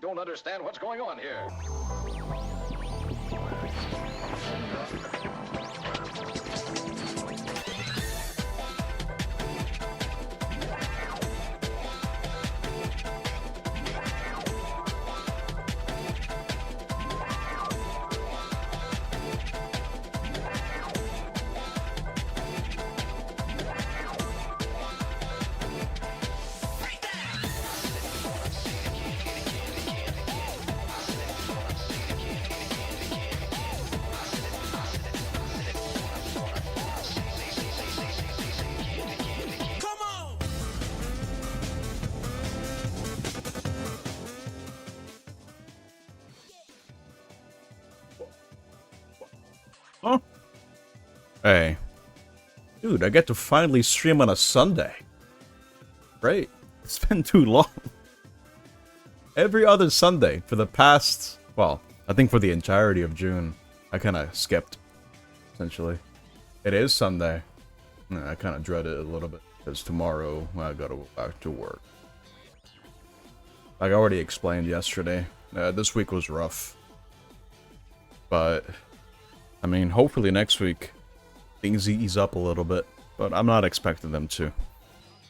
don't understand what's going on here. Oh. Hey. Dude, I get to finally stream on a Sunday. Great. It's been too long. Every other Sunday for the past, well, I think for the entirety of June, I kind of skipped, essentially. It is Sunday. I kind of dread it a little bit, because tomorrow I gotta go back to work. Like I already explained yesterday, this week was rough. But I mean, hopefully next week things ease up a little bit, but I'm not expecting them to.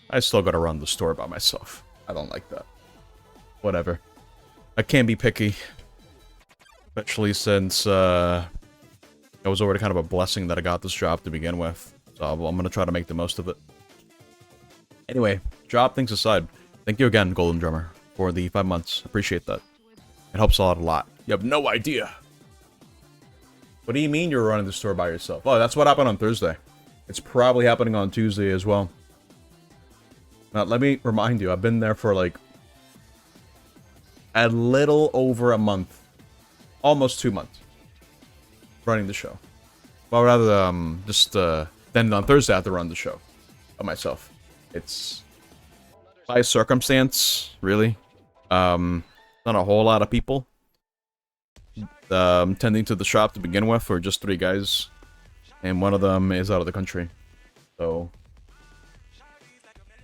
I still gotta run the store by myself. I don't like that. Whatever. I can't be picky. Especially since, it was already kind of a blessing that I got this job to begin with. So I'm gonna try to make the most of it. Anyway, job things aside, thank you again, Golden Drummer, for the 5 months. Appreciate that. It helps out a lot. You have no idea. What do you mean you're running the store by yourself? Oh, that's what happened on Thursday. It's probably happening on Tuesday as well. Now, let me remind you, I've been there for like a little over a month. Almost 2 months. Running the show. Well, rather, then on Thursday I have to run the show by myself. It's by circumstance, really. Not a whole lot of people tending to the shop to begin with, or just 3 guys, and one of them is out of the country. So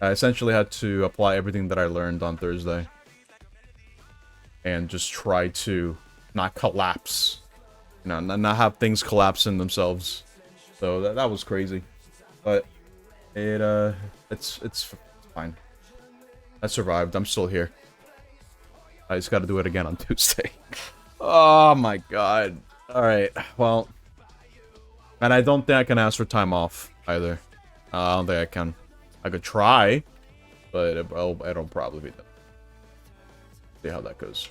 I essentially had to apply everything that I learned on Thursday and just try to not collapse, you know, not have things collapse in themselves. So that was crazy, but it's fine. I survived. I'm still here. I just got to do it again on Tuesday. Oh my god. Alright, well. And I don't think I can ask for time off, either. I don't think I can. I could try, but it'll probably be done. See how that goes.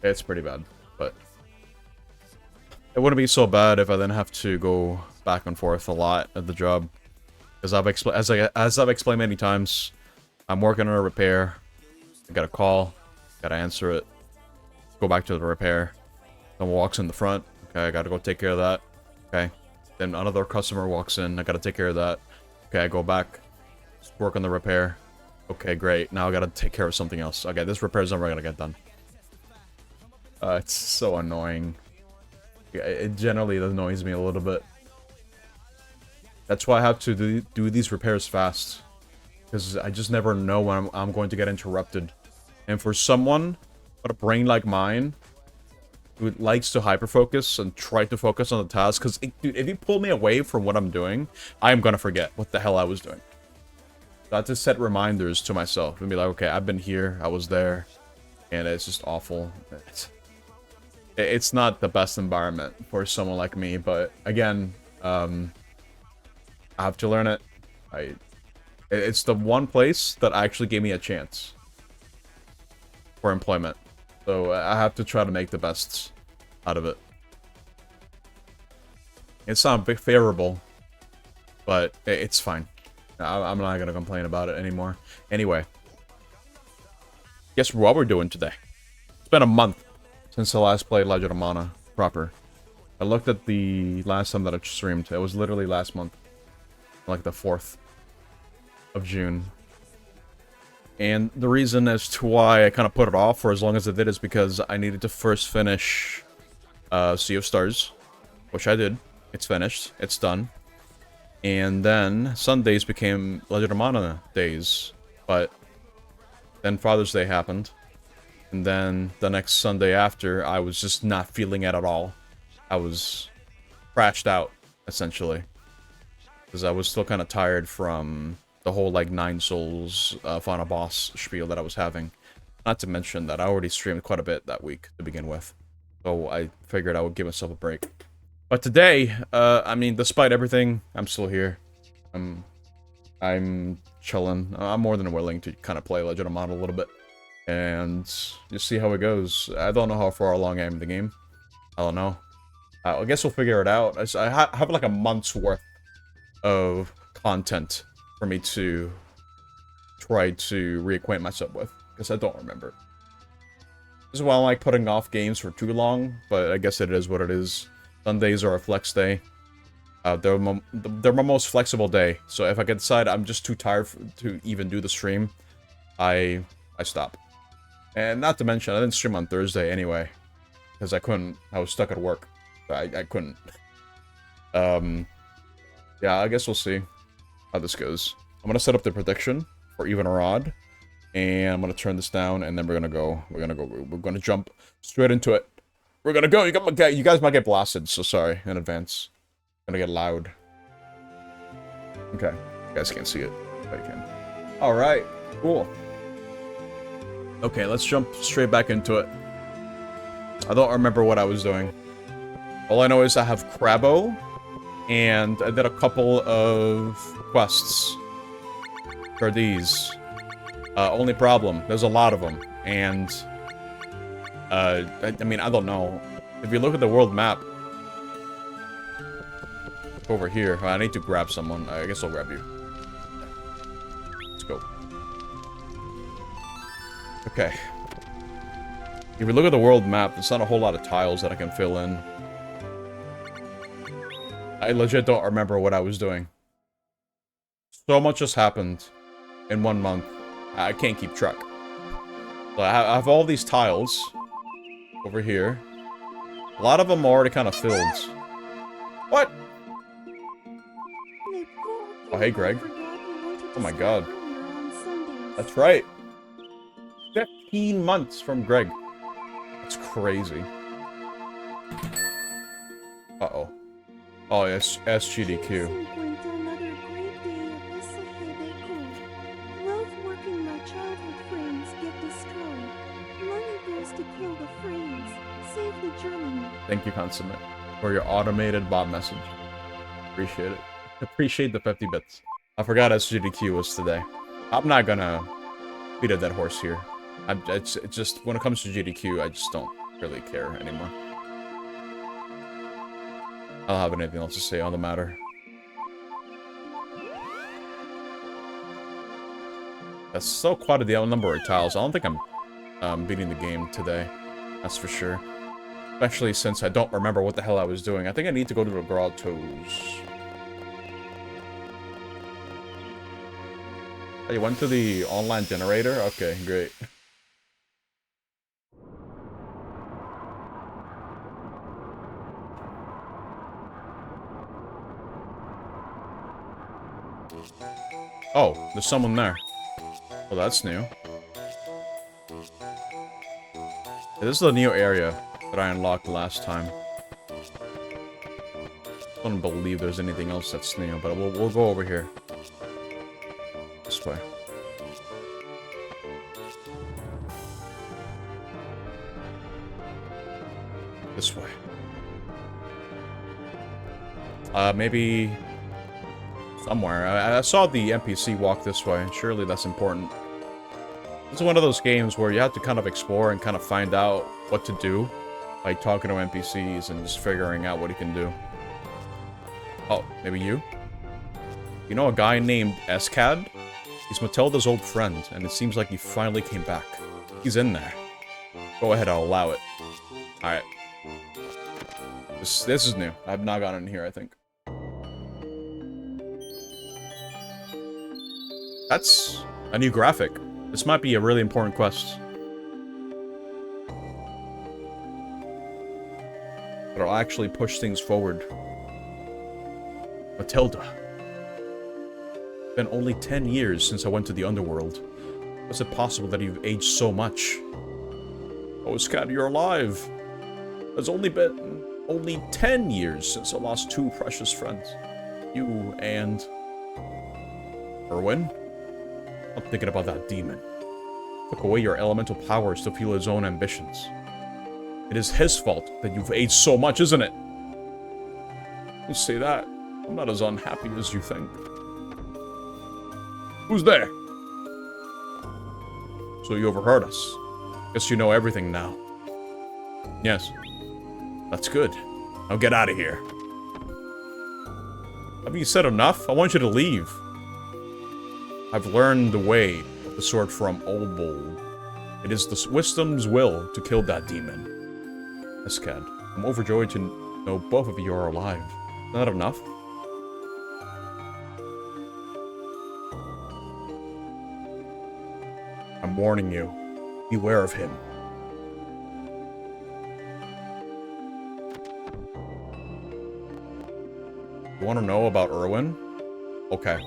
It's pretty bad, but it wouldn't be so bad if I then have to go back and forth a lot at the job. Because as I've explained many times, I'm working on a repair. I got a call. Gotta answer it. Go back to the repair. Someone walks in the front. Okay, I gotta go take care of that. Okay. Then another customer walks in. I gotta take care of that. Okay, I go back. Work on the repair. Okay, great. Now I gotta take care of something else. Okay, this repair's never gonna get done. It's so annoying. Yeah, it generally annoys me a little bit. That's why I have to do these repairs fast. Because I just never know when I'm going to get interrupted. And for someone with a brain like mine, who likes to hyper-focus and try to focus on the task, because, dude, if you pull me away from what I'm doing, I am gonna forget what the hell I was doing. So I have to set reminders to myself and be like, okay, I've been here, I was there, and it's just awful. It's not the best environment for someone like me, but again, I have to learn it. It's the one place that actually gave me a chance for employment. So I have to try to make the best out of it. It's not favorable, but it's fine. I'm not going to complain about it anymore. Anyway, guess what we're doing today? It's been a month since I last played Legend of Mana proper. I looked at the last time that I streamed. It was literally last month. Like the 4th of June. And the reason as to why I kind of put it off for as long as I did is because I needed to first finish Sea of Stars, which I did. It's finished. It's done. And then Sundays became Legend of Mana days. But Then Father's Day happened. And then the next Sunday after, I was just not feeling it at all. I was crashed out, essentially. Because I was still kind of tired from the whole, like, Nine Souls Final Boss spiel that I was having. Not to mention that I already streamed quite a bit that week to begin with. So I figured I would give myself a break. But today, I mean, despite everything, I'm still here. I'm chilling. I'm more than willing to kind of play Legend of Mana a little bit. And just see how it goes. I don't know how far along I am in the game. I don't know. I guess we'll figure it out. I have like a month's worth of content for me to try to reacquaint myself with. Because I don't remember. This is why I like putting off games for too long, but I guess it is what it is. Sundays are a flex day. They're my most flexible day, so if I can decide I'm just too tired to even do the stream, I stop. And not to mention, I didn't stream on Thursday anyway, because I couldn't. I was stuck at work. I couldn't. Yeah, I guess we'll see how this goes. I'm gonna set up the prediction for even or odd, and I'm gonna turn this down, and then we're gonna jump straight into it. We're gonna go. You guys might get blasted, so sorry in advance. Gonna get loud. Okay, you guys can't see it, but you can. All right, cool. Okay, let's jump straight back into it. I don't remember what I was doing. All I know is I have Crabbo, and I did a couple of quests for these. Only problem, there's a lot of them, and I mean, I don't know. If you look at the world map, over here, I need to grab someone. I guess I'll grab you. Let's go. Okay. If you look at the world map, there's not a whole lot of tiles that I can fill in. I legit don't remember what I was doing. So much has happened in 1 month. I can't keep track. So I have all these tiles over here. A lot of them are already kind of filled. What? Oh, hey, Greg. Oh my god. That's right. 15 months from Greg. That's crazy. Uh-oh. Oh, yes, SGDQ. Thank you, Consummate, for your automated bot message. Appreciate it. Appreciate the 50 bits. I forgot SGDQ was today. I'm not gonna beat a dead horse here. It's just, when it comes to GDQ, I just don't really care anymore. I don't have anything else to say on the matter. That's still quite a number of tiles. I don't think I'm beating the game today. That's for sure. Especially since I don't remember what the hell I was doing. I think I need to go to the grottos. Oh, you went to the online generator? Okay, great. Oh, there's someone there. Well, that's new. This is the new area that I unlocked last time. I don't believe there's anything else that's new, but we'll go over here. This way. This way. Maybe somewhere. I saw the NPC walk this way. Surely that's important. This is one of those games where you have to kind of explore and kind of find out what to do by talking to NPCs and just figuring out what you can do. Oh, maybe you? You know a guy named Escad? He's Matilda's old friend, and it seems like he finally came back. He's in there. Go ahead, I'll allow it. Alright. This is new. I've not gotten in here, I think. That's a new graphic. This might be a really important quest. It'll actually push things forward. Matilda. It's been only 10 years since I went to the underworld. Was it possible that you've aged so much? Oh, Scad, you're alive. It's only been 10 years since I lost two precious friends. You and... Erwin? I'm thinking about that demon. Took away your elemental powers to fuel his own ambitions. It is his fault that you've aged so much, isn't it? You say that. I'm not as unhappy as you think. Who's there? So you overheard us. Guess you know everything now. Yes. That's good. Now get out of here. Have you said enough? I want you to leave. I've learned the way of the sword from Old Bull. It is the wisdom's will to kill that demon. Escad, I'm overjoyed to know both of you are alive. Not enough? I'm warning you. Beware of him. You want to know about Erwin? Okay.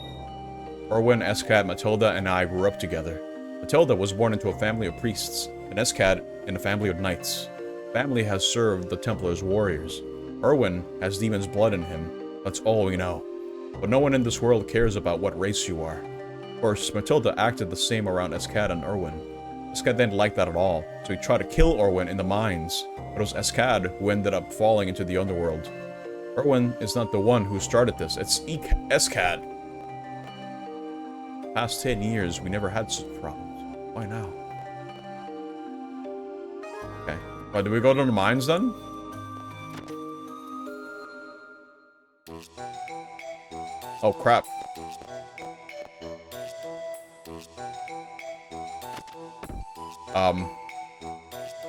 Erwin, Escad, Matilda, and I grew up together. Matilda was born into a family of priests, and Escad in a family of knights. Family has served the Templars' warriors. Erwin has demon's blood in him. That's all we know. But no one in this world cares about what race you are. Of course, Matilda acted the same around Escad and Erwin. Escad didn't like that at all, so he tried to kill Erwin in the mines. But it was Escad who ended up falling into the underworld. Erwin is not the one who started this, it's Escad. Past 10 years, we never had such problems. Why now? Okay. Well, do we go to the mines then? Oh, crap.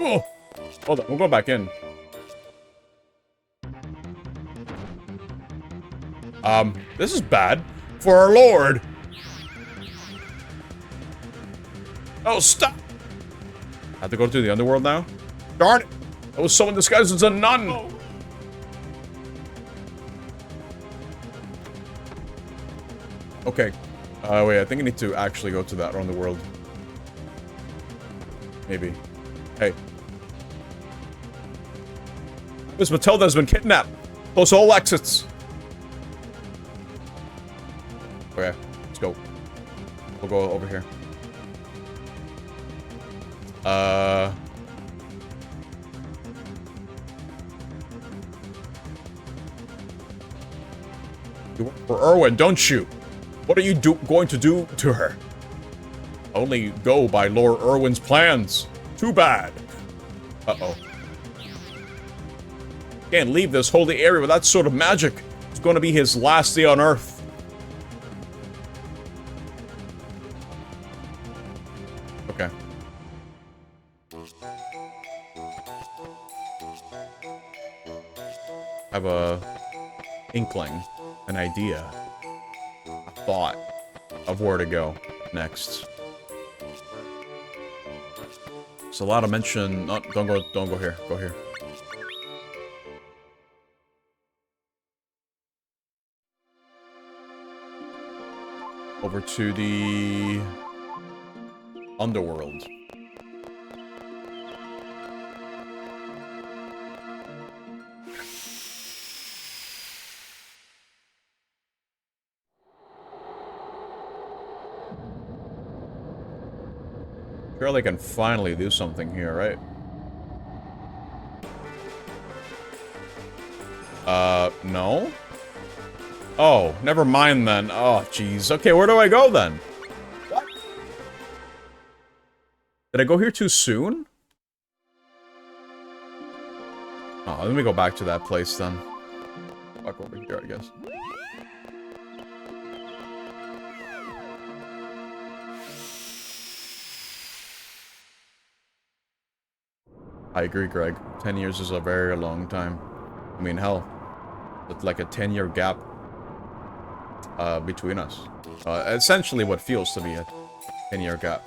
Oh! Hold on, we'll go back in. This is bad. For our lord! Oh, stop! I have to go to the underworld now? Darn it! That was someone disguised as a nun! Oh. Okay. Wait, I think I need to actually go to that underworld. Maybe. Hey. Miss Matilda has been kidnapped. Close all exits. Okay, let's go. We'll go over here. You work for Erwin, don't you? What are you going to do to her? Only go by Lord Erwin's plans. Too bad. Uh-oh. Can't leave this holy area with that sort of magic. It's going to be his last day on Earth. Okay. I have a inkling, an idea, a thought of where to go next. There's a lot of mention. No, don't go here. Go here. Over to the underworld. Surely I can finally do something here, right? No? Oh, never mind then. Oh, jeez. Okay, where do I go then? What? Did I go here too soon? Oh, let me go back to that place then. Back over here, I guess. I agree, Greg. 10 years is a very long time. I mean, hell, it's like a 10-year gap between us. Essentially what feels to be a 10-year gap.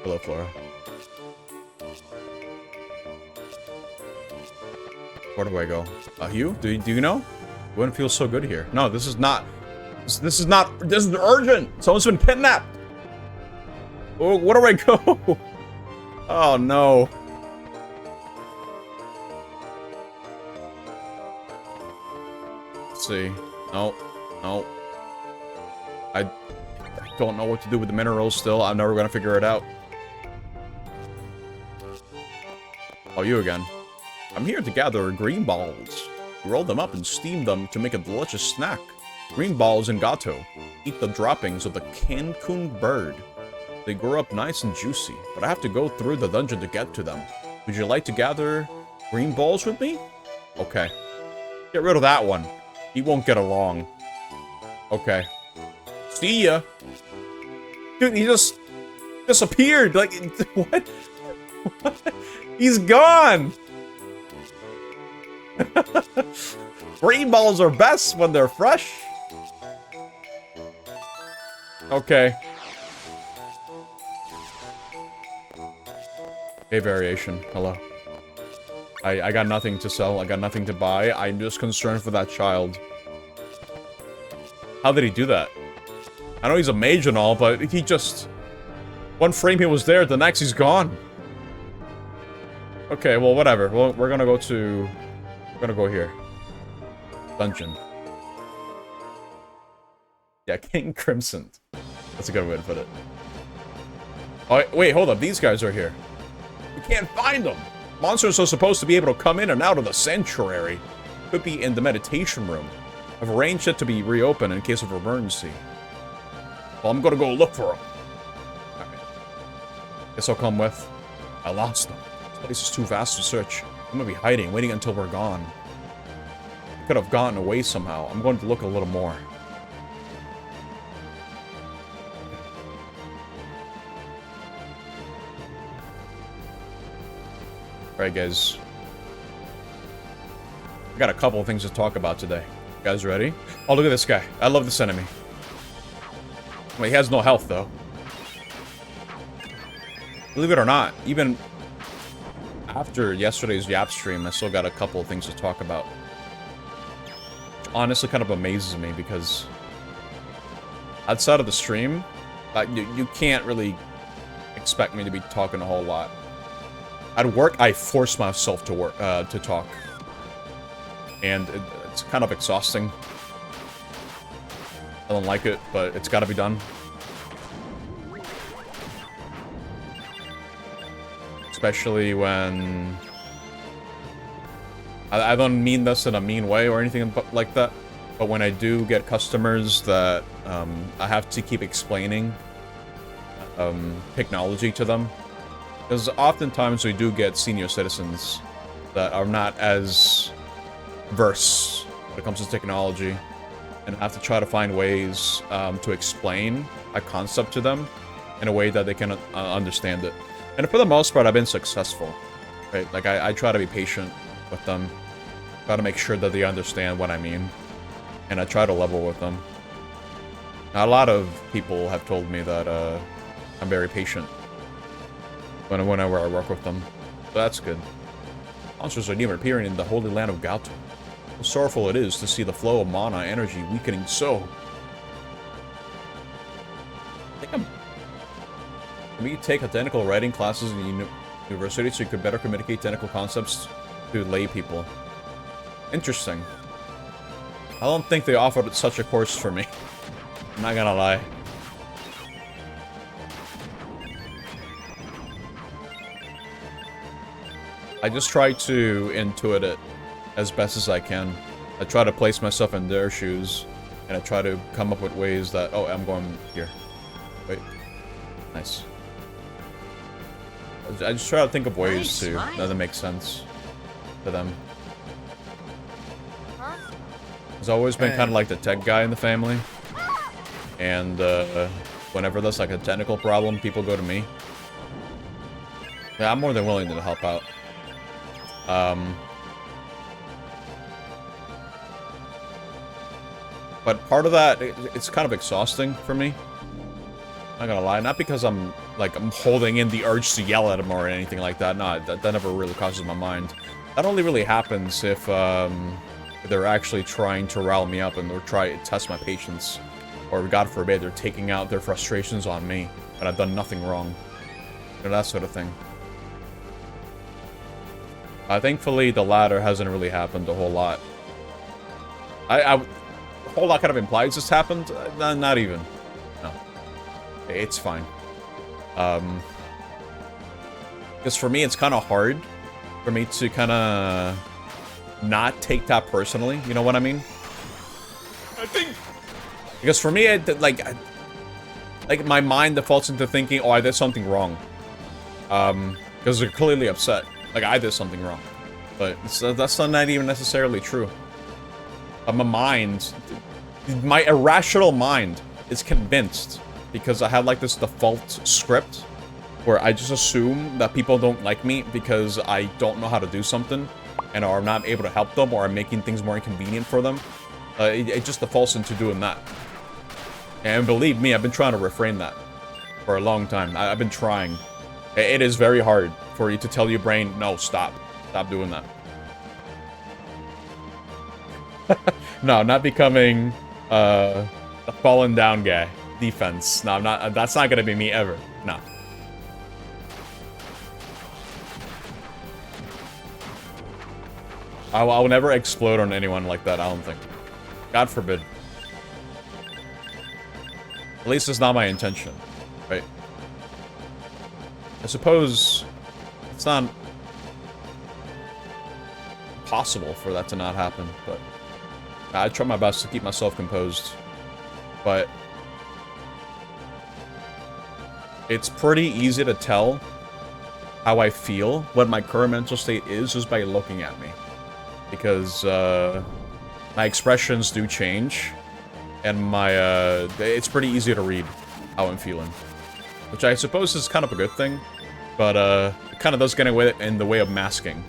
Hello, Flora. Where do I go? Hugh? Do you know? It wouldn't feel so good here. No, this is not... This is urgent! Someone's been kidnapped! Oh, where do I go? Oh, no. Let's see. No. No. I don't know what to do with the minerals still. I'm never gonna figure it out. Oh, you again. I'm here to gather green balls. Roll them up and steam them to make a delicious snack. Green balls and gato. Eat the droppings of the Cancun bird. They grow up nice and juicy, but I have to go through the dungeon to get to them. Would you like to gather green balls with me? Okay. Get rid of that one. He won't get along. Okay. See ya. Dude, he just disappeared. Like, what? What? He's gone. Green balls are best when they're fresh. Okay. Hey, variation. Hello. I got nothing to sell. I got nothing to buy. I'm just concerned for that child. How did he do that? I know he's a mage and all, but he just... One frame he was there, the next he's gone. Okay, well, whatever. Well, we're gonna go to... We're gonna go here. Dungeon. Yeah, King Crimson. That's a good way to put it. Oh, wait, hold up. These guys are here. We can't find them. Monsters are supposed to be able to come in and out of the sanctuary. Could be in the meditation room. I've arranged it to be reopened in case of emergency. Well, I'm gonna go look for them. Alright. Guess I'll come with. I lost them. This place is too vast to search. I'm gonna be hiding, waiting until we're gone. I could have gotten away somehow. I'm going to look a little more. Alright, guys. I got a couple of things to talk about today. You guys ready? Oh, look at this guy. I love this enemy. Well, he has no health, though. Believe it or not, even after yesterday's Yap stream, I still got a couple of things to talk about. Which honestly kind of amazes me, because outside of the stream, you can't really expect me to be talking a whole lot. At work, I force myself to talk. And it's kind of exhausting. I don't like it, but it's gotta be done. Especially when... I don't mean this in a mean way or anything like that, but when I do get customers that I have to keep explaining technology to them. Because oftentimes we do get senior citizens that are not as versed when it comes to technology, and I have to try to find ways to explain a concept to them in a way that they can understand it. And for the most part, I've been successful, right? Like, I try to be patient with them, try to make sure that they understand what I mean, and I try to level with them. Now, a lot of people have told me that I'm very patient whenever I work with them, so that's good. Monsters are near appearing in the holy land of Gato. How sorrowful it is to see the flow of mana energy weakening so. I think we take technical writing classes in the university so you could better communicate technical concepts to lay people. Interesting. I don't think they offered such a course for me. I'm not gonna lie. I just try to intuit it as best as I can. I try to place myself in their shoes, and I try to come up with ways that... Oh, I'm going here. Wait. Nice. I just try to think of ways that make sense to them. I've always been kind of like the tech guy in the family. And whenever there's like a technical problem, people go to me. Yeah, I'm more than willing to help out. But part of that, it's kind of exhausting for me. I'm not gonna lie, not because I'm holding in the urge to yell at him or anything like that. No, that never really crosses my mind. That only really happens if they're actually trying to rile me up and they're trying to test my patience. Or, God forbid, they're taking out their frustrations on me, and I've done nothing wrong. You know, that sort of thing. Thankfully, the latter hasn't really happened a whole lot. A whole lot kind of implies this happened? Not even. No. It's fine. Because for me, it's kind of hard for me to kind of not take that personally. You know what I mean? I think... Because for me, like my mind defaults into thinking, oh, I did something wrong. Because they're clearly upset. Like, I did something wrong. But that's not even necessarily true. My mind, my irrational mind is convinced, because I have, like, this default script where I just assume that people don't like me because I don't know how to do something, and or I'm not able to help them, or I'm making things more inconvenient for them. It just defaults into doing that. And believe me, I've been trying to refrain that for a long time. I've been trying. It is very hard for you to tell your brain, no, stop. Stop doing that. No, not becoming the fallen down guy. Defense. No, I'm not. That's not gonna be me ever. No. I will never explode on anyone like that, I don't think. God forbid. At least it's not my intention, right? I suppose it's not possible for that to not happen, but I try my best to keep myself composed. But it's pretty easy to tell how I feel, what my current mental state is, just by looking at me. Because my expressions do change, and my it's pretty easy to read how I'm feeling, which I suppose is kind of a good thing, but it kind of does get in the way of masking,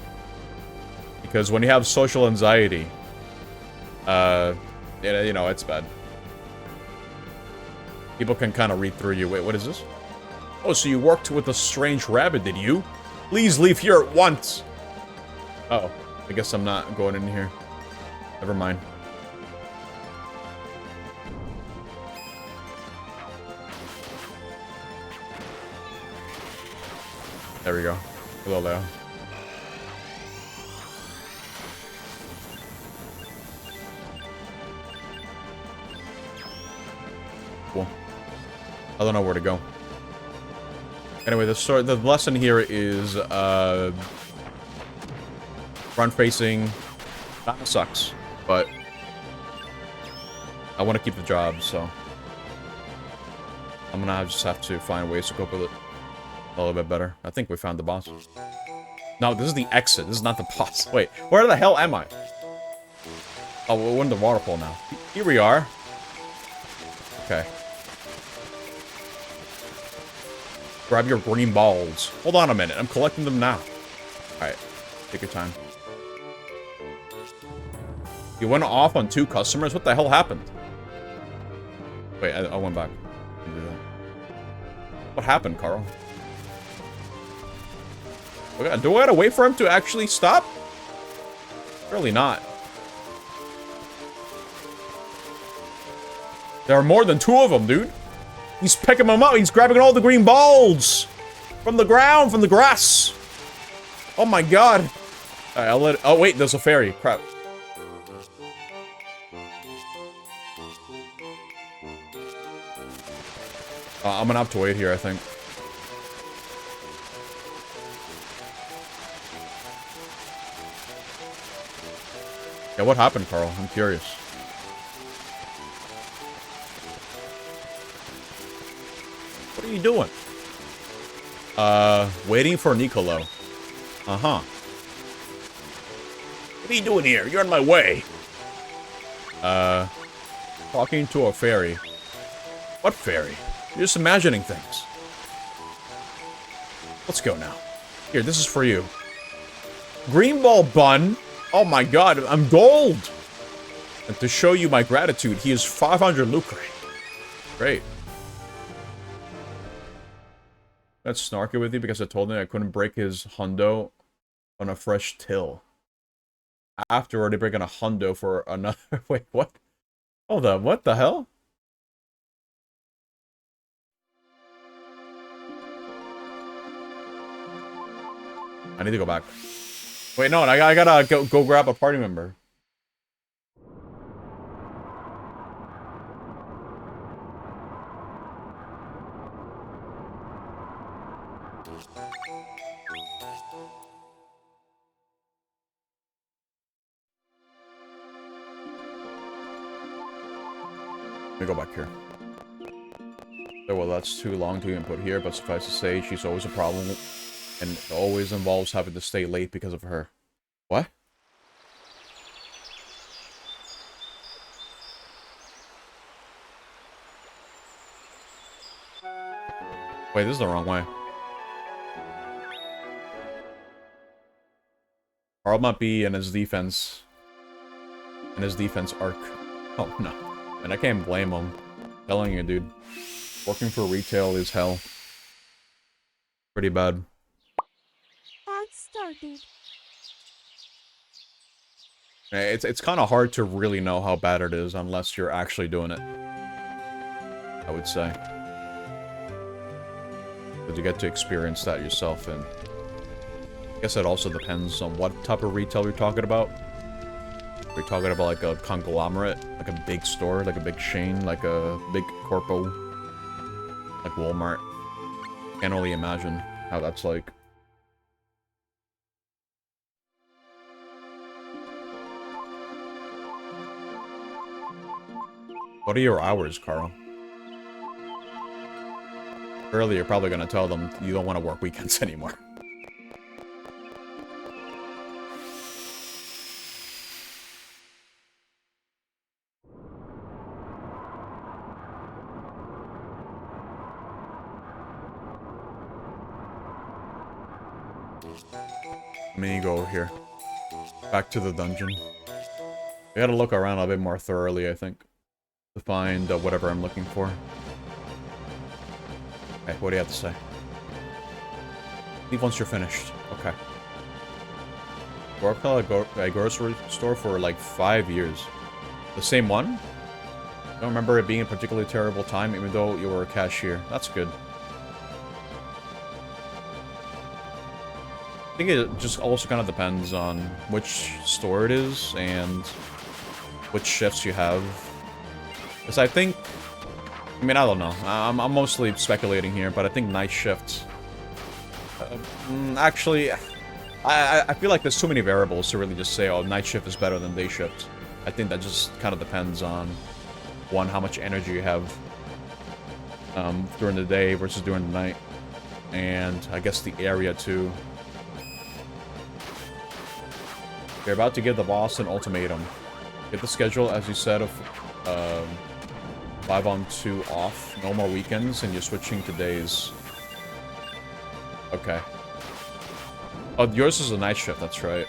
because when you have social anxiety, you know, it's bad. People can kind of read through you. Wait, what is this? Oh, so you worked with a strange rabbit, did you? Please leave here at once. Uh-oh. I guess I'm not going in here. Never mind. There we go. Hello, Leo. Cool. I don't know where to go. Anyway, the lesson here is, front-facing kind of sucks, but I want to keep the job, so I'm gonna just have to find ways to cope with it a little bit better. I think we found the boss. No, this is the exit. This is not the boss. Wait, where the hell am I? Oh, we're in the waterfall now. Here we are. Okay. Grab your green balls. Hold on a minute. I'm collecting them now. Alright. Take your time. You went off on 2 customers? What the hell happened? Wait, I went back. Didn't do that. What happened, Carl? Do I gotta wait for him to actually stop? Really not. There are more than 2 of them, dude. He's picking them up. He's grabbing all the green balls from the ground, from the grass. Oh my god. Alright, I'll let it... Oh, wait, there's a fairy. Crap. I'm gonna have to wait here, I think. Yeah, what happened, Carl? I'm curious. What are you doing? Waiting for Nicolo. Uh-huh. What are you doing here? You're in my way. Talking to a fairy. What fairy? You're just imagining things. Let's go now. Here, this is for you. Green ball bun. Oh my god, I'm gold. And to show you my gratitude, he is 500 lucre. Great. That's snarky with you because I told him I couldn't break his hundo on a fresh till. after already bringing a hundo for another. Wait, what? Hold up, what the hell? I need to go back. Wait, no, I gotta go grab a party member. Let me go back here. Oh, well, that's too long to input here, but suffice to say, she's always a problem, and it always involves having to stay late because of her. What? Wait, this is the wrong way. Carl might be in his defense. In his defense arc. Oh, no. And I can't blame him. I'm telling you, dude. Working for retail is hell. Pretty bad. Started. It's kind of hard to really know how bad it is unless you're actually doing it. I would say. But you get to experience that yourself, and I guess it also depends on what type of retail you're talking about. We're talking about like a conglomerate, like a big store, like a big chain, like a big corpo, like Walmart. Can't only imagine how that's like. What are your hours, Carl? Earlier, you're probably gonna tell them you don't want to work weekends anymore. Let me go over here. Back to the dungeon. I gotta look around a bit more thoroughly, I think, to find whatever I'm looking for. Okay, what do you have to say? Leave once you're finished. Okay. Worked at a grocery store for like 5 years. The same one? I don't remember it being a particularly terrible time, even though you were a cashier. That's good. I think it just also kind of depends on which store it is and which shifts you have. Because I think... I mean, I don't know. I'm mostly speculating here, but I think night shifts... actually, I feel like there's too many variables to really just say, oh, night shift is better than day shift. I think that just kind of depends on, one, how much energy you have during the day versus during the night. And I guess the area, too. You're about to give the boss an ultimatum. Get the schedule, as you said, of 5 on 2 off, no more weekends, and you're switching to days. Okay. Oh, yours is a night shift, that's right.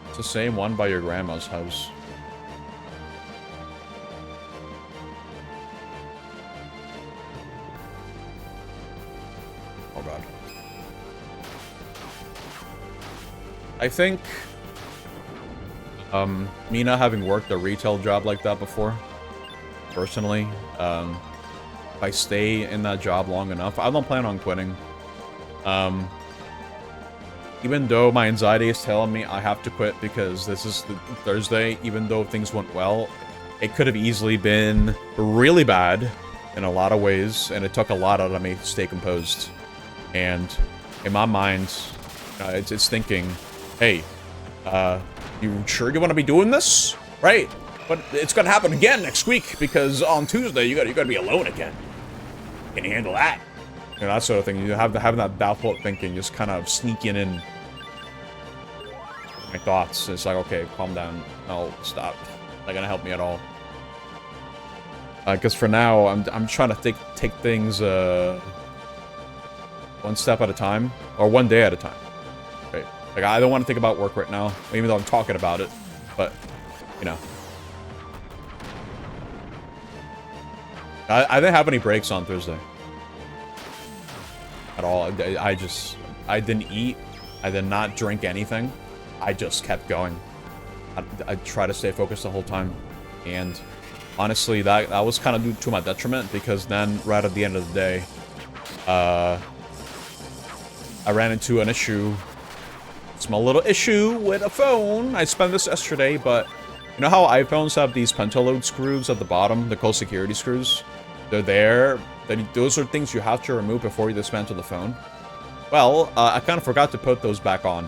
It's the same one by your grandma's house. Oh god. I think... me not having worked a retail job like that before, personally, if I stay in that job long enough, I don't plan on quitting. Even though my anxiety is telling me I have to quit because this is the Thursday, even though things went well, it could have easily been really bad in a lot of ways, and it took a lot out of me to stay composed. And in my mind, it's thinking, hey, you sure you want to be doing this? Right? But it's gonna happen again next week, because on Tuesday you gotta be alone again. Can you handle that? You know, that sort of thing. You have having that doubtful thinking, just kind of sneaking in my thoughts. It's like, okay, calm down. No, stop. Not gonna help me at all. Because for now, I'm trying to take things one step at a time, or one day at a time. Right? Like, I don't want to think about work right now, even though I'm talking about it. But you know, I didn't have any breaks on Thursday. at all. I didn't eat. I did not drink anything. I just kept going. I tried to stay focused the whole time. And honestly, that was kind of to my detriment, because then right at the end of the day, I ran into an issue. Small little issue with a phone. I spent this yesterday, but you know how iPhones have these pentaload screws at the bottom, the close security screws? They're there. Those are things you have to remove before you dismantle the phone. Well, I kind of forgot to put those back on.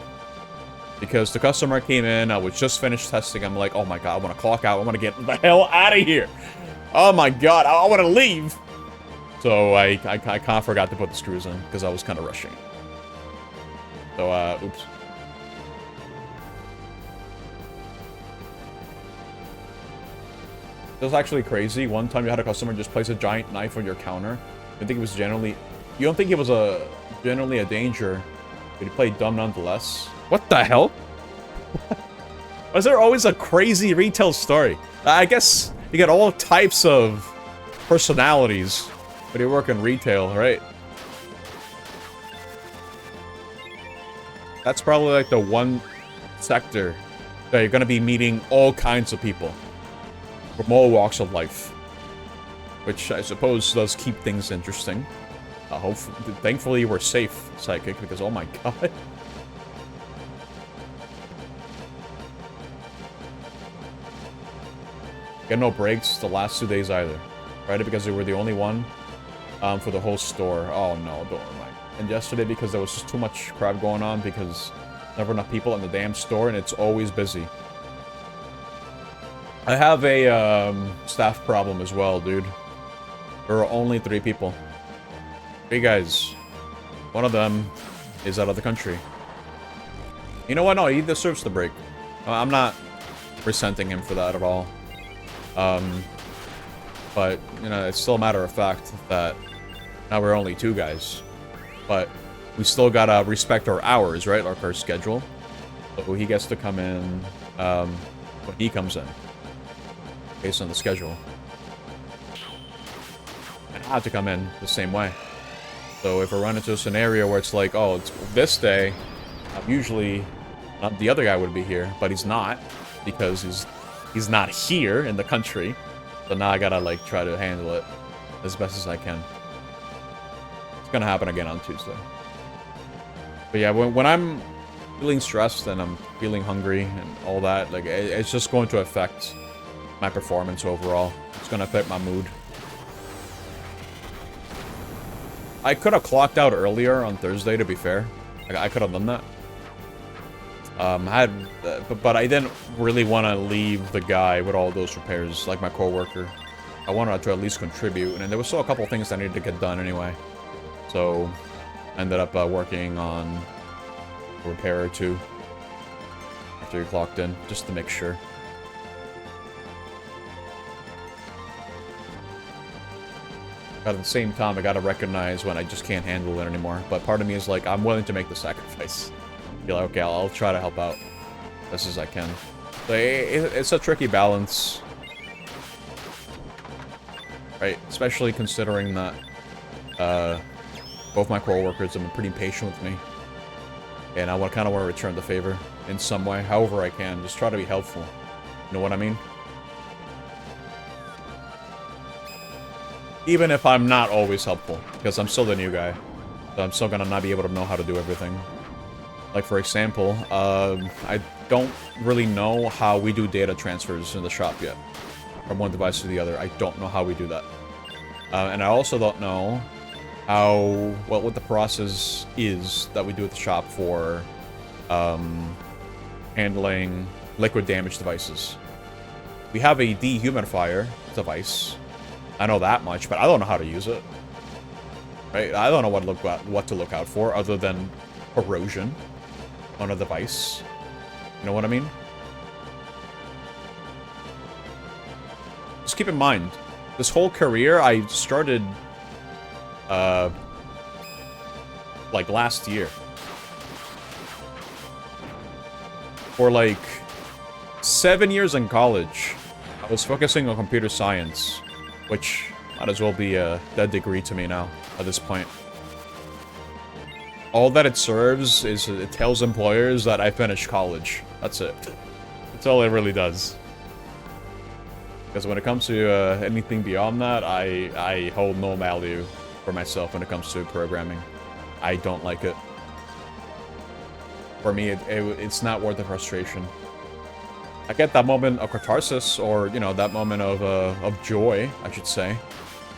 Because the customer came in, I was just finished testing. I'm like, oh my god, I want to clock out. I want to get the hell out of here. Oh my god, I want to leave. So I kind of forgot to put the screws in because I was kind of rushing. So, oops. It was actually crazy. One time you had a customer just place a giant knife on your counter. I think it was generally... You don't think it was generally a danger, but you played dumb nonetheless. What the hell? Why is there always a crazy retail story? I guess you get all types of personalities when you work in retail, right? That's probably like the one sector that you're going to be meeting all kinds of people from all walks of life, which I suppose does keep things interesting. Thankfully, we're safe, Psychic, because oh my god. Get no breaks the last 2 days either, right? Because they were the only one for the whole store. Oh no, don't remind. And yesterday because there was just too much crap going on because never enough people in the damn store and it's always busy. I have a staff problem as well, dude. There are only 3 people. 3 guys. One of them is out of the country. You know what? No, he deserves the break. I'm not resenting him for that at all. But, you know, it's still a matter of fact that now we're only 2 guys. But we still gotta respect our hours, right? Our schedule. So he gets to come in when he comes in. Based on the schedule. And I have to come in the same way. So if I run into a scenario where it's like, oh, it's this day, usually the other guy would be here, but he's not, because he's not here in the country. So now I gotta like try to handle it as best as I can. It's gonna happen again on Tuesday. But yeah, when I'm feeling stressed and I'm feeling hungry and all that, like it's just going to affect my performance overall. It's gonna affect my mood. I could have clocked out earlier on Thursday, to be fair. I could have done that. But I didn't really want to leave the guy with all those repairs, like my coworker. I wanted to at least contribute, and there was still a couple things that needed to get done anyway. So, I ended up working on a repair or 2 after he clocked in, just to make sure. But at the same time, I gotta recognize when I just can't handle it anymore. But part of me is like, I'm willing to make the sacrifice. Be like, okay, I'll try to help out as best as I can. So it's a tricky balance. Right? Especially considering that both my co-workers have been pretty patient with me. And I kind of want to return the favor in some way, however I can. Just try to be helpful. You know what I mean? Even if I'm not always helpful, because I'm still the new guy. So I'm still gonna not be able to know how to do everything. Like, for example, I don't really know how we do data transfers in the shop yet. From one device to the other. I don't know how we do that. And I also don't know what the process is that we do at the shop for handling liquid damage devices. We have a dehumidifier device. I know that much, but I don't know how to use it. Right? I don't know what to look out for other than corrosion on a device. You know what I mean? Just keep in mind, this whole career I started like last year. For like 7 years in college, I was focusing on computer science. Which might as well be a dead degree to me now, at this point. All that it serves is it tells employers that I finished college. That's it. That's all it really does. Because when it comes to anything beyond that, I hold no value for myself when it comes to programming. I don't like it. For me, it's not worth the frustration. I get that moment of catharsis, or, you know, that moment of joy, I should say,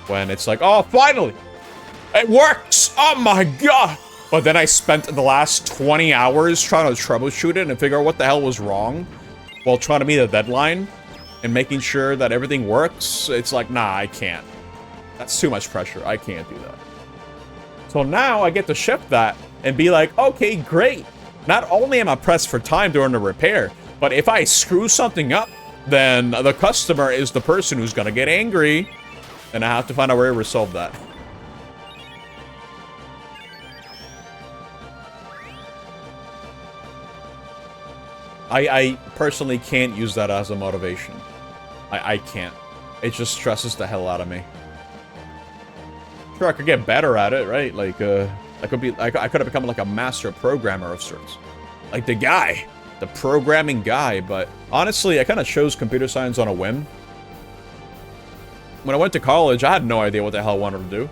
when it's like, oh, finally! It works! Oh my god! But then I spent the last 20 hours trying to troubleshoot it and figure out what the hell was wrong while trying to meet a deadline and making sure that everything works. It's like, nah, I can't. That's too much pressure. I can't do that. So now I get to shift that and be like, okay, great. Not only am I pressed for time during the repair, but if I screw something up, then the customer is the person who's gonna get angry, and I have to find a way to resolve that. I personally can't use that as a motivation. I can't. It just stresses the hell out of me. Sure, I could get better at it, right? Like, I could have become like a master programmer of sorts. Like the guy. The programming guy, but honestly, I kind of chose computer science on a whim. When I went to college, I had no idea what the hell I wanted to do.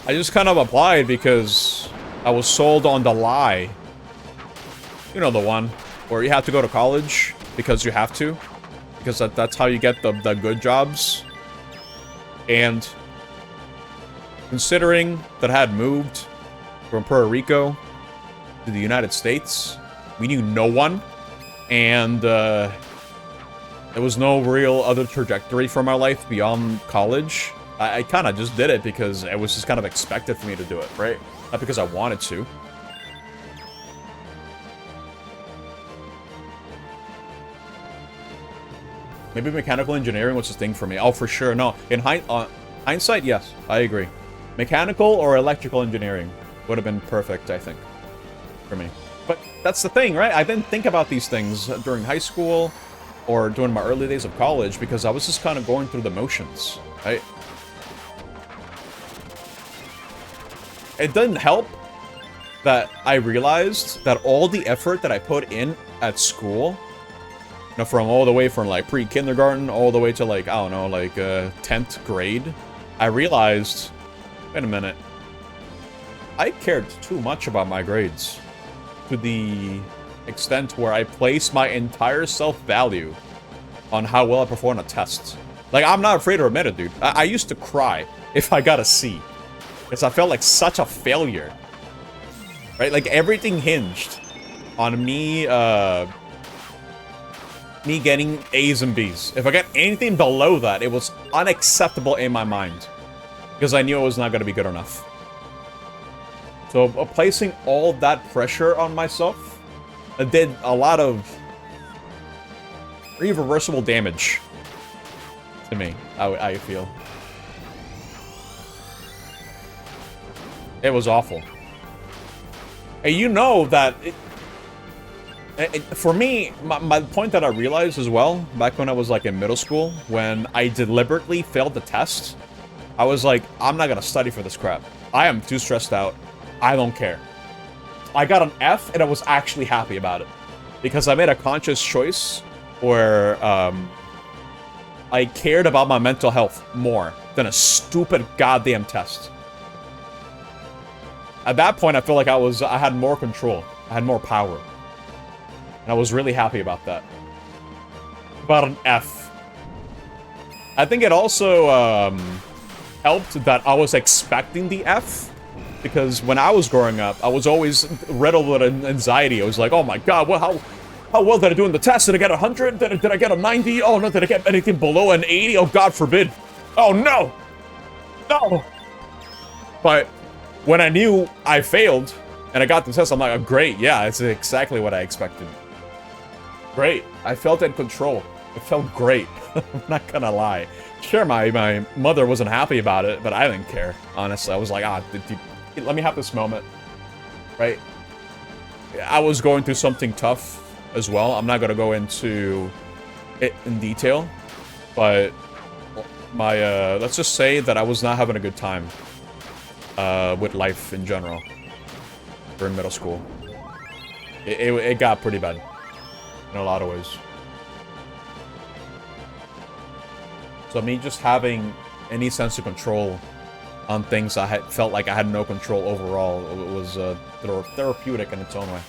I just kind of applied because I was sold on the lie. You know, the one where you have to go to college because you have to. Because that's how you get the good jobs. And considering that I had moved from Puerto Rico to the United States, we knew no one, and there was no real other trajectory for my life beyond college. I kind of just did it because it was just kind of expected for me to do it, right? Not because I wanted to. Maybe mechanical engineering was the thing for me. Oh, for sure. No, in hindsight, yes, I agree. Mechanical or electrical engineering would have been perfect, I think, for me. But that's the thing, right? I didn't think about these things during high school or during my early days of college because I was just kind of going through the motions, right? It didn't help that I realized that all the effort that I put in at school, you know, from all the way from like pre-kindergarten all the way to like, I don't know, like 10th grade, I realized, wait a minute, I cared too much about my grades to the extent where I placed my entire self-value on how well I performed a test. Like, I'm not afraid to admit it, dude. I used to cry if I got a C. Because I felt like such a failure. Right? Like, everything hinged on me, me getting A's and B's. If I got anything below that, it was unacceptable in my mind. Because I knew it was not going to be good enough. So, placing all that pressure on myself did a lot of irreversible damage to me, I feel. It was awful. And you know that for me, my point that I realized as well, back when I was like in middle school, when I deliberately failed the test, I was like, I'm not gonna study for this crap. I am too stressed out. I don't care. I got an F and I was actually happy about it. Because I made a conscious choice where I cared about my mental health more than a stupid goddamn test. At that point, I feel like I had more control. I had more power. And I was really happy about that. About an F. I think it also helped that I was expecting the F. Because when I was growing up, I was always riddled with anxiety. I was like, oh my god, how well did I do in the test? Did I get 100? Did I get a 90? Oh no, did I get anything below an 80? Oh god forbid. Oh no! No! But when I knew I failed, and I got the test, I'm like, oh, great, yeah, it's exactly what I expected. Great. I felt in control. It felt great. I'm not gonna lie. Sure, my mother wasn't happy about it, but I didn't care, honestly. I was like, let me have this moment, right? I was going through something tough as well. I'm not gonna go into it in detail, but let's just say that I was not having a good time with life in general during middle school. It got pretty bad in a lot of ways. So me just having any sense of control on things I had felt like I had no control overall, it was therapeutic in its own way.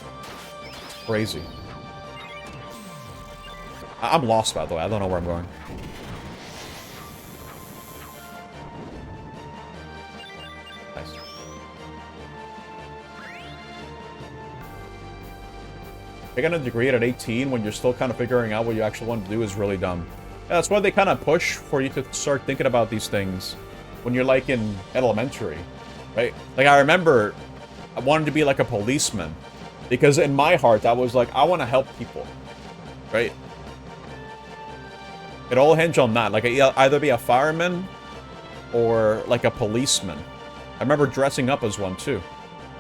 It's crazy. I'm lost, by the way. I don't know where I'm going. Nice. Taking a degree at 18 when you're still kind of figuring out what you actually want to do is really dumb. Yeah, that's why they kind of push for you to start thinking about these things when you're like in elementary, right? Like I remember I wanted to be like a policeman because in my heart I was like, I want to help people, right? It all hinged on that. Like either be a fireman or like a policeman. I remember dressing up as one too.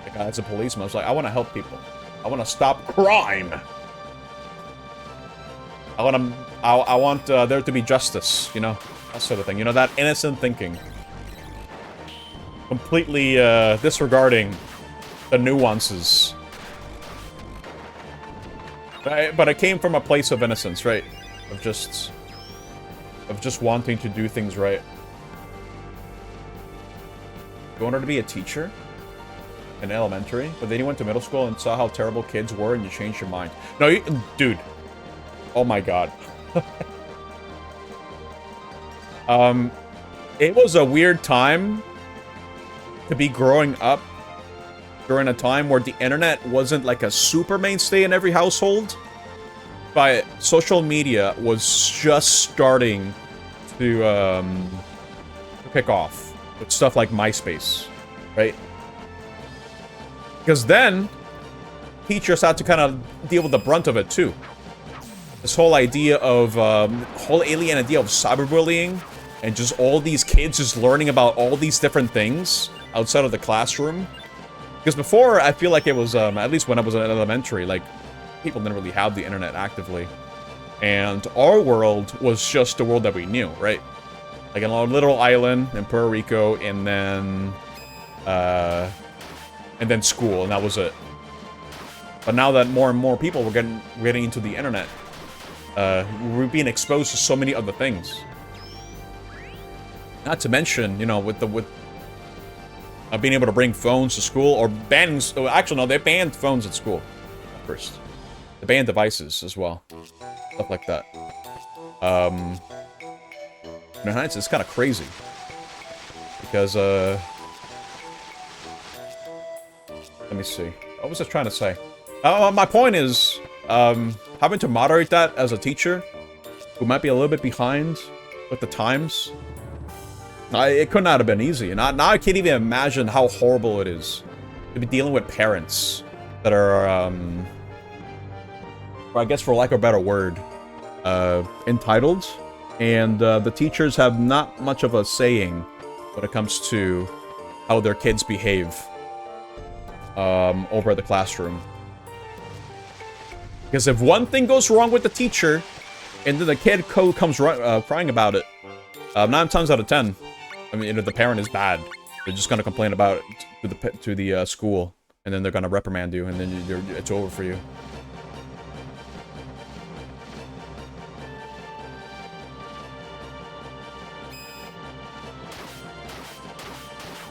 Like as a policeman, I was like, I want to help people. I want to stop crime. I want there to be justice, you know, that sort of thing. You know, that innocent thinking. Completely disregarding the nuances. But it came from a place of innocence, right? Of just wanting to do things right. You wanted to be a teacher in elementary, but then you went to middle school and saw how terrible kids were and you changed your mind. No, dude. Oh my god. It was a weird time to be growing up during a time where the internet wasn't like a super mainstay in every household, but social media was just starting to pick off with stuff like MySpace, right? Because then teachers had to kind of deal with the brunt of it too. This whole idea of whole alien idea of cyberbullying and just all these kids just learning about all these different things outside of the classroom. Because before, I feel like it was, at least when I was in elementary, like, people didn't really have the internet actively. And our world was just the world that we knew, right? Like a little island in Puerto Rico, and then school, and that was it. But now that more and more people were getting into the internet, we're being exposed to so many other things. Not to mention, you know, with being able to bring phones to school, or banning... Oh, actually, no, they banned phones at school at first. They banned devices as well. Stuff like that. It's kind of crazy. Because, let me see. What was I trying to say? My point is, having to moderate that as a teacher, who might be a little bit behind with the times, it could not have been easy. And now I can't even imagine how horrible it is to be dealing with parents that are, I guess for lack of a better word, entitled. And the teachers have not much of a saying when it comes to how their kids behave over at the classroom. Because if one thing goes wrong with the teacher, and then the kid comes crying about it, 9 times out of 10, I mean, if the parent is bad, they're just gonna complain about it to the school, and then they're gonna reprimand you, and then it's over for you.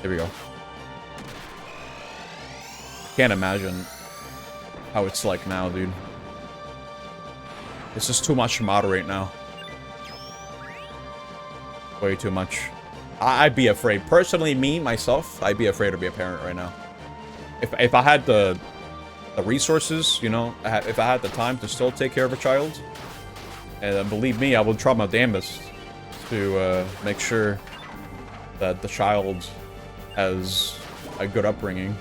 There we go. Can't imagine how it's like now, dude. It's just too much to moderate now. Way too much. I'd be afraid. Personally, myself, I'd be afraid to be a parent right now. If I had the resources, you know, if I had the time to still take care of a child, and believe me, I would try my damnedest to make sure that the child has a good upbringing.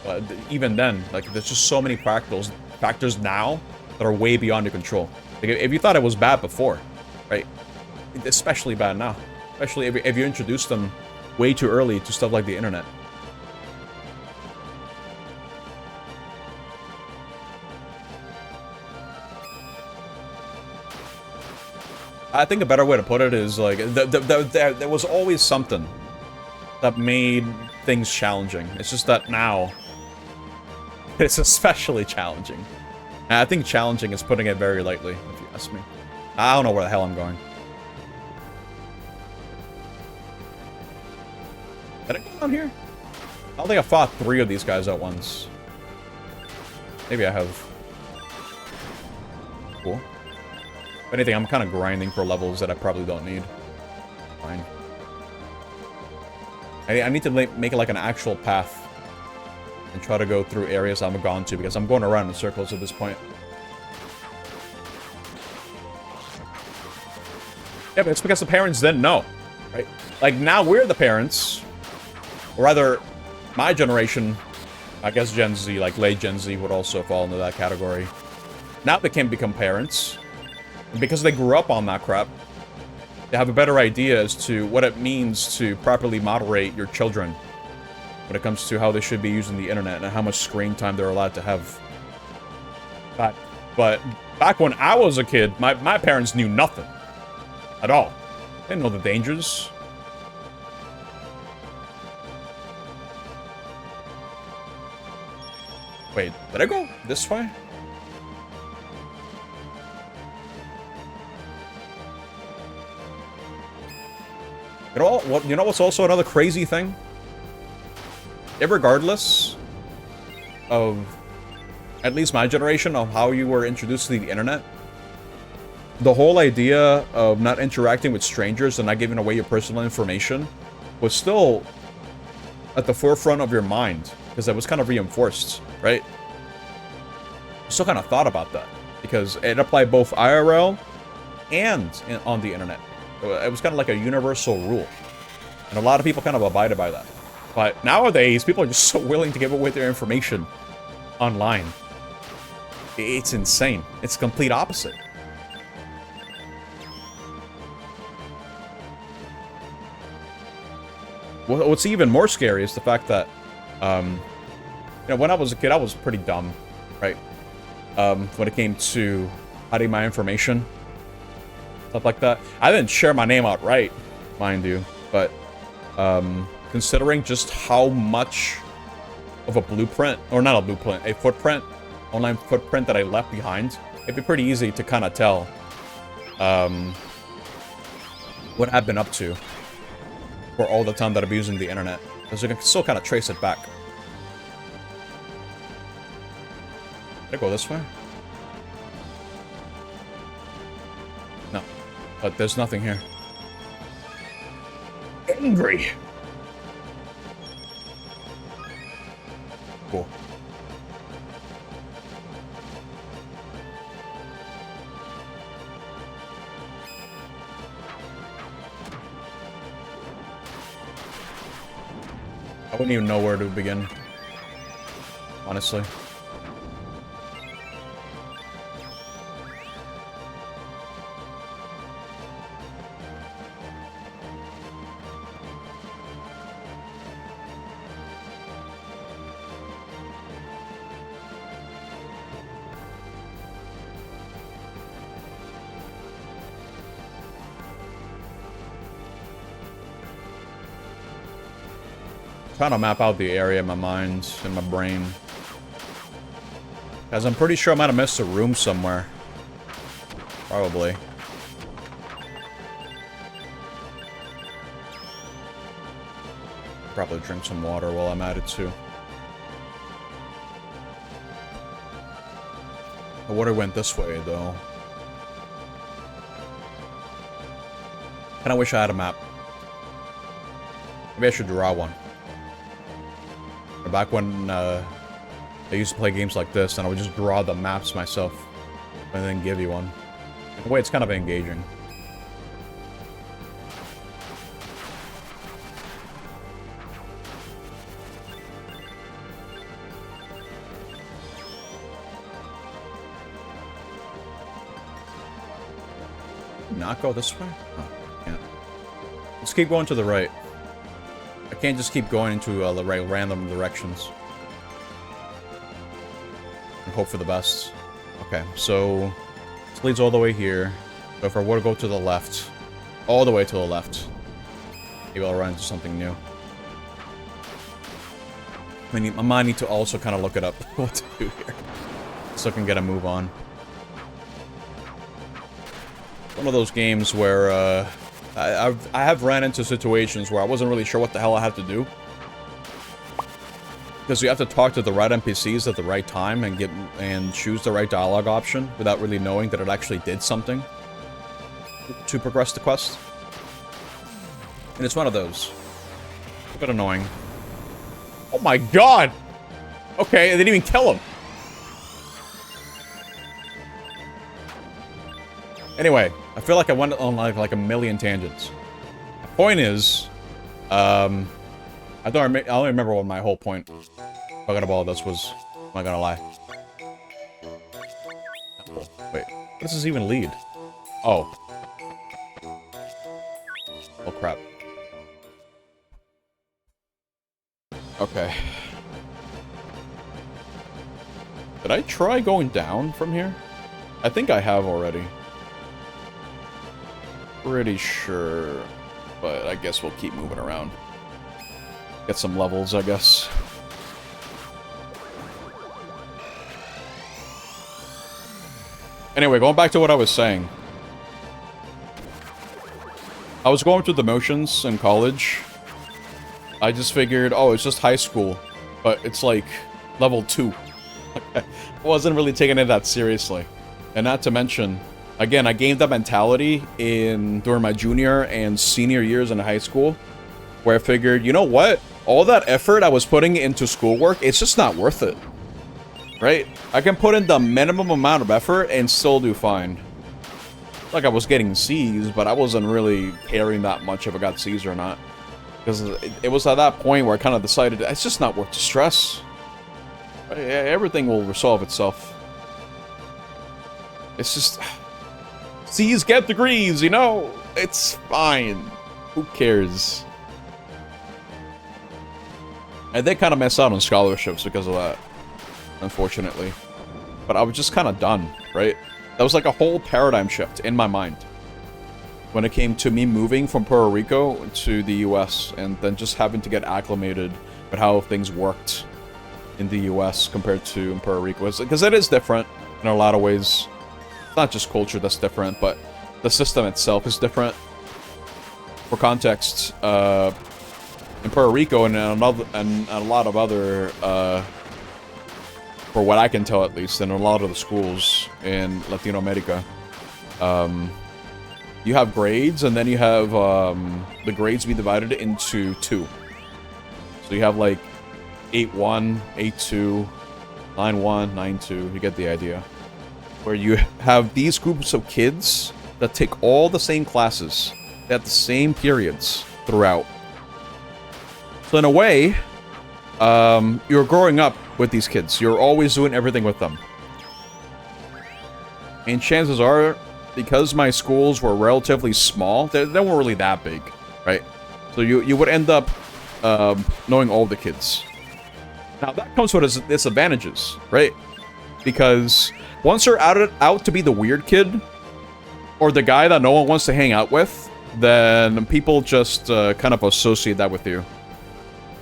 But even then, like, there's just so many practical factors now that are way beyond your control. Like, if you thought it was bad before, right? It's especially bad now. Especially if you introduce them way too early to stuff like the internet. I think a better way to put it is, like, there was always something that made things challenging. It's just that now it's especially challenging. And I think challenging is putting it very lightly, if you ask me. I don't know where the hell I'm going. Did I go down here? I don't think I fought 3 of these guys at once. Maybe I have. Cool. If anything, I'm kind of grinding for levels that I probably don't need. Fine. I need to make it like an actual path. And try to go through areas I haven't gone to, because I'm going around in circles at this point. Yeah, but it's because the parents didn't know, right? Like, now we're the parents. Or rather, my generation, I guess Gen Z, like late Gen Z would also fall into that category. Now they can become parents. And because they grew up on that crap, they have a better idea as to what it means to properly moderate your children when it comes to how they should be using the internet and how much screen time they're allowed to have. But back when I was a kid, my parents knew nothing. At all. They didn't know the dangers. Wait, did I go this way? You know what's also another crazy thing? Irregardless of, at least my generation, of how you were introduced to the internet, the whole idea of not interacting with strangers and not giving away your personal information was still at the forefront of your mind, because it was kind of reinforced, right? I still kind of thought about that, because it applied both IRL and on the internet. It was kind of like a universal rule, and a lot of people kind of abided by that. But nowadays, people are just so willing to give away their information online. It's insane. It's the complete opposite. What's even more scary is the fact that, you know, when I was a kid, I was pretty dumb, right? When it came to hiding my information, stuff like that. I didn't share my name outright, mind you, but considering just how much of a blueprint, or not a blueprint, a footprint, online footprint that I left behind, it'd be pretty easy to kind of tell what I've been up to for all the time that I'm using the internet, because you can still kind of trace it back. Did I go this way? No, but there's nothing here. Angry. Cool. I wouldn't even know where to begin, honestly. Trying to map out the area in my mind, in my brain. Because I'm pretty sure I might have missed a room somewhere. Probably. Probably drink some water while I'm at it too. The water went this way though. Kinda wish I had a map. Maybe I should draw one. Back when I used to play games like this, and I would just draw the maps myself, and then give you one. In a way, it's kind of engaging. Not go this way? Oh, can't. Let's keep going to the right. I can't just keep going into the right random directions. And hope for the best. Okay, so this leads all the way here. So if I were to go to the left, all the way to the left, maybe I'll run into something new. I might need to also kind of look it up what to do here, so I can get a move on. One of those games where I have ran into situations where I wasn't really sure what the hell I had to do, because you have to talk to the right NPCs at the right time and choose the right dialogue option without really knowing that it actually did something to progress the quest. And it's one of those. A bit annoying. Oh my god! Okay, they didn't even kill him. Anyway, I feel like I went on like a million tangents. The point is, I don't remember what my whole point talking about all this was. I'm not gonna lie. Wait, what does this even lead? Oh. Oh crap. Okay. Did I try going down from here? I think I have already. Pretty sure. But I guess we'll keep moving around. Get some levels, I guess. Anyway, going back to what I was saying. I was going through the motions in college. I just figured, oh, it's just high school. But it's like level 2. I wasn't really taking it that seriously. And not to mention, again, I gained that mentality during my junior and senior years in high school, where I figured, you know what? All that effort I was putting into schoolwork, it's just not worth it. Right? I can put in the minimum amount of effort and still do fine. Like I was getting C's, but I wasn't really caring that much if I got C's or not. Because it was at that point where I kind of decided, it's just not worth the stress. Everything will resolve itself. It's just... C's get degrees, you know? It's fine. Who cares? I did kind of miss out on scholarships because of that, unfortunately. But I was just kind of done, right? That was like a whole paradigm shift in my mind when it came to me moving from Puerto Rico to the US and then just having to get acclimated with how things worked in the US compared to in Puerto Rico. Because it is different in a lot of ways. It's not just culture that's different, but the system itself is different. For context, in Puerto Rico and a lot of other, for what I can tell at least, in a lot of the schools in Latino America, you have grades, and then you have the grades be divided into 2. So you have like 8-1, 8-2, 9-1, 9-2. You get the idea. Where you have these groups of kids that take all the same classes at the same periods throughout. So in a way, you're growing up with these kids. You're always doing everything with them. And chances are, because my schools were relatively small, they weren't really that big, right? So you would end up knowing all the kids. Now that comes with its disadvantages, right? Because once you're out to be the weird kid, or the guy that no one wants to hang out with, then people just kind of associate that with you.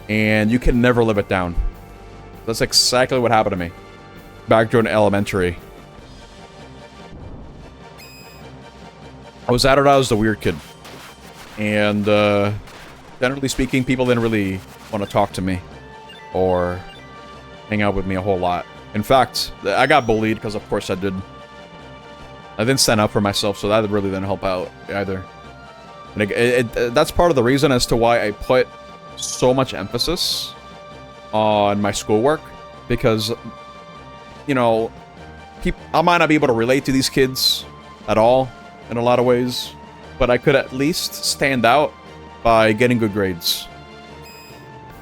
And you can never live it down. That's exactly what happened to me back during elementary. I was out as the weird kid. And generally speaking, people didn't really want to talk to me or hang out with me a whole lot. In fact, I got bullied because, of course, I didn't stand up for myself, so that really didn't help out either. And that's part of the reason as to why I put so much emphasis on my schoolwork, because, you know, I might not be able to relate to these kids at all in a lot of ways, but I could at least stand out by getting good grades.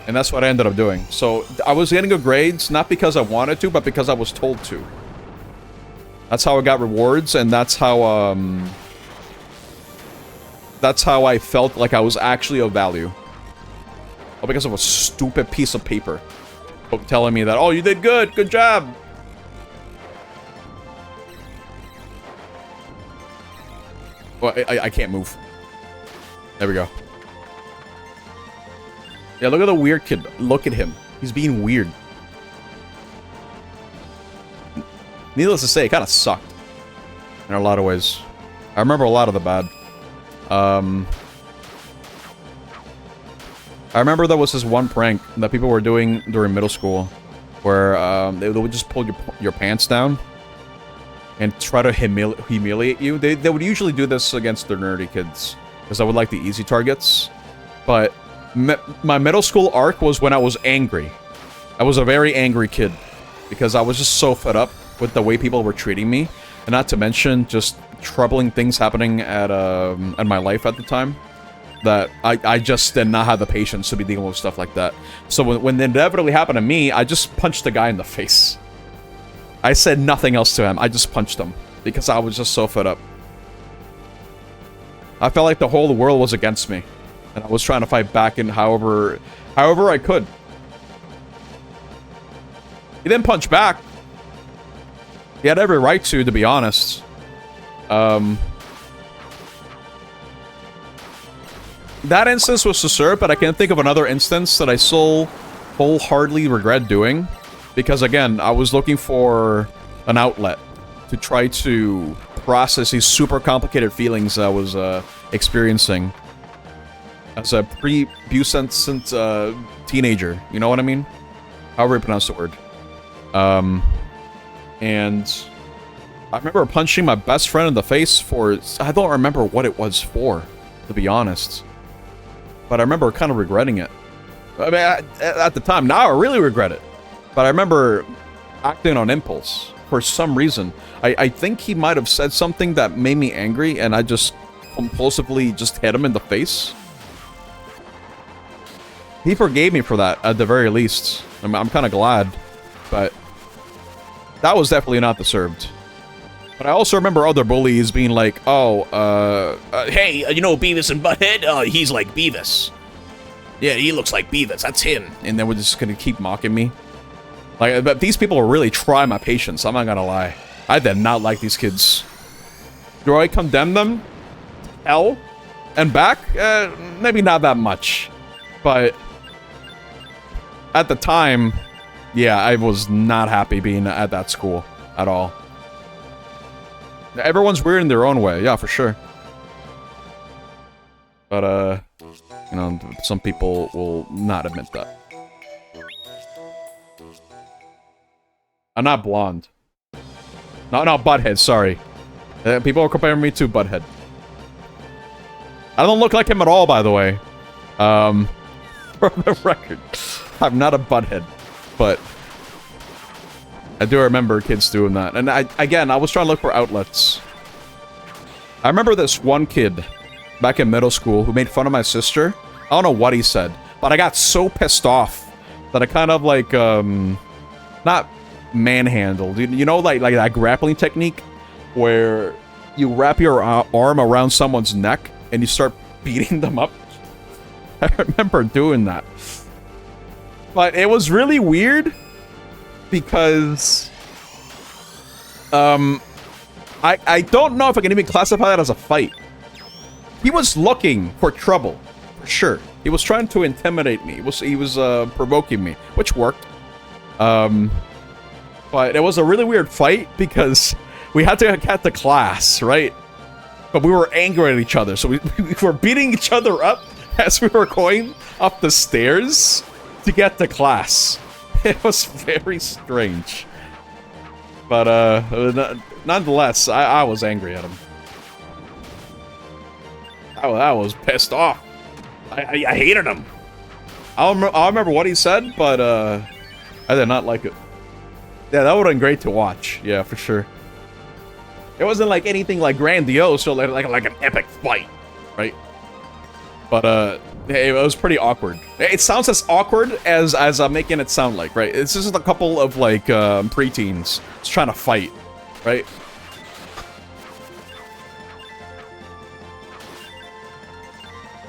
And that's what I ended up doing. So I was getting good grades, not because I wanted to, but because I was told to. That's how I got rewards, and that's how I felt like I was actually of value. All because of a stupid piece of paper telling me that, oh, you did good, good job. Well, I can't move. There we go. Yeah, look at the weird kid. Look at him. He's being weird. Needless to say, it kind of sucked. In a lot of ways. I remember a lot of the bad. I remember there was this one prank that people were doing during middle school, where they would just pull your pants down and try to humiliate you. They would usually do this against the nerdy kids, because I would like the easy targets. But my middle school arc was when I was angry. I was a very angry kid, because I was just so fed up with the way people were treating me, and not to mention just troubling things happening at in my life at the time, that I just did not have the patience to be dealing with stuff like that. So when it inevitably happened to me, I just punched the guy in the face. I said nothing else to him. I just punched him because I was just so fed up. I felt like the whole world was against me, and I was trying to fight back in however I could. He didn't punch back. He had every right to be honest. That instance was deserved, but I can't think of another instance that I so wholeheartedly regret doing. Because again, I was looking for an outlet to try to process these super complicated feelings I was experiencing as a pre-pubescent teenager. You know what I mean? However you pronounce the word. And I remember punching my best friend in the face for... I don't remember what it was for, to be honest. But I remember kind of regretting it. I mean, at the time, now I really regret it. But I remember acting on impulse for some reason. I think he might have said something that made me angry, and I just compulsively just hit him in the face. He forgave me for that, at the very least. I'm kind of glad, but that was definitely not deserved. But I also remember other bullies being like, oh, hey, you know Beavis and Butthead? He's like Beavis. Yeah, he looks like Beavis. That's him. and then we're just gonna keep mocking me. Like, but these people were really trying my patience, I'm not gonna lie. I did not like these kids. Do I condemn them? Hell? And back? Maybe not that much. But at the time, yeah, I was not happy being at that school at all. Everyone's weird in their own way, yeah, for sure. But, you know, some people will not admit that. I'm not blonde. No, Butthead, sorry. People are comparing me to Butthead. I don't look like him at all, by the way. For the record. I'm not a Butthead, but I do remember kids doing that. And I was trying to look for outlets. I remember this one kid back in middle school who made fun of my sister. I don't know what he said, but I got so pissed off that I kind of like, not manhandled. You know, like that grappling technique where you wrap your arm around someone's neck and you start beating them up. I remember doing that. But it was really weird because I don't know if I can even classify that as a fight. He was looking for trouble, for sure. He was trying to intimidate me. He was provoking me, which worked. But it was a really weird fight because we had to get to class, right? But we were angry at each other, so we were beating each other up as we were going up the stairs to get to class. It was very strange. But, nonetheless, I was angry at him. I was pissed off. I hated him. I'll remember what he said, but, I did not like it. Yeah, that would have been great to watch. Yeah, for sure. It wasn't like anything like grandiose or like an epic fight, right? But, it was pretty awkward. It sounds as awkward as I'm making it sound like, right? It's just a couple of, like, preteens just trying to fight, right?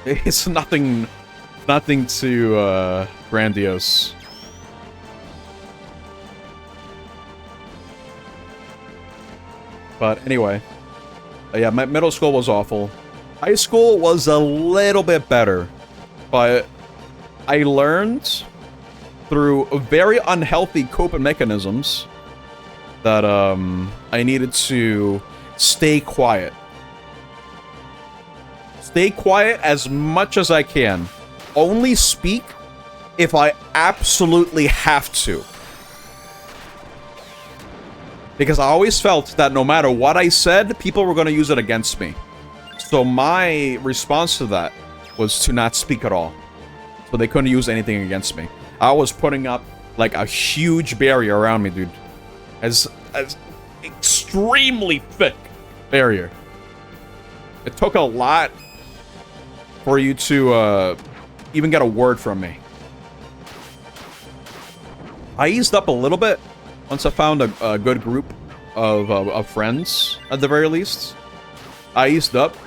It's nothing too, grandiose. But anyway, yeah, my middle school was awful. High school was a little bit better, but I learned through very unhealthy coping mechanisms that I needed to stay quiet. Stay quiet as much as I can. Only speak if I absolutely have to. Because I always felt that no matter what I said, people were going to use it against me. So my response to that was to not speak at all. So they couldn't use anything against me. I was putting up like a huge barrier around me, dude. As extremely thick barrier. It took a lot for you to even get a word from me. I eased up a little bit once I found a good group of friends, at the very least. I eased up,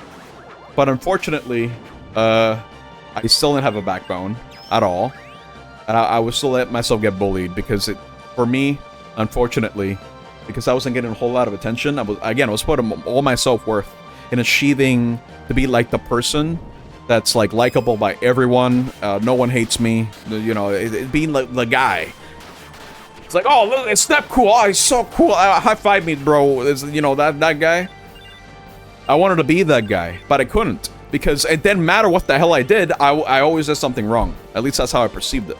but unfortunately, I still didn't have a backbone at all. And I would still let myself get bullied because for me, unfortunately, because I wasn't getting a whole lot of attention, I was putting all my self-worth in achieving to be like the person that's like likable by everyone. No one hates me. You know, being like the guy. It's like, oh, look, it's not cool. Oh, he's so cool. High five me, bro. You know, that guy. I wanted to be that guy, but I couldn't because it didn't matter what the hell I did. I always did something wrong. At least that's how I perceived it.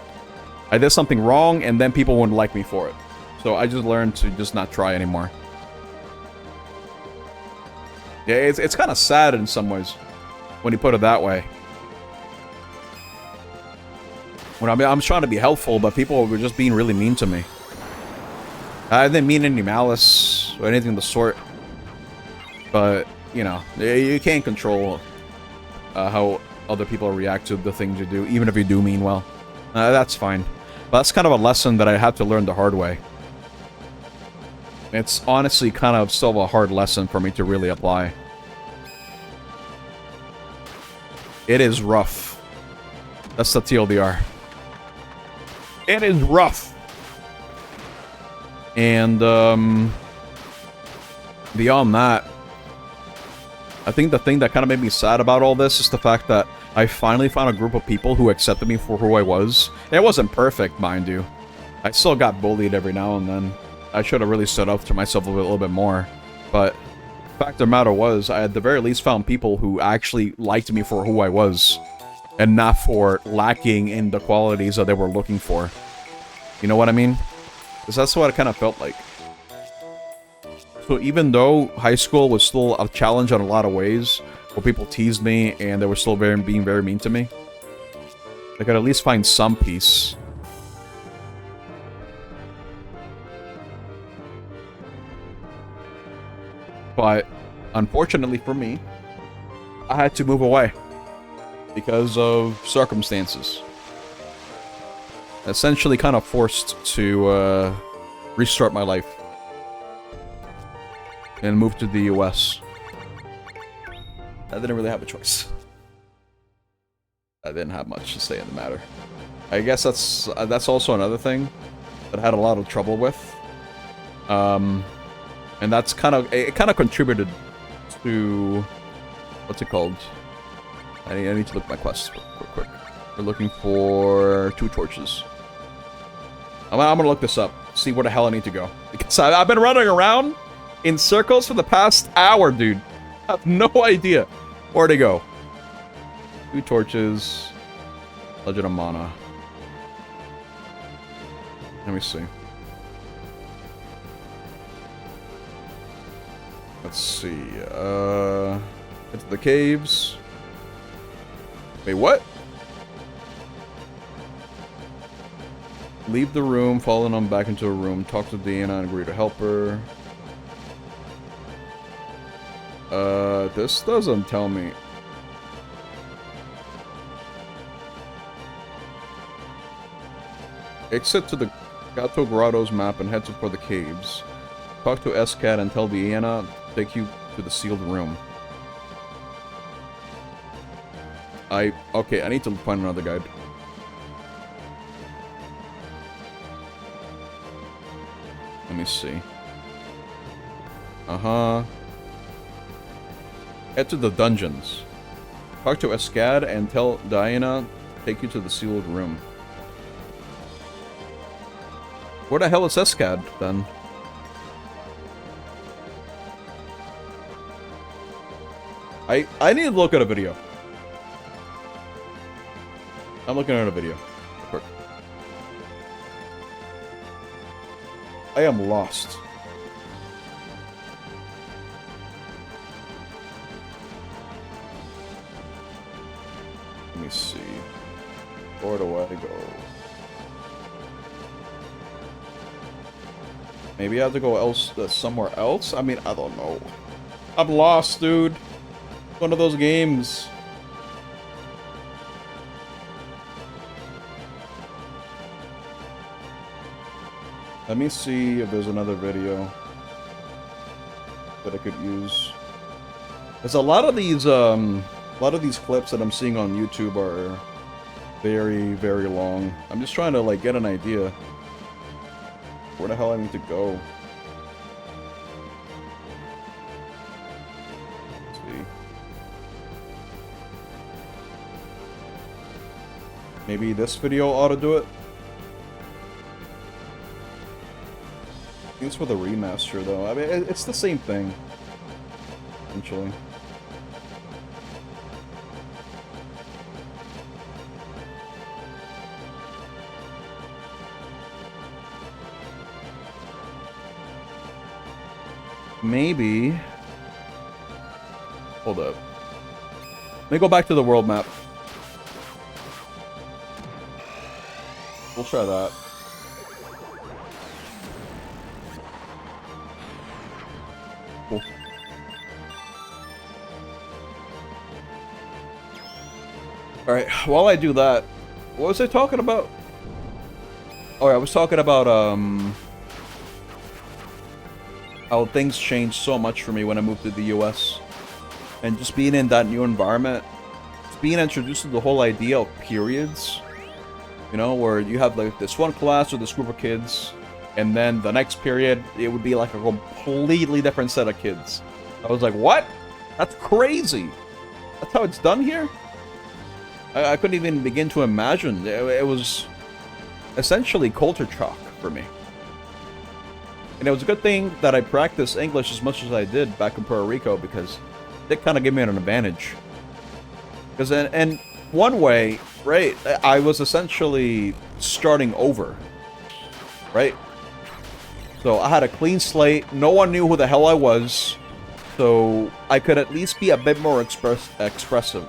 I did something wrong, and then people wouldn't like me for it. So I just learned to just not try anymore. Yeah, it's kind of sad in some ways when you put it that way. When I'm trying to be helpful, but people were just being really mean to me. I didn't mean any malice or anything of the sort. But, you know, you can't control how other people react to the things you do, even if you do mean well. That's fine. But that's kind of a lesson that I had to learn the hard way. It's honestly kind of still a hard lesson for me to really apply. It is rough. That's the TLDR. It is rough. And, beyond that, I think the thing that kind of made me sad about all this is the fact that I finally found a group of people who accepted me for who I was. It wasn't perfect, mind you. I still got bullied every now and then. I should have really stood up to myself a little bit more. But the fact of the matter was, I at the very least found people who actually liked me for who I was. And not for lacking in the qualities that they were looking for. You know what I mean? Because that's what it kind of felt like. So even though high school was still a challenge in a lot of ways, where people teased me and they were still being very mean to me, I could at least find some peace. But unfortunately for me, I had to move away because of circumstances. Essentially kind of forced to restart my life and move to the US. I didn't really have a choice. I didn't have much to say in the matter. I guess that's also another thing that I had a lot of trouble with. And that's it kind of contributed to, what's it called? I need to look at my quests real quick. We're looking for 2 torches. I'm gonna look this up, see where the hell I need to go. Because I've been running around in circles for the past hour, dude. I have no idea where to go. 2 torches. Legend of Mana. Let me see. Let's see. Into the caves. Wait, what? Leave the room, follow them back into a room, talk to Diana and agree to help her. This doesn't tell me. Exit to the Gato Grotto's map and head for the caves. Talk to Escat and tell Diana to take you to the sealed room. Okay, I need to find another guide. Let me see. Head to the dungeons. Talk to Escad and tell Diana to take you to the sealed room. Where the hell is Escad, then? I need to look at a video. I'm looking at a video. Quick. I am lost. Let me see. Where do I go? Maybe I have to go somewhere else? I mean, I don't know. I'm lost, dude. One of those games. Let me see if there's another video that I could use. There's a lot of these clips that I'm seeing on YouTube are very, very long. I'm just trying to like get an idea where the hell I need to go. Let's see. Maybe this video ought to do it. I think it's for the remaster though. I mean, it's the same thing, essentially. Maybe... Hold up. Let me go back to the world map. We'll try that. Cool. Alright, while I do that, what was I talking about? Oh, yeah, I was talking about, how things changed so much for me when I moved to the US. And just being in that new environment, just being introduced to the whole idea of periods, you know, where you have like this one class or this group of kids, and then the next period, it would be like a completely different set of kids. I was like, what? That's crazy. That's how it's done here? I couldn't even begin to imagine. It was essentially culture shock for me. And it was a good thing that I practiced English as much as I did back in Puerto Rico, because it kind of gave me an advantage. Because in one way, right, I was essentially starting over, right? So I had a clean slate, no one knew who the hell I was, so I could at least be a bit more expressive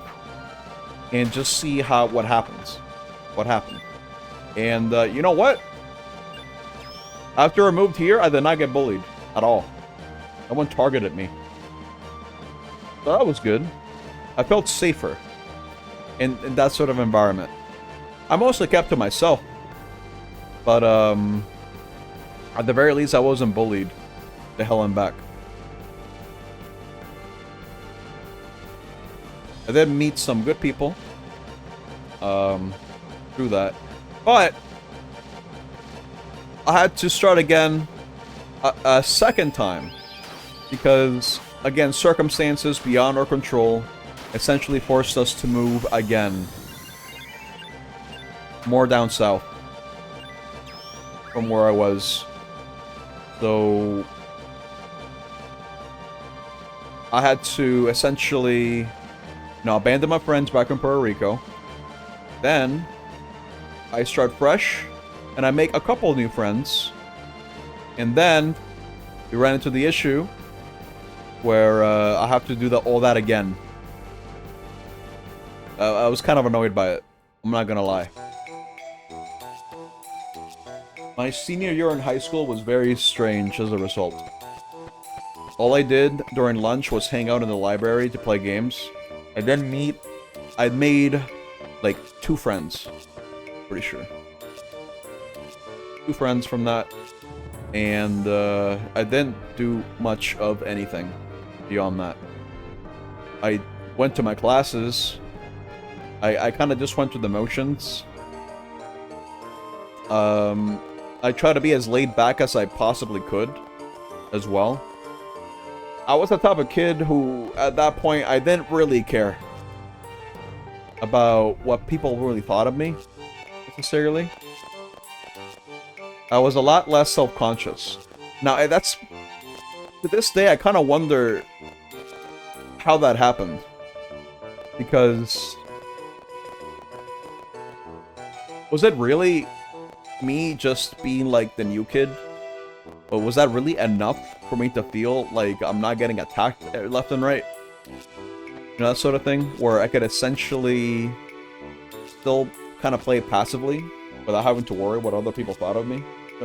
and just see what happens. What happened. And you know what? After I moved here, I did not get bullied at all. No one targeted me. So that was good. I felt safer in that sort of environment. I mostly kept to myself. But at the very least, I wasn't bullied the hell and back. I did meet some good people through that. But I had to start again a second time because, again, circumstances beyond our control essentially forced us to move again. More down south from where I was. So I had to essentially abandon my friends back in Puerto Rico. Then I start fresh. And I make a couple new friends. And then we ran into the issue where I have to do all that again. I was kind of annoyed by it. I'm not gonna lie. My senior year in high school was very strange as a result. All I did during lunch was hang out in the library to play games. I made like 2 friends. Pretty sure. 2 friends from that, and I didn't do much of anything beyond that. I went to my classes. I kind of just went through the motions. I tried to be as laid back as I possibly could, as well. I was the type of kid who, at that point, I didn't really care about what people really thought of me, necessarily. I was a lot less self-conscious. Now, that's... To this day, I kind of wonder how that happened. Because... Was it really me just being, like, the new kid? Or was that really enough for me to feel like I'm not getting attacked left and right? You know, that sort of thing? Where I could essentially still kind of play passively without having to worry what other people thought of me.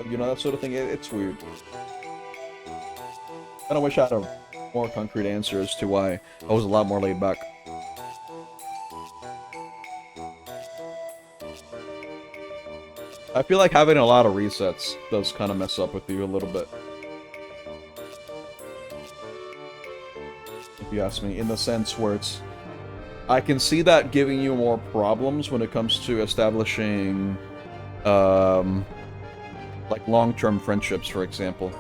You know, that sort of thing? It's weird. I kind of wish I had a more concrete answer as to why I was a lot more laid back. I feel like having a lot of resets does kind of mess up with you a little bit. If you ask me, in the sense where it's... I can see that giving you more problems when it comes to establishing, like long-term friendships, for example.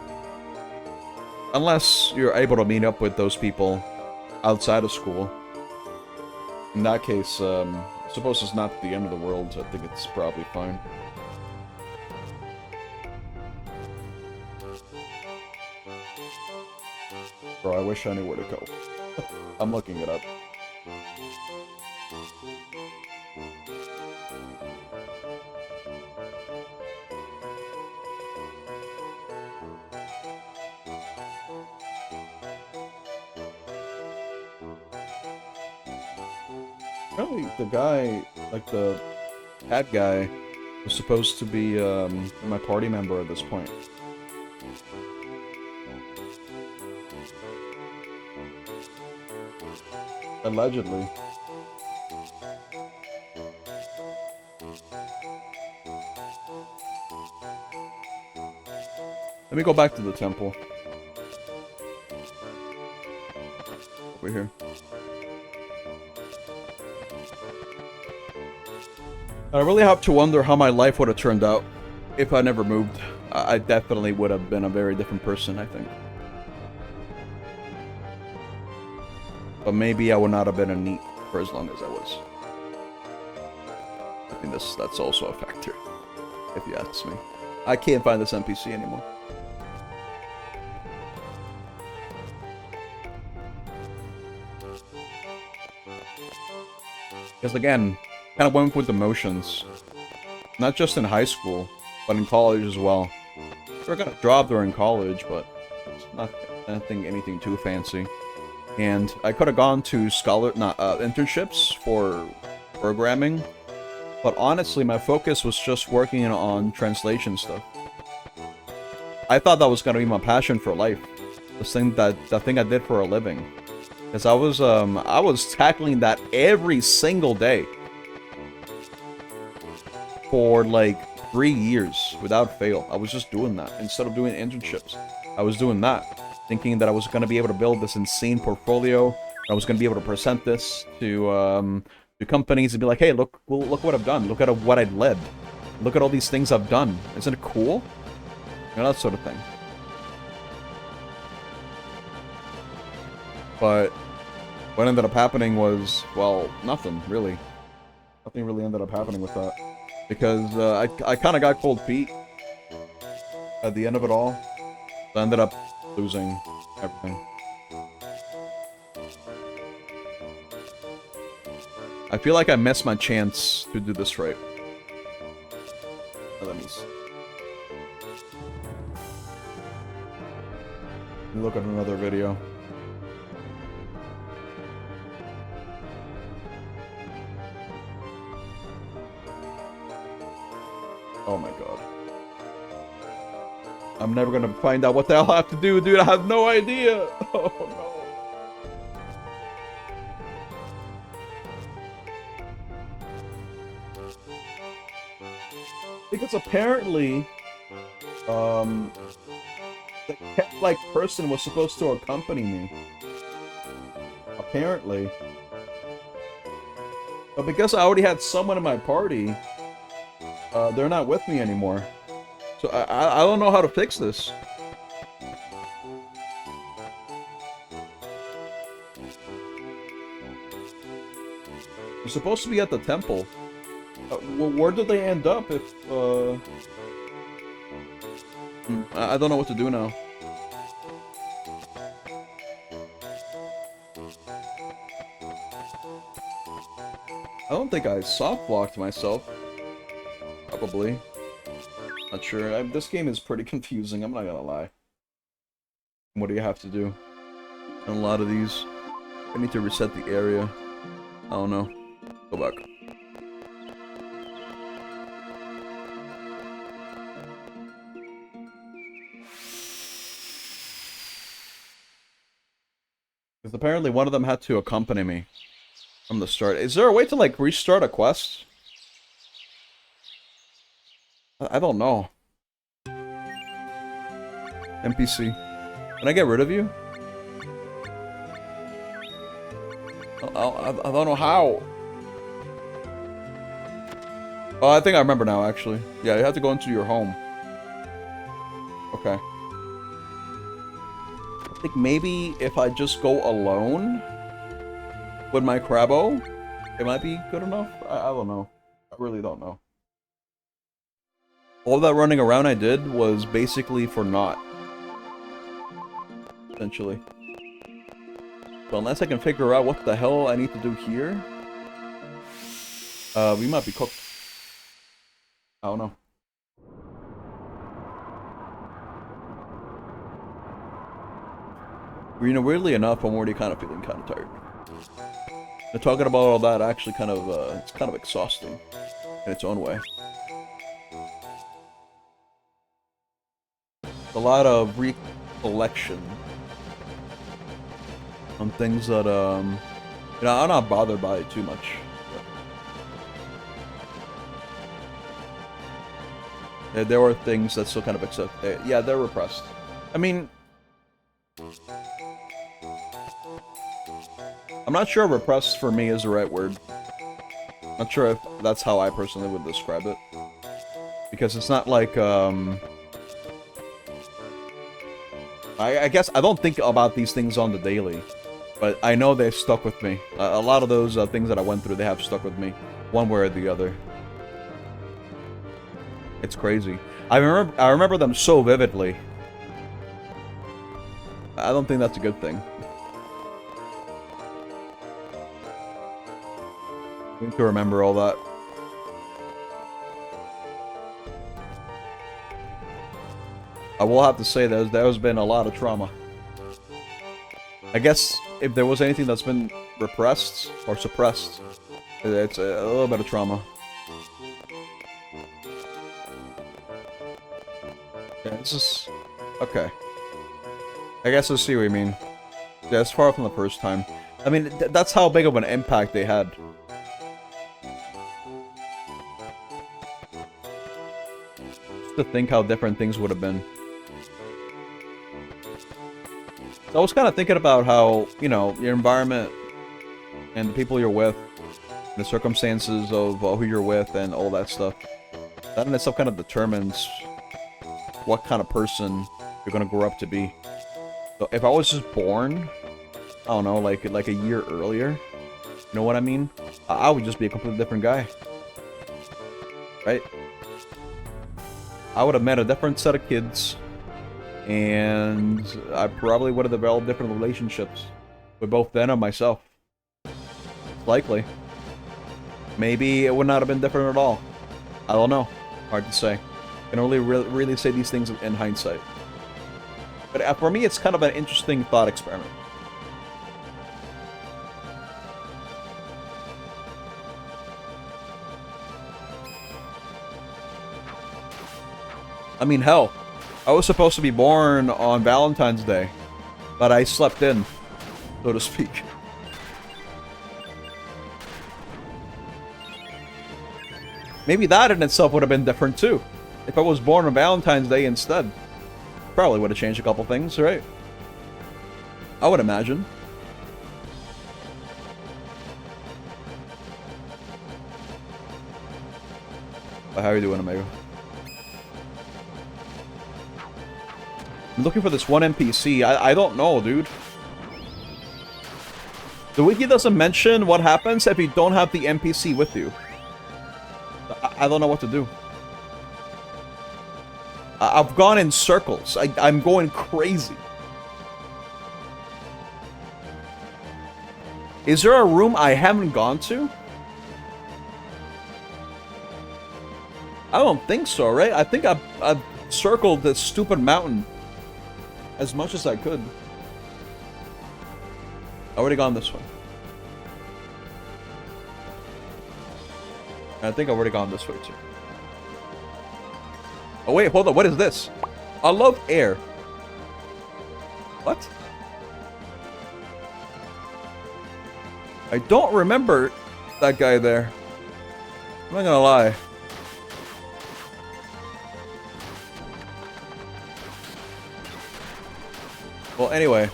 Unless you're able to meet up with those people outside of school. In that case, I suppose it's not the end of the world, so I think it's probably fine. Bro, I wish I knew where to go. I'm looking it up. Apparently, the guy, like the cat guy, was supposed to be my party member at this point. Allegedly. Let me go back to the temple. Over here. I really have to wonder how my life would have turned out if I never moved. I definitely would have been a very different person, I think. But maybe I would not have been a NEET for as long as I was. I think that's also a factor, if you ask me. I can't find this NPC anymore. Because again, kind of went with the motions. Not just in high school, but in college as well. I got a job during college, but it's not anything too fancy. And I could have gone to internships for programming, but honestly, my focus was just working on translation stuff. I thought that was gonna be my passion for life, the thing I did for a living, because I was tackling that every single day for like 3 years without fail. I was just doing that instead of doing internships. I was doing that, thinking that I was going to be able to build this insane portfolio. I was going to be able to present this to companies and be like, hey, look what I've done. Look at what I've led. Look at all these things I've done. Isn't it cool? You know, that sort of thing. But what ended up happening was, well, nothing, really. Nothing really ended up happening with that. Because I kind of got cold feet at the end of it all. So I ended up losing everything. I feel like I missed my chance to do this right. Let me see. Let me look at another video. Oh my god. I'm never gonna find out what the hell I have to do, dude. I have no idea. Oh no. Because apparently, the cat-like person was supposed to accompany me. Apparently. But because I already had someone in my party, they're not with me anymore. So I don't know how to fix this. You're supposed to be at the temple. Well, where did they end up if, I don't know what to do now. I don't think I soft blocked myself. Probably. Not sure. This game is pretty confusing, I'm not gonna lie. What do you have to do? And a lot of these. I need to reset the area. I don't know. Go back. Because apparently one of them had to accompany me from the start. Is there a way to, like, restart a quest? I don't know. NPC. Can I get rid of you? I don't know how. Oh, I think I remember now, actually. Yeah, you have to go into your home. Okay. I think maybe if I just go alone with my Crabbo, it might be good enough. I don't know. I really don't know. All that running around I did was basically for naught. Essentially. So unless I can figure out what the hell I need to do here, we might be cooked. I don't know. You know, weirdly enough, I'm already kind of feeling kind of tired. And talking about all that actually kind of, it's kind of exhausting in its own way. A lot of recollection on things that, you know, I'm not bothered by it too much. Yeah, there were things that still kind of accept. Yeah, they're repressed. I mean, I'm not sure repressed for me is the right word. Not sure if that's how I personally would describe it. Because it's not like, I guess I don't think about these things on the daily. But I know they've stuck with me. A lot of those things that I went through, they have stuck with me. One way or the other. It's crazy. I remember them so vividly. I don't think that's a good thing. I need to remember all that. I will have to say there's been a lot of trauma. I guess if there was anything that's been repressed or suppressed, it's a little bit of trauma. Yeah, this is... okay. I guess I see what you mean. Yeah, it's far from the first time. I mean, that's how big of an impact they had. Just to think how different things would have been. I was kind of thinking about how, you know, your environment and the people you're with, the circumstances of who you're with and all that stuff. That in itself kind of determines what kind of person you're going to grow up to be. So if I was just born, I don't know, like a year earlier, you know what I mean? I would just be a completely different guy. Right? I would have met a different set of kids. And I probably would have developed different relationships with both them and myself. Likely. Maybe it would not have been different at all. I don't know. Hard to say. I can only really say these things in hindsight. But for me, it's kind of an interesting thought experiment. I mean, hell. I was supposed to be born on Valentine's Day, but I slept in, so to speak. Maybe that in itself would have been different too. If I was born on Valentine's Day instead. Probably would have changed a couple things, right? I would imagine. But how are you doing, Omega? I'm looking for this one NPC. I don't know, dude. The wiki doesn't mention what happens if you don't have the NPC with you. I don't know what to do. I've gone in circles. I'm going crazy. Is there a room I haven't gone to? I don't think so, right? I think I've circled this stupid mountain as much as I could. I already gone this way. I think I've already gone this way too. Oh wait, hold on. What is this? I love air. What? I don't remember that guy there. I'm not gonna lie. Well, anyway.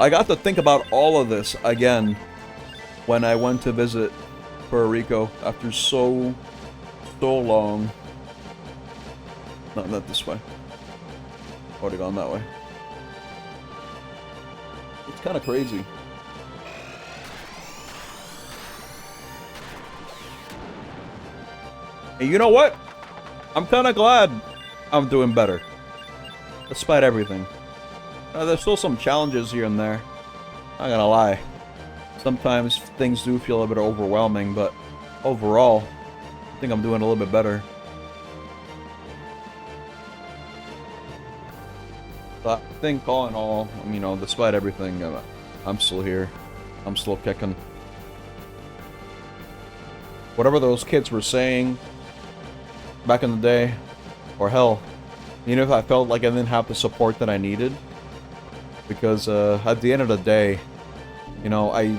I got to think about all of this again when I went to visit Puerto Rico after so long. Not this way. Already gone that way. It's kind of crazy. And you know what? I'm kind of glad I'm doing better. Despite everything. There's still some challenges here and there. Not gonna lie. Sometimes things do feel a bit overwhelming, but overall, I think I'm doing a little bit better. But I think all in all, you know, despite everything, I'm still here. I'm still kicking. Whatever those kids were saying back in the day, or hell, even if I felt like I didn't have the support that I needed, because at the end of the day, you know, I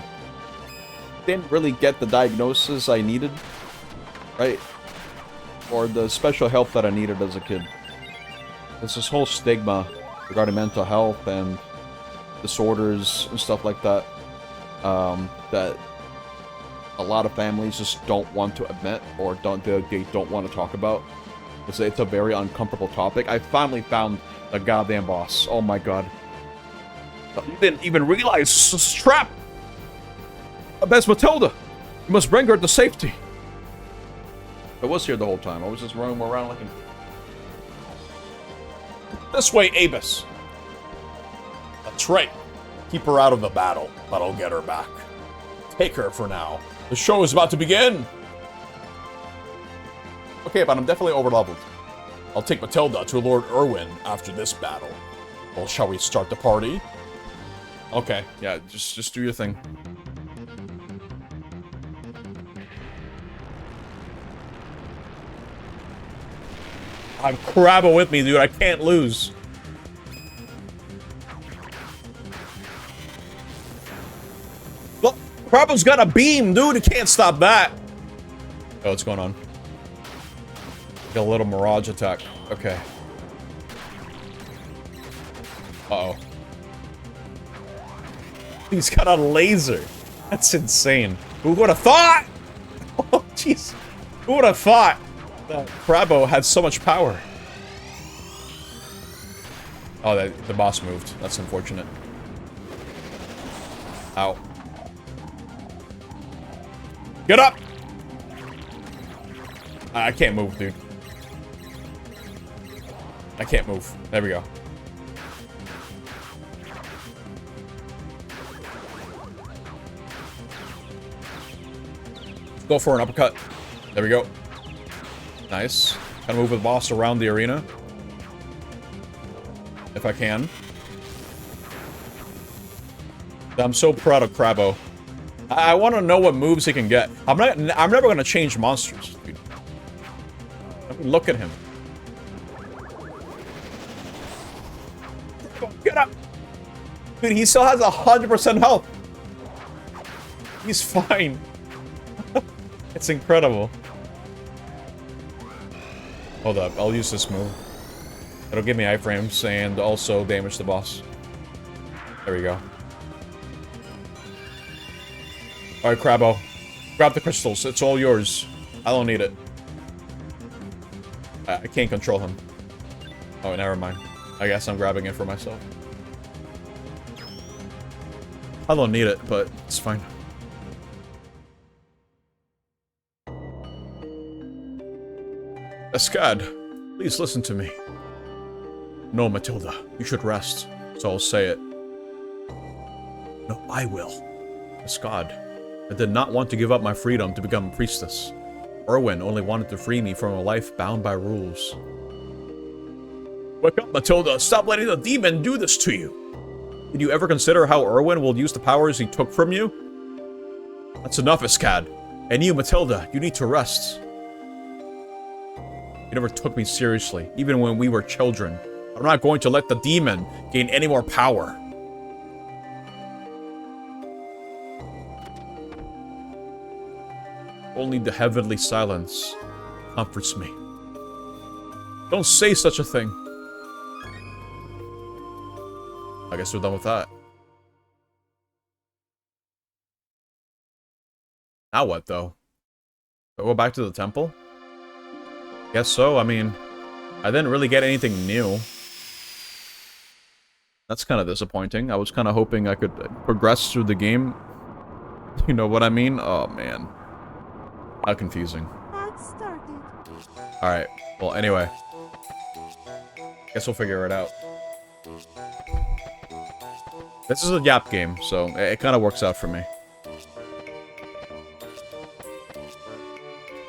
didn't really get the diagnosis I needed, right? Or the special help that I needed as a kid. There's this whole stigma regarding mental health and disorders and stuff like that, that a lot of families just don't want to admit, or they don't want to talk about. It's a very uncomfortable topic. I finally found the goddamn boss. Oh my god. You didn't even realize this trap! That's Matilda! You must bring her to safety! I was here the whole time. I was just running around like This way, Abus. That's right. Keep her out of the battle, but I'll get her back. Take her for now. The show is about to begin! Okay, but I'm definitely overleveled. I'll take Matilda to Lord Irwin after this battle. Well, shall we start the party? okay, yeah, just do your thing. I'm Crabbo with me, dude. I can't lose. Look, Crabbo's got a beam, dude. You can't stop that. Oh, what's going on? Got a little mirage attack. Okay. Uh-oh. He's got a laser. That's insane. Who would have thought? Oh, jeez. Who would have thought that Crabbo had so much power? Oh, the boss moved. That's unfortunate. Ow. Get up! I can't move, dude. I can't move. There we go. Go for an uppercut. There we go. Nice. Gotta move with the boss around the arena. If I can. I'm so proud of Crabbo. I want to know what moves he can get. I'm never gonna change monsters, dude. I mean, look at him. Get up! Dude, he still has 100% health. He's fine. It's incredible. Hold up, I'll use this move. It'll give me iframes and also damage the boss. There we go. Alright, Crabbo. Grab the crystals. It's all yours. I don't need it. I can't control him. Oh, never mind. I guess I'm grabbing it for myself. I don't need it, but it's fine. Escad, please listen to me. No, Matilda, you should rest, so I'll say it. No, I will. Escad, I did not want to give up my freedom to become a priestess. Erwin only wanted to free me from a life bound by rules. Wake up, Matilda! Stop letting the demon do this to you! Did you ever consider how Erwin will use the powers he took from you? That's enough, Escad. And you, Matilda, you need to rest. You never took me seriously, even when we were children. I'm not going to let the demon gain any more power. Only the heavenly silence comforts me. Don't say such a thing. I guess we're done with that. Now what, though? Do I go back to the temple? Guess so. I mean, I didn't really get anything new. That's kind of disappointing. I was kind of hoping I could progress through the game. You know what I mean? Oh, man. How confusing. Alright. Well, anyway. Guess we'll figure it out. This is a Yap game, so it kind of works out for me.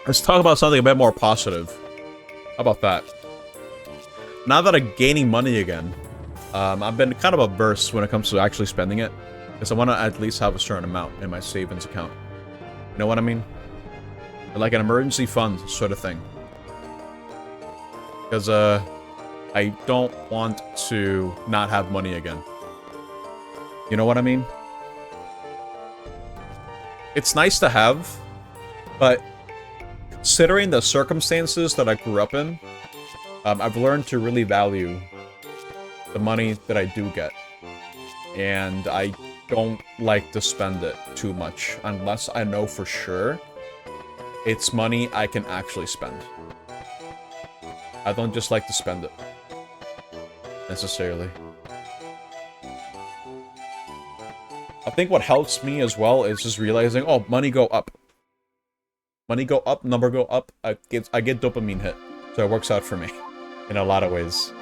Let's talk about something a bit more positive. How about that? Now that I'm gaining money again, I've been kind of averse when it comes to actually spending it. Because I want to at least have a certain amount in my savings account. You know what I mean? Like an emergency fund sort of thing. Because, I don't want to not have money again. You know what I mean? It's nice to have, but considering the circumstances that I grew up in, I've learned to really value the money that I do get. And I don't like to spend it too much unless I know for sure it's money I can actually spend. I don't just like to spend it necessarily. I think what helps me as well is just realizing, oh, money go up. Money go up, number go up, I get dopamine hit. So it works out for me in a lot of ways.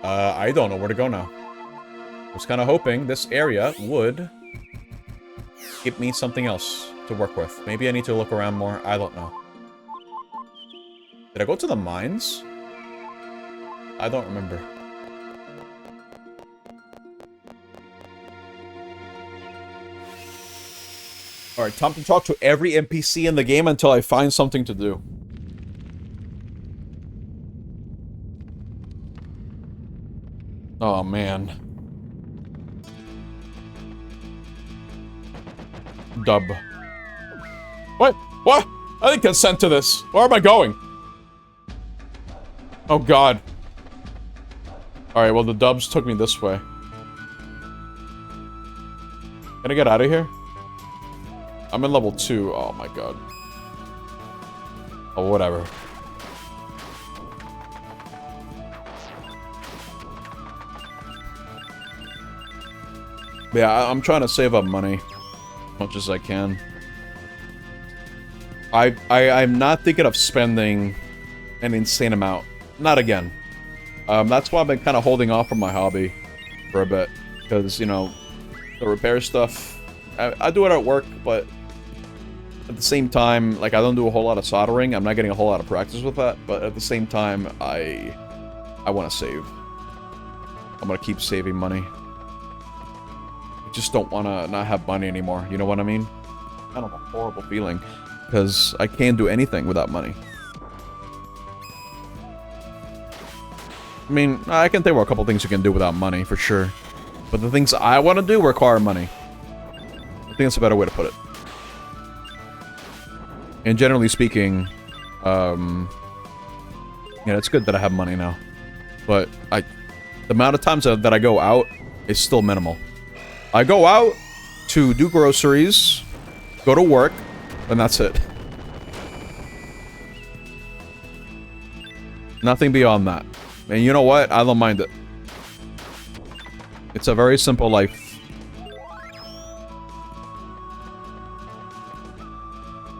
I don't know where to go now. I was kind of hoping this area would give me something else to work with. Maybe I need to look around more. I don't know. Did I go to the mines? I don't remember. Alright, time to talk to every NPC in the game until I find something to do. Oh, man. Dub. What? What? I didn't consent to this. Where am I going? Oh, God. Alright, well, the dubs took me this way. Can I get out of here? I'm in level 2. Oh, my God. Oh, whatever. Yeah, I'm trying to save up money as much as I can. I'm not thinking of spending an insane amount. Not again. That's why I've been kind of holding off from my hobby for a bit. Because, you know, the repair stuff, I do it at work, but at the same time, like, I don't do a whole lot of soldering. I'm not getting a whole lot of practice with that, but at the same time, I want to save. I'm going to keep saving money. I just don't want to not have money anymore, you know what I mean? Kind of a horrible feeling, because I can't do anything without money. I mean, I can think of a couple things you can do without money, for sure. But the things I want to do require money. I think that's a better way to put it. And generally speaking, yeah, it's good that I have money now. But the amount of times that I go out is still minimal. I go out to do groceries, go to work, and that's it. Nothing beyond that. And you know what? I don't mind it. It's a very simple life.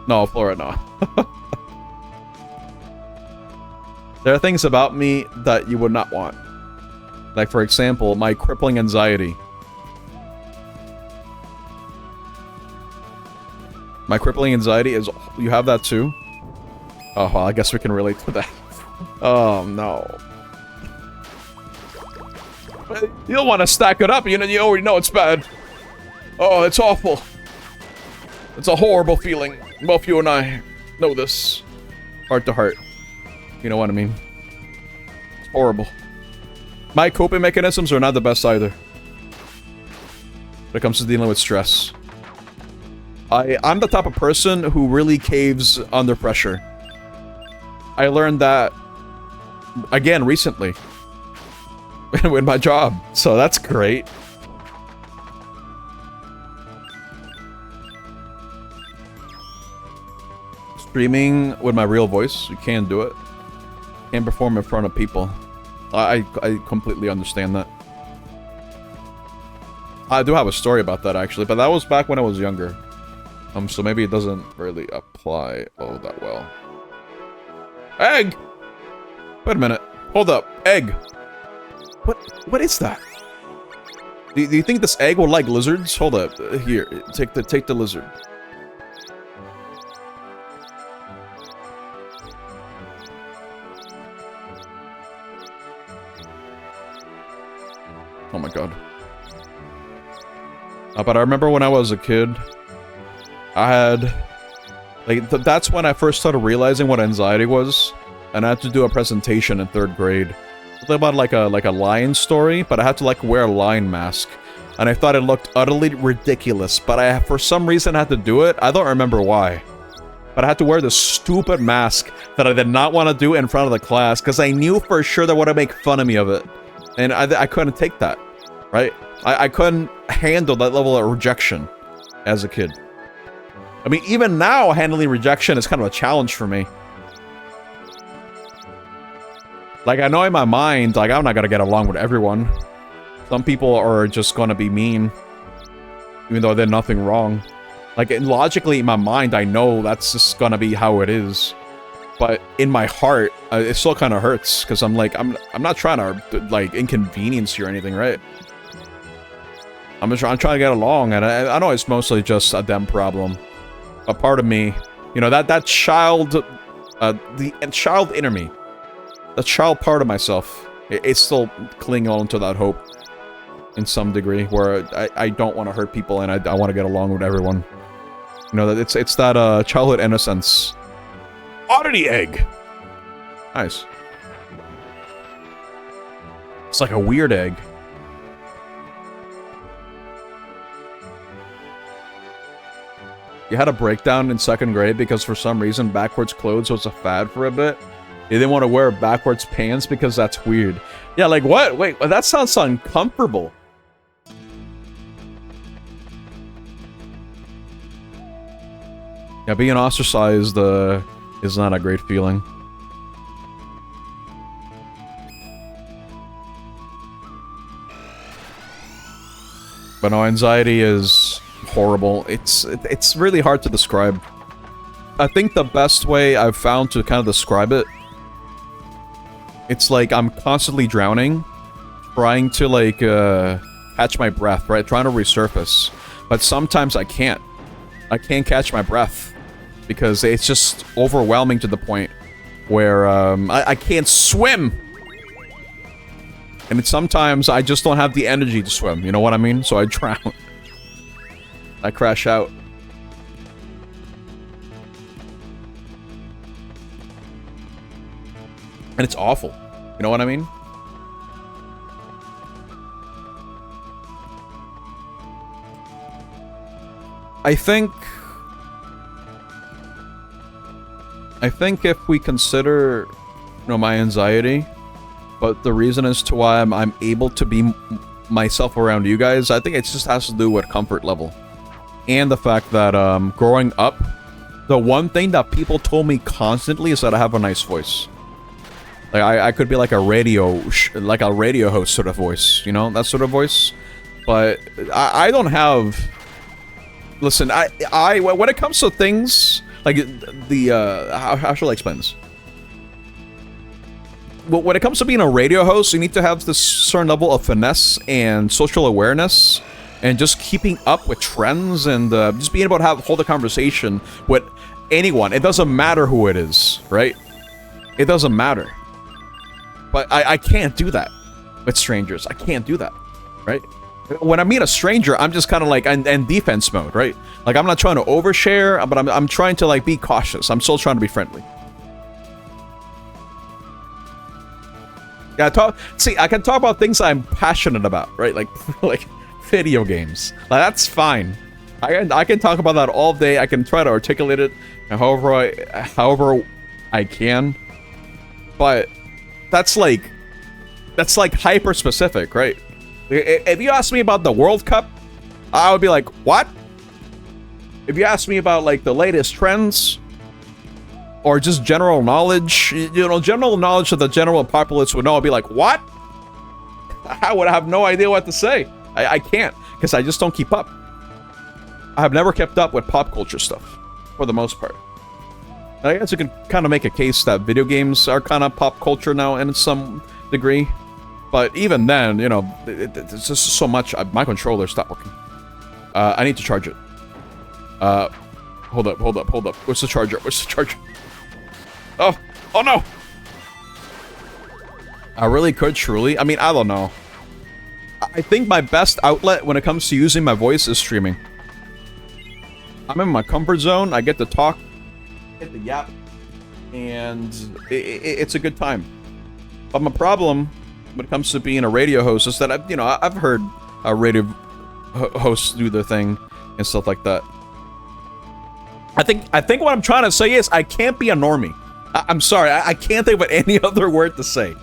No, Flora, no. There are things about me that you would not want. Like, for example, my crippling anxiety. My crippling anxiety is... You have that too? Oh, well, I guess we can relate to that. Oh, no. You don't want to stack it up. You already know it's bad. Oh, it's awful. It's a horrible feeling. Both you and I know this. Heart to heart. You know what I mean? It's horrible. My coping mechanisms are not the best either. When it comes to dealing with stress. I'm the type of person who really caves under pressure. I learned that, again, recently. With my job. So that's great. Streaming with my real voice, you can't do it. Can't perform in front of people. I completely understand that. I do have a story about that actually, but that was back when I was younger. So maybe it doesn't really apply that well. Egg! Wait a minute. Hold up. Egg! What is that? Do you think this egg will like lizards? Hold up. Here, take the lizard. Oh my god. But I remember when I was a kid, I had... Like, that's when I first started realizing what anxiety was. And I had to do a presentation in 3rd grade. It's about like a lion story, but I had to like wear a lion mask. And I thought it looked utterly ridiculous, but for some reason had to do it. I don't remember why. But I had to wear this stupid mask that I did not want to do in front of the class, because I knew for sure they would make fun of me of it. And I couldn't take that, right? I couldn't handle that level of rejection as a kid. I mean, even now, handling rejection is kind of a challenge for me. Like, I know in my mind, like, I'm not gonna get along with everyone. Some people are just gonna be mean, even though they're nothing wrong. Like, logically, in my mind, I know that's just gonna be how it is. But in my heart, it still kind of hurts, because I'm like, I'm not trying to, like, inconvenience you or anything, right? I'm trying to get along, and I know it's mostly just a them problem. A part of me, you know, that child, the child inner me, the child part of myself, it's still clinging on to that hope in some degree, where I don't want to hurt people and I want to get along with everyone. You know, it's that childhood innocence. Oddity egg! Nice. It's like a weird egg. You had a breakdown in 2nd grade because for some reason backwards clothes was a fad for a bit. You didn't want to wear backwards pants because that's weird. Yeah, like what? Wait, that sounds uncomfortable. Yeah, being ostracized is not a great feeling. But no, anxiety is horrible. It's really hard to describe. I think the best way I've found to kind of describe it, it's like I'm constantly drowning, trying to like catch my breath, right? Trying to resurface. But sometimes I can't. I can't catch my breath because it's just overwhelming to the point where I can't swim. And sometimes I just don't have the energy to swim, you know what I mean? So I drown. I crash out. And it's awful. You know what I mean? I think if we consider, you know, my anxiety, but the reason as to why I'm able to be myself around you guys, I think it just has to do with comfort level. And the fact that growing up, the one thing that people told me constantly is that I have a nice voice. Like I could be like a radio host sort of voice, you know, that sort of voice. But I don't have. Listen, I when it comes to things like the how shall I explain this? Well, when it comes to being a radio host, you need to have this certain level of finesse and social awareness, and just keeping up with trends, and just being able to hold a conversation with anyone. It doesn't matter who it is, right? It doesn't matter. But I can't do that with strangers. I can't do that, right? When I meet a stranger, I'm just kind of like in defense mode, right? Like, I'm not trying to overshare, but I'm trying to like be cautious. I'm still trying to be friendly. Yeah, I can talk about things I'm passionate about, right? Like like video games. Like, that's fine. I can talk about that all day. I can try to articulate it however I can. But that's like hyper specific, right? If you ask me about the World Cup, I would be like, what? If you ask me about like the latest trends, or just general knowledge, general knowledge that the general populace would know, I'd be like, what? I would have no idea what to say. I can't, because I just don't keep up. I have never kept up with pop culture stuff, for the most part. I guess you can kind of make a case that video games are kind of pop culture now in some degree. But even then, it's just so much. My controller stopped working. I need to charge it. Hold up. Where's the charger? Oh no! I really could truly. I mean, I don't know. I think my best outlet when it comes to using my voice is streaming. I'm in my comfort zone. I get to talk, get the yap, and it's a good time. But my problem when it comes to being a radio host is that I've heard radio hosts do their thing and stuff like that. I think what I'm trying to say is I can't be a normie. I'm sorry, I can't think of any other word to say.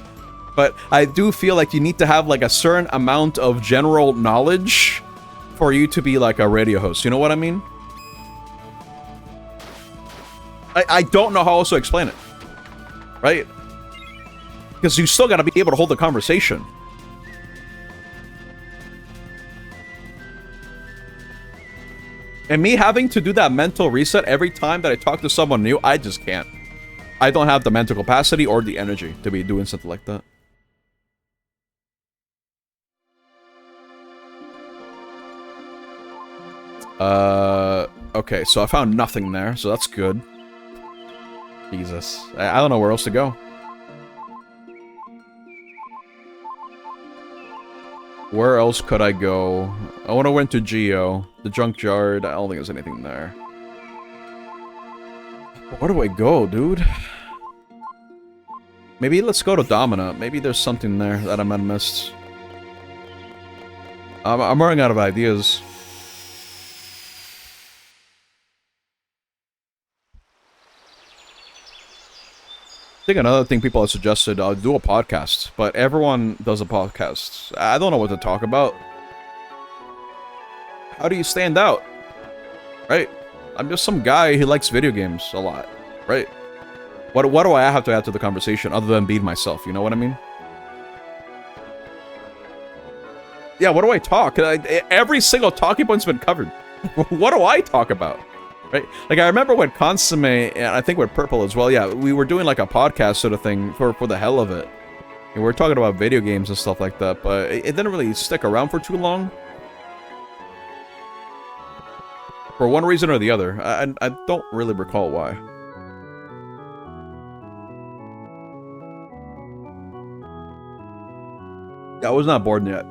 But I do feel like you need to have like a certain amount of general knowledge for you to be like a radio host. You know what I mean? I don't know how else to explain it. Right? Because you still got to be able to hold the conversation. And me having to do that mental reset every time that I talk to someone new, I just can't. I don't have the mental capacity or the energy to be doing something like that. Okay, so I found nothing there, so that's good. Jesus. I don't know where else to go. Where else could I go? I want to went to Geo. The junkyard. I don't think there's anything there. Where do I go, dude? Maybe let's go to Domina. Maybe there's something there that I might have missed. I'm running out of ideas. I think another thing people have suggested, I'll do a podcast, but everyone does a podcast. I don't know what to talk about. How do you stand out? Right? I'm just some guy who likes video games a lot, right? What do I have to add to the conversation other than being myself, you know what I mean? Yeah, what do I talk? Every single talking point's been covered. What do I talk about? Right? Like, I remember when Consomme, and I think with Purple as well, yeah, we were doing like a podcast sort of thing for the hell of it. And we were talking about video games and stuff like that, but it didn't really stick around for too long. For one reason or the other. I don't really recall why. I was not bored yet.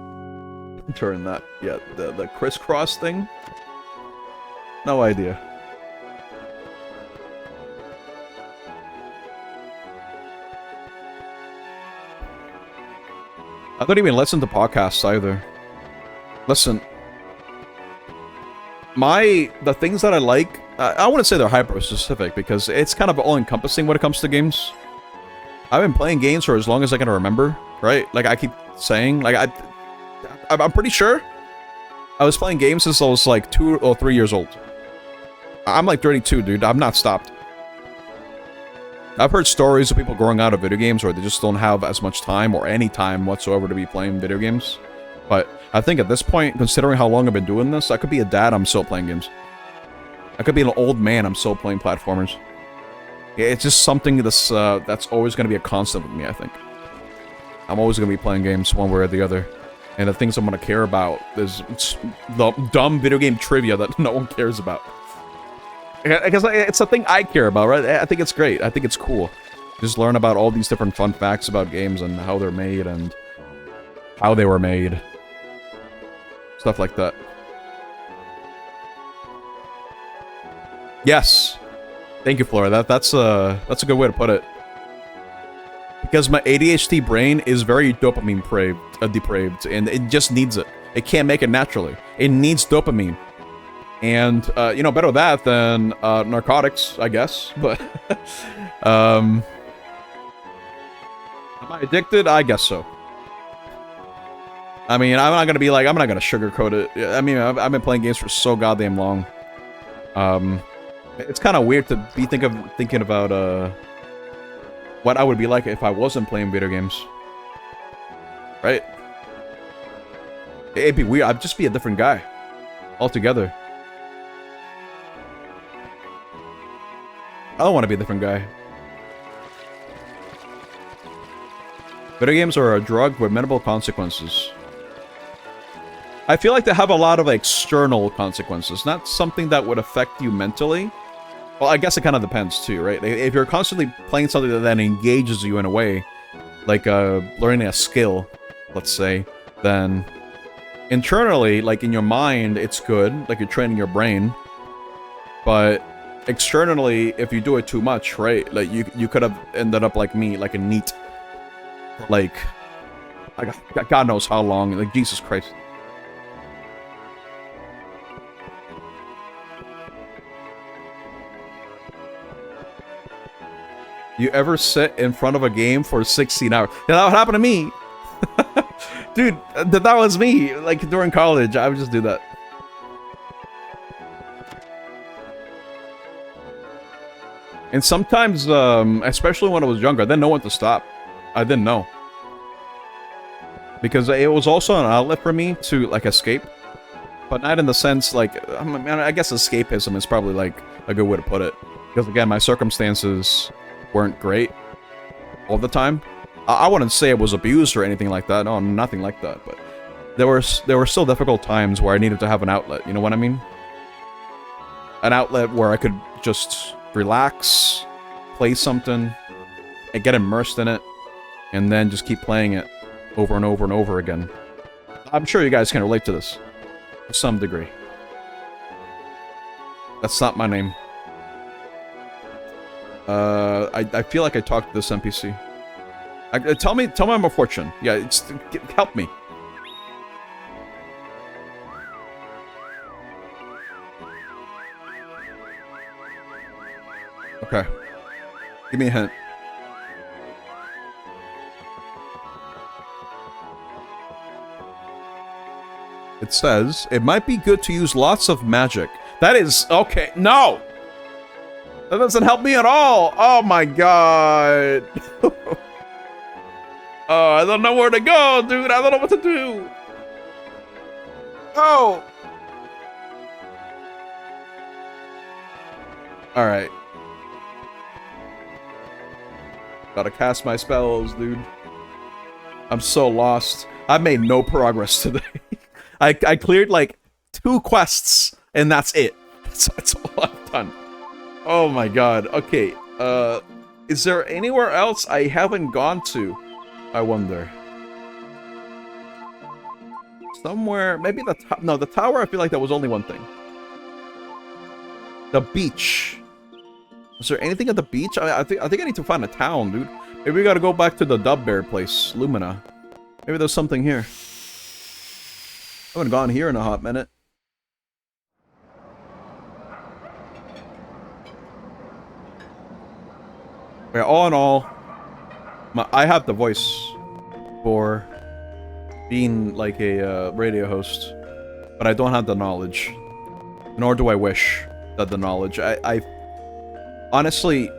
During that yet. The crisscross thing? No idea. I don't even listen to podcasts either. Listen. The things that I like, I wouldn't say they're hyper-specific, because it's kind of all-encompassing when it comes to games. I've been playing games for as long as I can remember, right? Like, I keep saying, like, I'm pretty sure I was playing games since I was, like, 2 or 3 years old. I'm, like, 32, dude. I've not stopped. I've heard stories of people growing out of video games where they just don't have as much time or any time whatsoever to be playing video games. But I think at this point, considering how long I've been doing this, I could be a dad, I'm still playing games. I could be an old man, I'm still playing platformers. Yeah, it's just something that's always going to be a constant with me, I think. I'm always going to be playing games one way or the other. And the things I'm going to care about is the dumb video game trivia that no one cares about. Because it's a thing I care about, right? I think it's great. I think it's cool. Just learn about all these different fun facts about games and how they're made and how they were made. Stuff like that. Yes. Thank you, Flora. That's a good way to put it. Because my ADHD brain is very dopamine depraved, and it just needs it. It can't make it naturally. It needs dopamine. And, you know, better that than narcotics, I guess. But, am I addicted? I guess so. I mean, I'm not gonna be like, I'm not gonna sugarcoat it. I mean, I've been playing games for so goddamn long. It's kind of weird to be thinking about, what I would be like if I wasn't playing video games. Right? It'd be weird. I'd just be a different guy. Altogether. I don't want to be a different guy. Video games are a drug with minimal consequences. I feel like they have a lot of external consequences, not something that would affect you mentally. Well, I guess it kind of depends too, right? If you're constantly playing something that engages you in a way, like learning a skill, let's say, then internally, like in your mind, it's good, like you're training your brain. But externally, if you do it too much, right? Like you could have ended up like me, like a NEET, like God knows how long, like Jesus Christ. You ever sit in front of a game for 16 hours? Yeah, that would happen to me. Dude, that was me. Like, during college, I would just do that. And sometimes, especially when I was younger, I didn't know when to stop. I didn't know. Because it was also an outlet for me to, like, escape. But not in the sense, like, I guess escapism is probably, like, a good way to put it. Because, again, my circumstances weren't great all the time. I wouldn't say I was abused or anything like that. No, nothing like that. But there were still difficult times where I needed to have an outlet. You know what I mean? An outlet where I could just relax, play something, and get immersed in it, and then just keep playing it over and over and over again. I'm sure you guys can relate to this to some degree. That's not my name. I feel like I talked to this NPC. Tell me I'm a fortune. Yeah, help me. Okay. Give me a hint. It says, it might be good to use lots of magic. That is, okay, no! That doesn't help me at all! Oh my god! Oh, I don't know where to go, dude! I don't know what to do! Oh! Alright. Gotta cast my spells, dude. I'm so lost. I made no progress today. I cleared like 2 quests, and that's it. That's all I've done. Oh my god. Okay, is there anywhere else I haven't gone to? I wonder. Somewhere, maybe the no, the tower, I feel like that was only one thing. The beach. Is there anything at the beach? I think I need to find a town, dude. Maybe we gotta go back to the Dub Bear place, Lumina. Maybe there's something here. I haven't gone here in a hot minute. Okay, all in all, I have the voice for being like a radio host, but I don't have the knowledge. Nor do I wish that the knowledge. I honestly,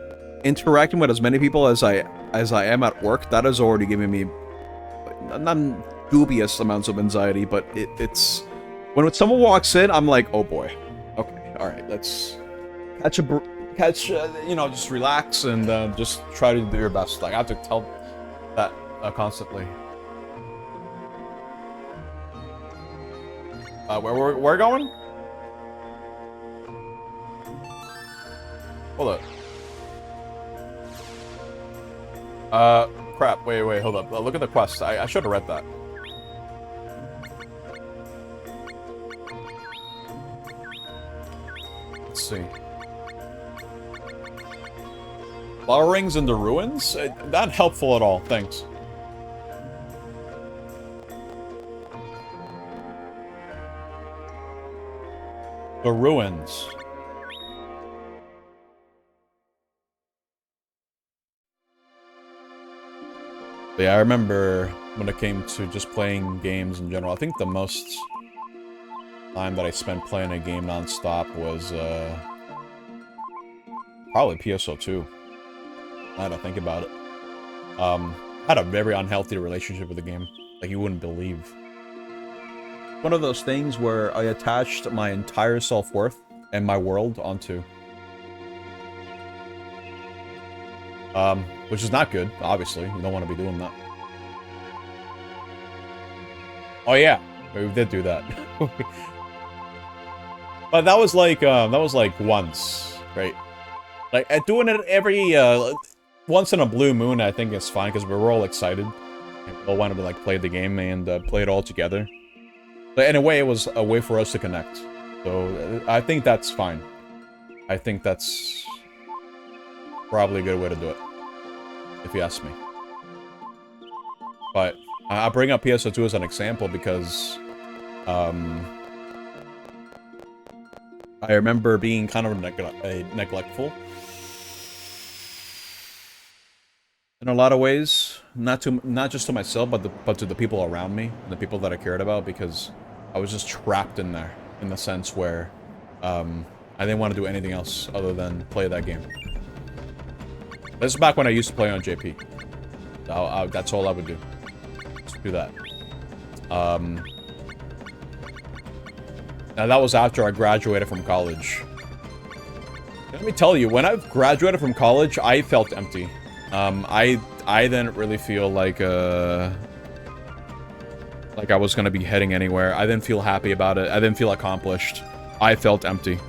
interacting with as many people as I am at work, that is already giving me not dubious amounts of anxiety, but it's when someone walks in, I'm like, oh boy, okay, all right, let's you know, just relax and just try to do your best. Like, I have to tell that constantly. Where we're going? Hold up. Crap. Wait, hold up. Look at the quest. I should have read that. Let's see. Flower rings in the ruins? Not helpful at all. Thanks. The ruins. Yeah, I remember when it came to just playing games in general. I think the most time that I spent playing a game non-stop was probably PSO2. Now that I think about it. Had a very unhealthy relationship with the game. Like, you wouldn't believe. One of those things where I attached my entire self-worth and my world onto. Which is not good, obviously. You don't want to be doing that. Oh yeah, we did do that. But that was like once, right? Like, doing it every, once in a blue moon, I think is fine, because we were all excited. And we all wanted to, like, play the game and play it all together. But in a way, it was a way for us to connect. So, I think that's fine. I think that's probably a good way to do it, if you ask me. But I bring up PSO2 as an example because I remember being kind of neglectful in a lot of ways, not just to myself, but to the people around me, and the people that I cared about, because I was just trapped in there, in the sense where I didn't want to do anything else other than play that game. This is back when I used to play on JP. That's all I would do. Just do that. Now that was after I graduated from college. Let me tell you, when I graduated from college, I felt empty. I didn't really feel like I was gonna be heading anywhere. I didn't feel happy about it. I didn't feel accomplished. I felt empty.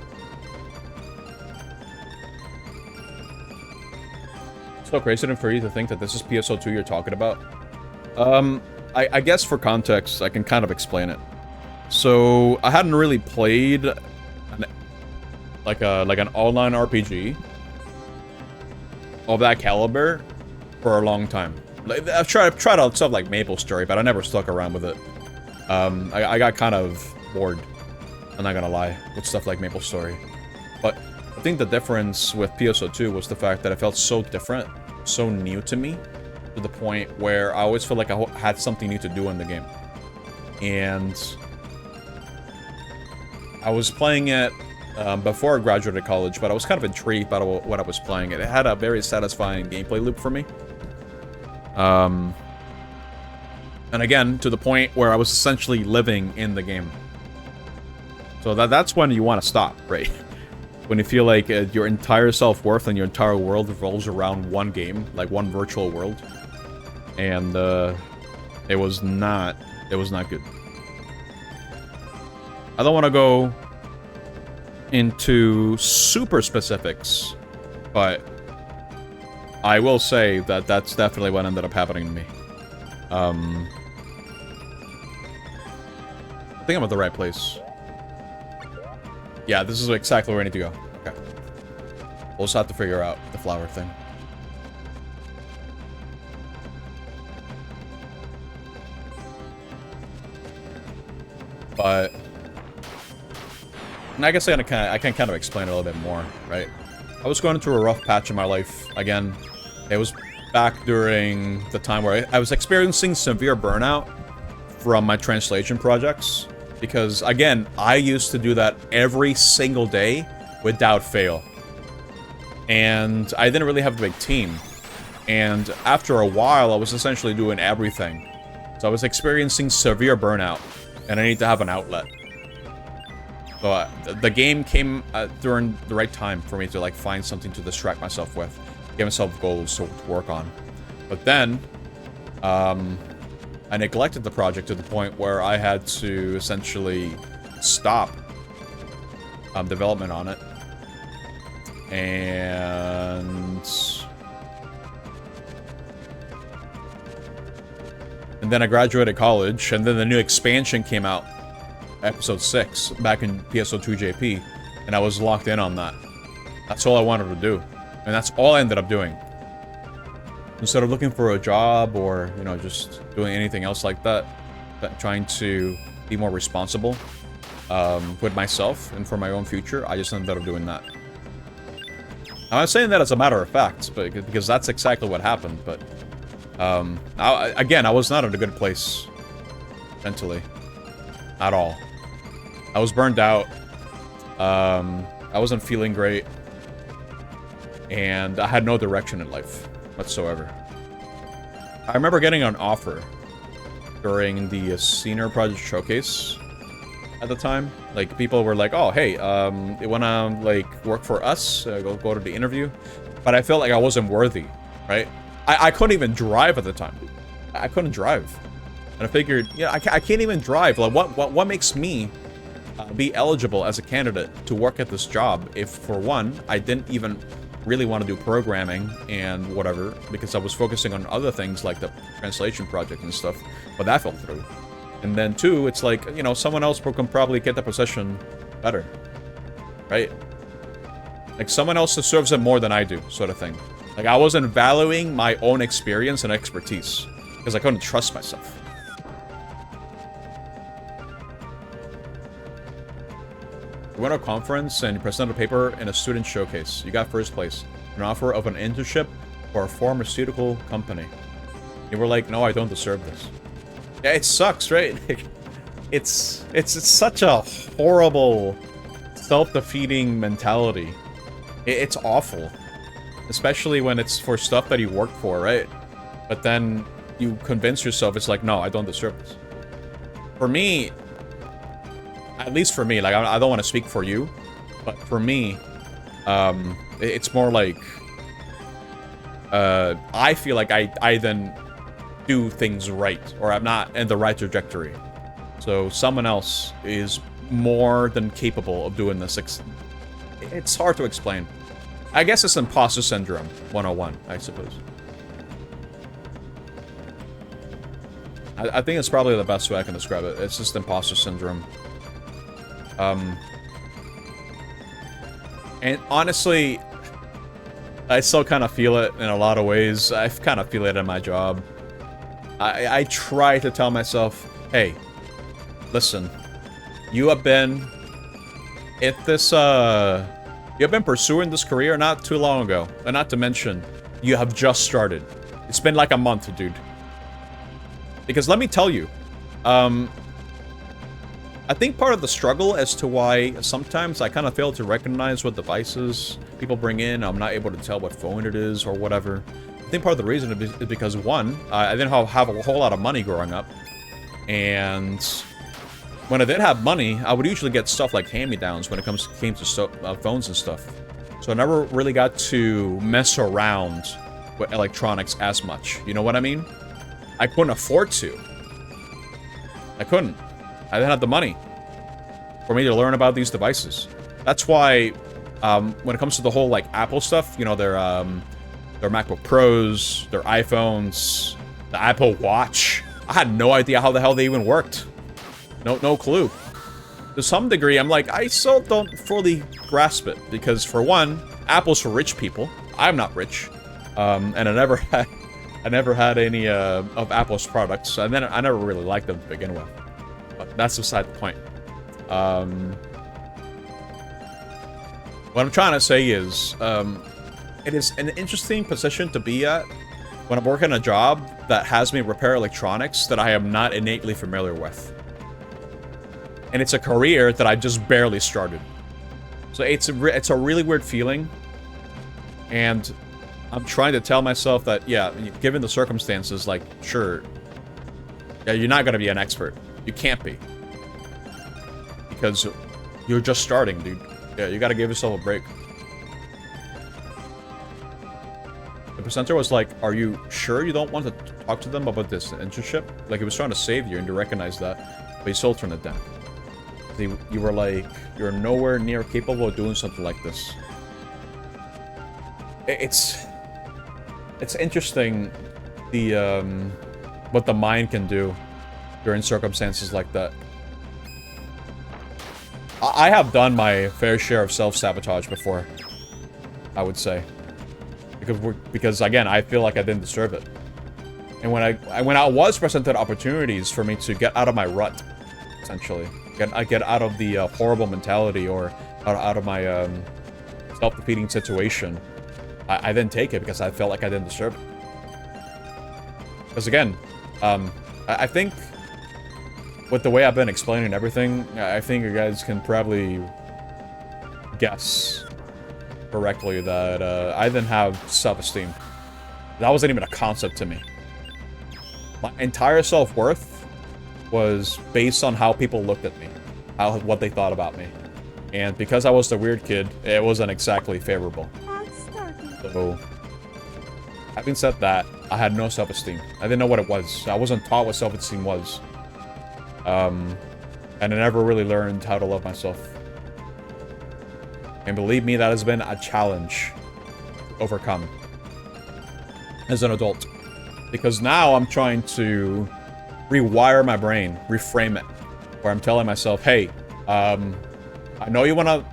So crazy for you to think that this is PSO2 you're talking about. I guess for context, I can kind of explain it. So I hadn't really played like an online RPG of that caliber for a long time. Like, I've tried out stuff like MapleStory, but I never stuck around with it. I got kind of bored. I'm not gonna lie, with stuff like MapleStory. But I think the difference with PSO2 was the fact that it felt so different, so new to me, to the point where I always felt like I had something new to do in the game. And I was playing it before I graduated college, but I was kind of intrigued by what I was playing. It had a very satisfying gameplay loop for me. And again, to the point where I was essentially living in the game. So that's when you want to stop, right? When you feel like your entire self-worth and your entire world revolves around one game, like one virtual world. And it was not good. I don't want to go into super specifics, but I will say that that's definitely what ended up happening to me. I think I'm at the right place. Yeah, this is exactly where I need to go. Okay. We'll just have to figure out the flower thing. But and I guess I can kind of explain it a little bit more, right? I was going through a rough patch in my life. Again, it was back during the time where I was experiencing severe burnout from my translation projects. Because, again, I used to do that every single day without fail. And I didn't really have a big team. And after a while, I was essentially doing everything. So I was experiencing severe burnout. And I need to have an outlet. So the game came during the right time for me to like find something to distract myself with, give myself goals to work on. But then, I neglected the project to the point where I had to essentially stop development on it. And then I graduated college, and then the new expansion came out, episode 6, back in PSO2 JP, and I was locked in on that. That's all I wanted to do, and that's all I ended up doing. Instead of looking for a job or, you know, just doing anything else like that, trying to be more responsible with myself and for my own future, I just ended up doing that. I'm not saying that as a matter of fact, but because that's exactly what happened, but again, I was not in a good place mentally at all. I was burned out. I wasn't feeling great, and I had no direction in life whatsoever. I remember getting an offer during the Senior Project Showcase at the time. Like, people were like, oh, hey, you wanna, like, work for us? Go to the interview? But I felt like I wasn't worthy, right? I couldn't even drive at the time. I couldn't drive. And I figured, yeah, I can't even drive. Like, what makes me be eligible as a candidate to work at this job if, for one, I didn't even really want to do programming and whatever, because I was focusing on other things like the translation project and stuff, but that fell through. And then two, it's like, you know, someone else can probably get the position better, right? Like, someone else deserves it more than I do, sort of thing. Like, I wasn't valuing my own experience and expertise because I couldn't trust myself. You went to a conference and you presented a paper in a student showcase. You got first place. An offer of an internship for a pharmaceutical company. You were like, no, I don't deserve this. Yeah, it sucks, right? It's such a horrible, self-defeating mentality. It's awful. Especially when it's for stuff that you work for, right? But then you convince yourself, it's like, no, I don't deserve this. For me, at least for me, like, I don't want to speak for you, but for me, it's more like, I feel like I then do things right, or I'm not in the right trajectory. So someone else is more than capable of doing this. It's hard to explain. I guess it's imposter syndrome 101, I suppose. I think it's probably the best way I can describe it. It's just imposter syndrome. And honestly, I still kind of feel it in a lot of ways. I kind of feel it in my job. I try to tell myself, hey, listen, you have been at this, you have been pursuing this career not too long ago. And not to mention, you have just started. It's been like a month, dude. Because let me tell you, I think part of the struggle as to why sometimes I kind of fail to recognize what devices people bring in, I'm not able to tell what phone it is or whatever. I think part of the reason is because, one, I didn't have a whole lot of money growing up. And when I did have money, I would usually get stuff like hand-me-downs when it came to phones and stuff. So I never really got to mess around with electronics as much. You know what I mean? I couldn't afford to. I couldn't. I didn't have the money for me to learn about these devices. That's why, when it comes to the whole, like, Apple stuff, you know, their MacBook Pros, their iPhones, the Apple Watch, I had no idea how the hell they even worked. No clue. To some degree, I'm like, I still don't fully grasp it, because for one, Apple's for rich people. I'm not rich, and I never had any of Apple's products, and then I never really liked them to begin with. But that's beside the point. What I'm trying to say is, it is an interesting position to be at when I'm working a job that has me repair electronics that I am not innately familiar with. And it's a career that I just barely started. So it's a really weird feeling. And I'm trying to tell myself that, yeah, given the circumstances, like, sure, yeah, you're not going to be an expert. You can't be. Because You're just starting, dude. Yeah, you gotta give yourself a break. The presenter was like, are you sure you don't want to talk to them about this internship? Like, he was trying to save you, and you recognize that, but you still turned it down. You were like, you're nowhere near capable of doing something like this. It's interesting, what the mind can do during circumstances like that. I have done my fair share of self-sabotage before, I would say. Because again, I feel like I didn't deserve it. And when I was presented opportunities for me to get out of my rut, essentially, get out of the horrible mentality or out of my self-defeating situation, I didn't take it because I felt like I didn't deserve it. Because again, I think with the way I've been explaining everything, I think you guys can probably guess correctly that I didn't have self-esteem. That wasn't even a concept to me. My entire self-worth was based on how people looked at me, what they thought about me. And because I was the weird kid, it wasn't exactly favorable. So, having said that, I had no self-esteem. I didn't know what it was. I wasn't taught what self-esteem was. And I never really learned how to love myself. And believe me, that has been a challenge to overcome as an adult. Because now I'm trying to rewire my brain, reframe it, where I'm telling myself, hey, I know you want to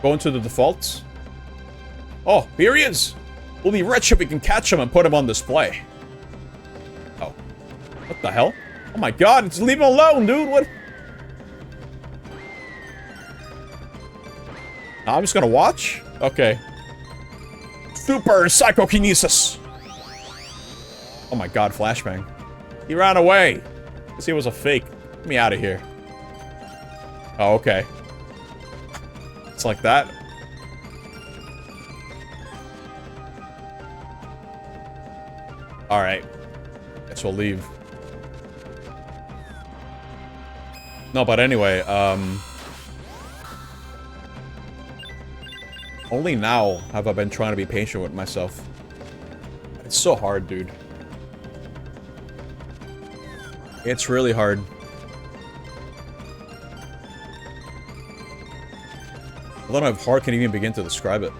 go into the defaults. Oh, here he is. We'll be rich if we can catch him and put him on display. Oh. What the hell? Oh my god, just leave him alone, dude. What? I'm just gonna watch? Okay. Super psychokinesis. Oh my god, flashbang. He ran away. Because he was a fake. Get me out of here. Oh, okay. It's like that. Alright. Guess we'll leave. No, but anyway, only now have I been trying to be patient with myself. It's so hard, dude. It's really hard. I don't know if hard can even begin to describe it.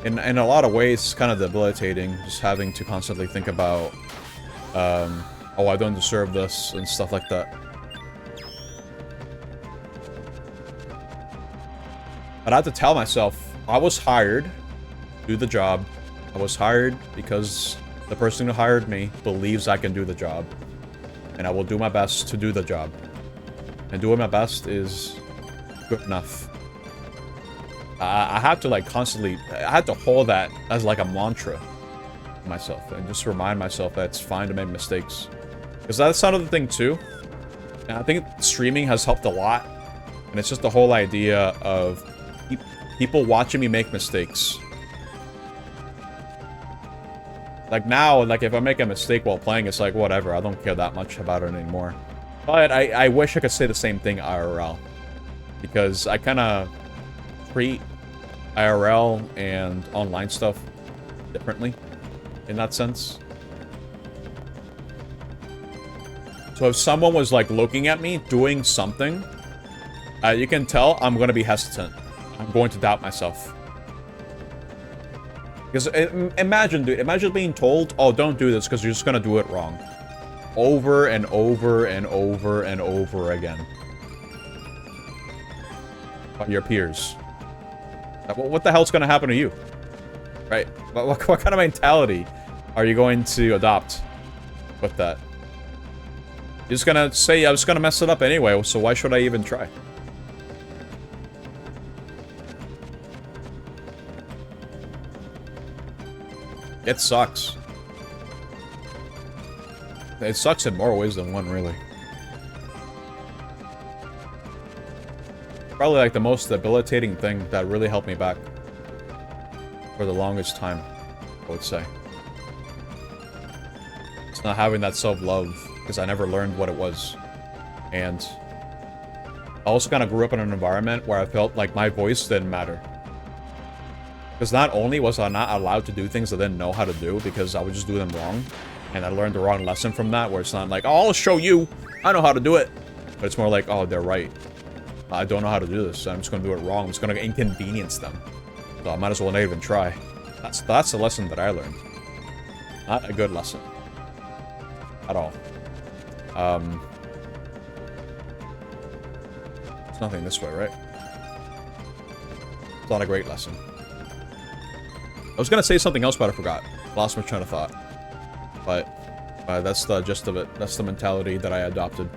In a lot of ways, it's kind of debilitating, just having to constantly think about, oh, I don't deserve this, and stuff like that. But I had to tell myself, I was hired to do the job. I was hired because the person who hired me believes I can do the job. And I will do my best to do the job. And doing my best is good enough. I had to, like, constantly... I had to hold that as, like, a mantra to myself. And just remind myself that it's fine to make mistakes. Because that's another thing, too. And I think streaming has helped a lot. And it's just the whole idea of people watching me make mistakes. Like, now, like, if I make a mistake while playing, it's like, whatever. I don't care that much about it anymore. But I wish I could say the same thing IRL. Because I kind of treat IRL and online stuff differently in that sense. So if someone was like looking at me doing something, you can tell I'm going to be hesitant. I'm going to doubt myself. Because imagine, dude, imagine being told, oh, don't do this because you're just going to do it wrong. Over and over and over and over again. By your peers. What the hell's going to happen to you? Right? What kind of mentality are you going to adopt with that? You're just going to say, I was going to mess it up anyway, so why should I even try? It sucks. It sucks in more ways than one, really. Probably like the most debilitating thing that really helped me back for the longest time, I would say. It's not having that self-love, because I never learned what it was. And I also kind of grew up in an environment where I felt like my voice didn't matter. Because not only was I not allowed to do things I didn't know how to do because I would just do them wrong, and I learned the wrong lesson from that, where it's not like, oh, I'll show you, I know how to do it. But it's more like, oh, they're right. I don't know how to do this, so I'm just going to do it wrong. I'm just going to inconvenience them. So I might as well not even try. That's the lesson that I learned. Not a good lesson. At all. It's nothing this way, right? It's not a great lesson. I was gonna say something else, but I forgot. Lost my train of thought. But that's the gist of it. That's the mentality that I adopted.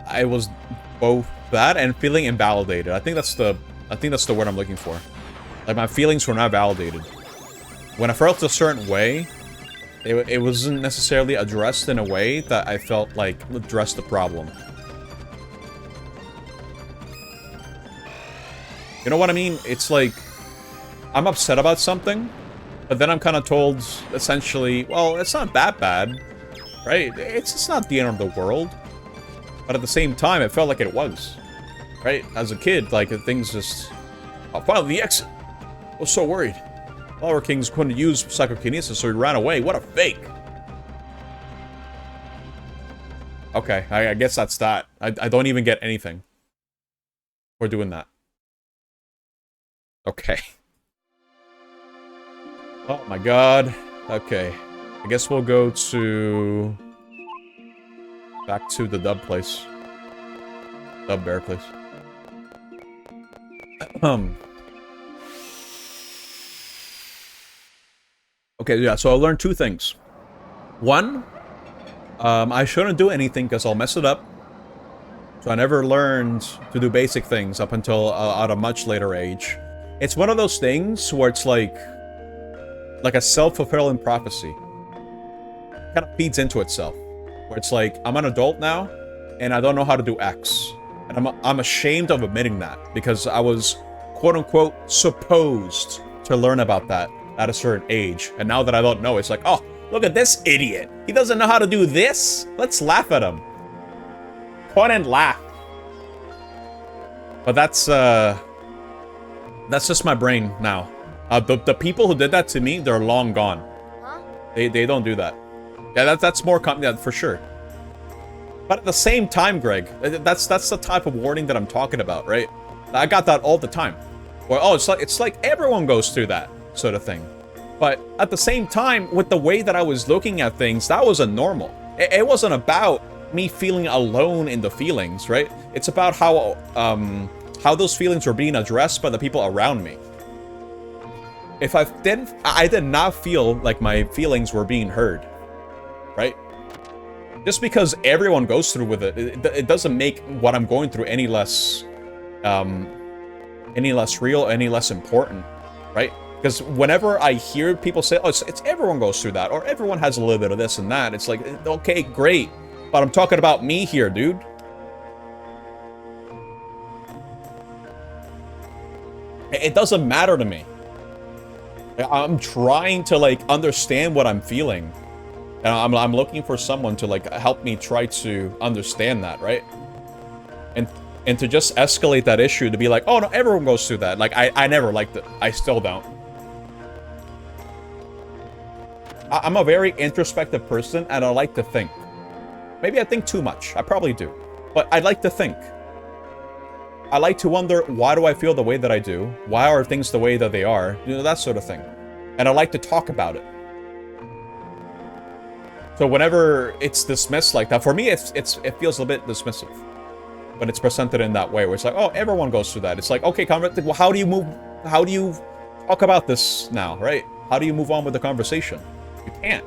I was both that and feeling invalidated. I think that's the word I'm looking for. Like, my feelings were not validated. When I felt a certain way, it wasn't necessarily addressed in a way that I felt like addressed the problem. You know what I mean? It's like, I'm upset about something, but then I'm kind of told, essentially, well, it's not that bad, right? It's not the end of the world. But at the same time, it felt like it was, right? As a kid, like, things just... Oh, finally, the exit! I was so worried. Flower Kings couldn't use psychokinesis, so he ran away. What a fake! Okay, I guess that's that. I don't even get anything. We're doing that. Okay. Oh my god. Okay. I guess we'll go to... back to the dub place. Dub bear place. Okay, yeah, so I learned two things. One, I shouldn't do anything because I'll mess it up. So I never learned to do basic things up until at a much later age. It's one of those things where it's like a self-fulfilling prophecy. It kind of feeds into itself. Where it's like, I'm an adult now, and I don't know how to do X. And I'm ashamed of admitting that, because I was, quote-unquote, supposed to learn about that at a certain age. And now that I don't know, it's like, oh, look at this idiot. He doesn't know how to do this? Let's laugh at him. Point and laugh. But that's just my brain now. The people who did that to me, they're long gone. Huh? They don't do that. Yeah, that's more yeah, for sure. But at the same time, Greg, that's the type of warning that I'm talking about, right? I got that all the time. Or, oh, it's like everyone goes through that sort of thing. But at the same time, with the way that I was looking at things, that wasn't normal. It wasn't about me feeling alone in the feelings, right? It's about how those feelings were being addressed by the people around me. If I did not feel like my feelings were being heard, right? Just because everyone goes through with it, it doesn't make what I'm going through any less real, any less important, right? Because whenever I hear people say, oh, it's everyone goes through that, or everyone has a little bit of this and that, it's like, okay, great, but I'm talking about me here, dude. It doesn't matter to me. I'm trying to, like, understand what I'm feeling. And I'm looking for someone to, like, help me try to understand that, right? And to just escalate that issue to be like, oh, no, everyone goes through that. Like, I never liked it. I still don't. I'm a very introspective person, and I like to think. Maybe I think too much. I probably do. But I like to think. I like to wonder, why do I feel the way that I do? Why are things the way that they are? You know, that sort of thing. And I like to talk about it. So whenever it's dismissed like that, for me, it feels a bit dismissive. When it's presented in that way, where it's like, oh, everyone goes through that. It's like, okay, well, how do you talk about this now, right? How do you move on with the conversation? You can't.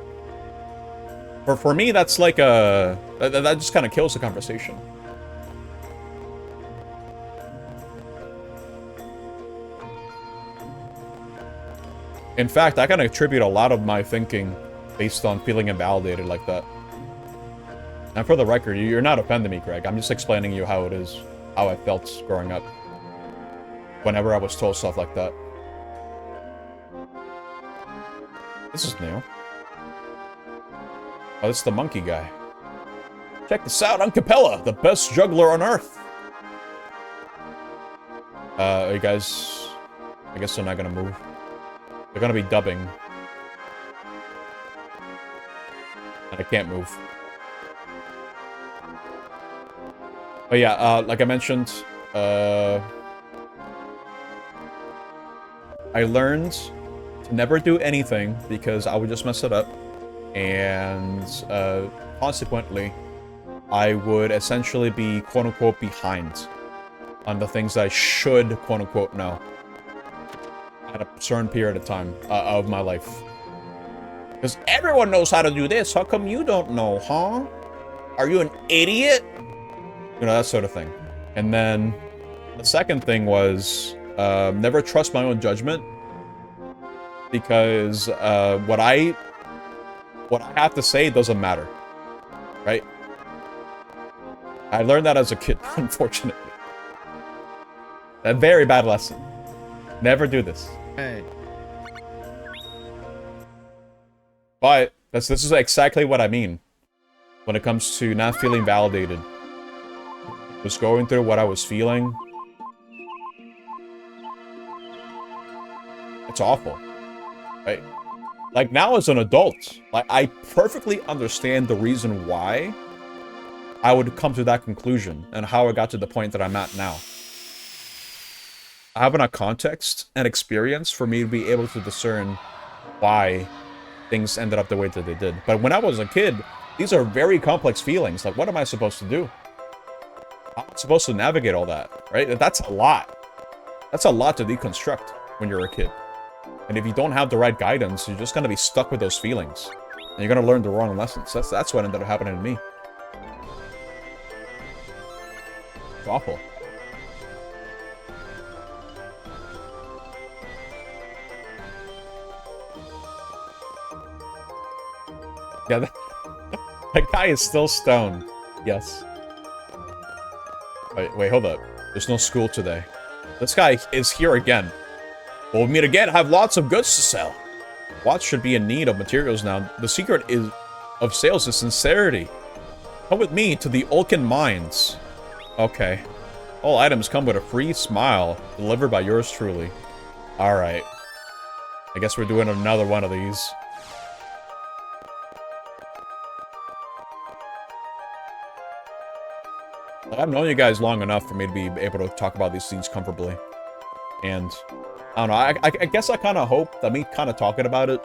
For me, that's like that just kind of kills the conversation. In fact, I can attribute a lot of my thinking based on feeling invalidated like that. And for the record, you're not offending me, Greg. I'm just explaining you how it is, how I felt growing up. Whenever I was told stuff like that. This is new. Oh, this is the monkey guy. Check this out, I'm Capella, the best juggler on Earth. You guys... I guess they're not gonna move. They're gonna be dubbing. And I can't move. But yeah, like I mentioned, I learned to never do anything because I would just mess it up. And consequently, I would essentially be quote-unquote behind on the things that I should quote-unquote know at a certain period of time of my life. Because everyone knows how to do this. How come you don't know, huh? Are you an idiot? You know, that sort of thing. And then the second thing was never trust my own judgment. Because what I have to say doesn't matter. Right? I learned that as a kid, unfortunately. A very bad lesson. Never do this. Hey. But this is exactly what I mean when it comes to not feeling validated. Just going through what I was feeling. It's awful. Right? Like, now as an adult, like, I perfectly understand the reason why I would come to that conclusion and how I got to the point that I'm at now. I have enough context and experience for me to be able to discern why things ended up the way that they did. But when I was a kid, these are very complex feelings. Like, what am I supposed to do? I'm supposed to navigate all that, right? That's a lot. That's a lot to deconstruct when you're a kid. And if you don't have the right guidance, you're just going to be stuck with those feelings. And you're going to learn the wrong lessons. That's what ended up happening to me. It's awful. Yeah, that guy is still stoned. Yes. Wait, hold up. There's no school today. This guy is here again. We'll meet again. Have lots of goods to sell. Watch should be in need of materials now. The secret of sales is sincerity. Come with me to the Ulcan Mines. Okay. All items come with a free smile, delivered by yours truly. Alright. I guess we're doing another one of these. I've known you guys long enough for me to be able to talk about these things comfortably. And, I don't know, I guess I kind of hope that me kind of talking about it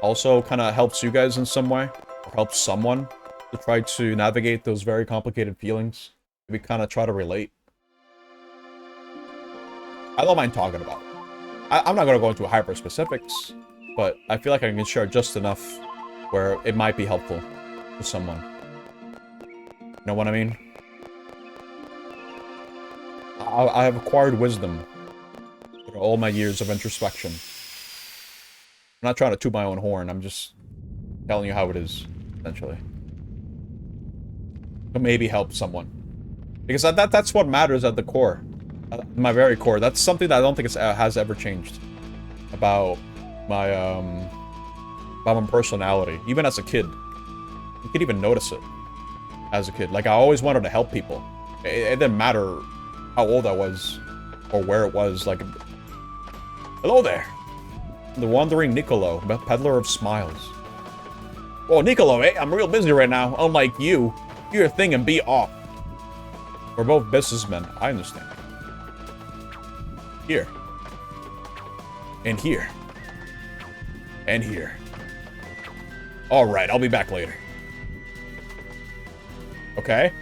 also kind of helps you guys in some way. Or helps someone to try to navigate those very complicated feelings. We kind of try to relate. I don't mind talking about it. I'm not going to go into hyper specifics, but I feel like I can share just enough where it might be helpful to someone. You know what I mean? I have acquired wisdom through all my years of introspection. I'm not trying to toot my own horn, I'm just telling you how it is, essentially. To maybe help someone. Because that's what matters at the core. At my very core. That's something that I don't think has ever changed. About my personality. Even as a kid. You could even notice it. As a kid. Like, I always wanted to help people. It didn't matter how old I was, or where it was, like... Hello there! The Wandering Niccolo, peddler of smiles. Well, Niccolo, I'm real busy right now, unlike you. Do your thing and be off. We're both businessmen, I understand. Here. And here. And here. Alright, I'll be back later. Okay.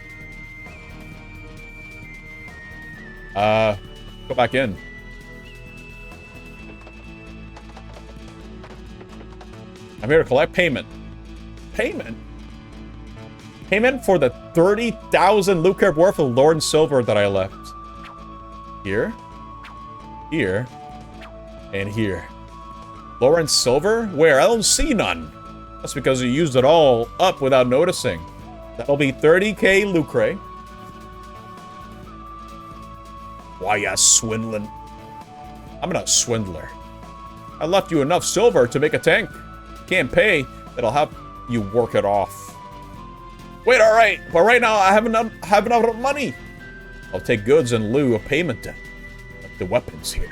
Go back in. I'm here to collect payment. Payment? Payment for the 30,000 lucre worth of Lord silver that I left. Here. Here. And here. Lawrence silver? Where? I don't see none. That's because you used it all up without noticing. That'll be 30k lucre. Why, you swindling? I'm not a swindler. I left you enough silver to make a tank. Can't pay, that'll help you work it off. Wait, alright. But right now, I have enough money. I'll take goods in lieu of payment then. Like the weapons here.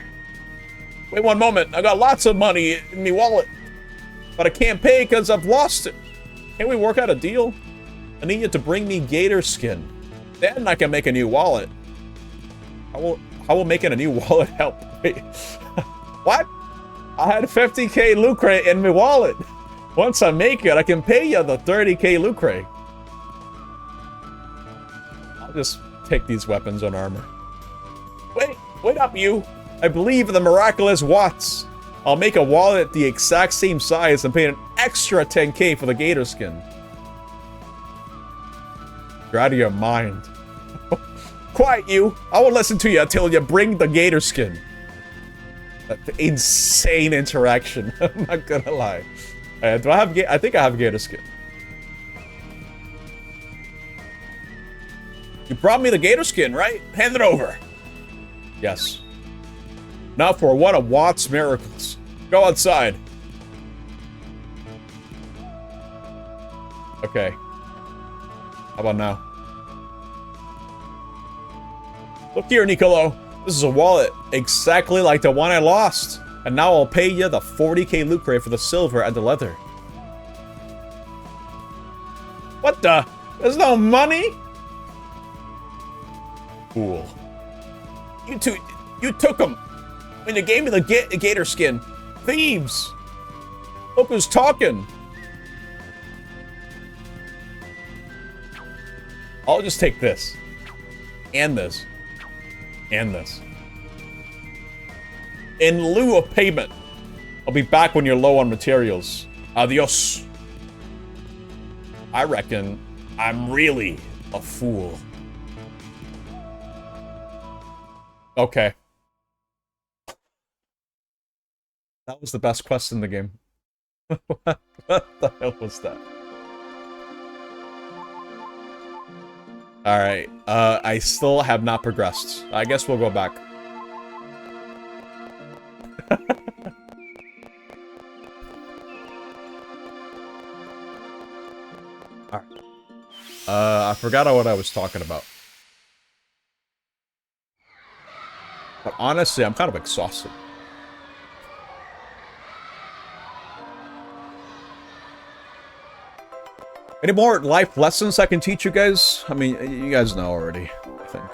Wait one moment. I got lots of money in my wallet. But I can't pay because I've lost it. Can't we work out a deal? I need you to bring me gator skin. Then I can make a new wallet. How will making a new wallet help? Wait. What? I had 50k loot crate in my wallet. Once I make it, I can pay you the 30k loot crate. I'll just take these weapons and armor. Wait up, you. I believe in the miraculous Watts. I'll make a wallet the exact same size and pay an extra 10k for the gator skin. You're out of your mind. Quiet, you. I will listen to you until you bring the gator skin. Insane interaction. I'm not gonna lie. Do I have I think I have gator skin. You brought me the gator skin, right? Hand it over. Yes. Now for one of Watt's miracles. Go outside. Okay. How about now? Look here, Nicolo. This is a wallet exactly like the one I lost. And now I'll pay you the 40k loot crate for the silver and the leather. What the? There's no money? Fool. You took them. When you gave me the gator skin. Thieves. Look who's talking. I'll just take this. And this. And this. In lieu of payment. I'll be back when you're low on materials. Adios. I reckon I'm really a fool. Okay. That was the best quest in the game. What the hell was that? Alright, I still have not progressed. I guess we'll go back. Alright. I forgot what I was talking about. But honestly, I'm kind of exhausted. Any more life lessons I can teach you guys? I mean, you guys know already, I think.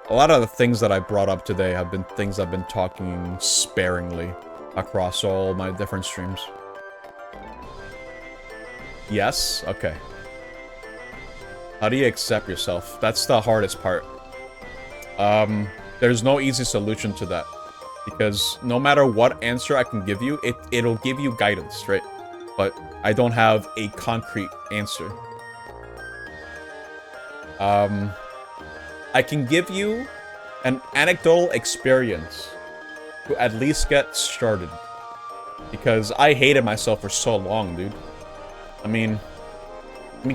A lot of the things that I brought up today have been things I've been talking sparingly across all my different streams. Yes? Okay. How do you accept yourself? That's the hardest part. There's no easy solution to that. Because no matter what answer I can give you, it'll give you guidance, right? But I don't have a concrete answer. I can give you an anecdotal experience to at least get started. Because I hated myself for so long, dude. I mean,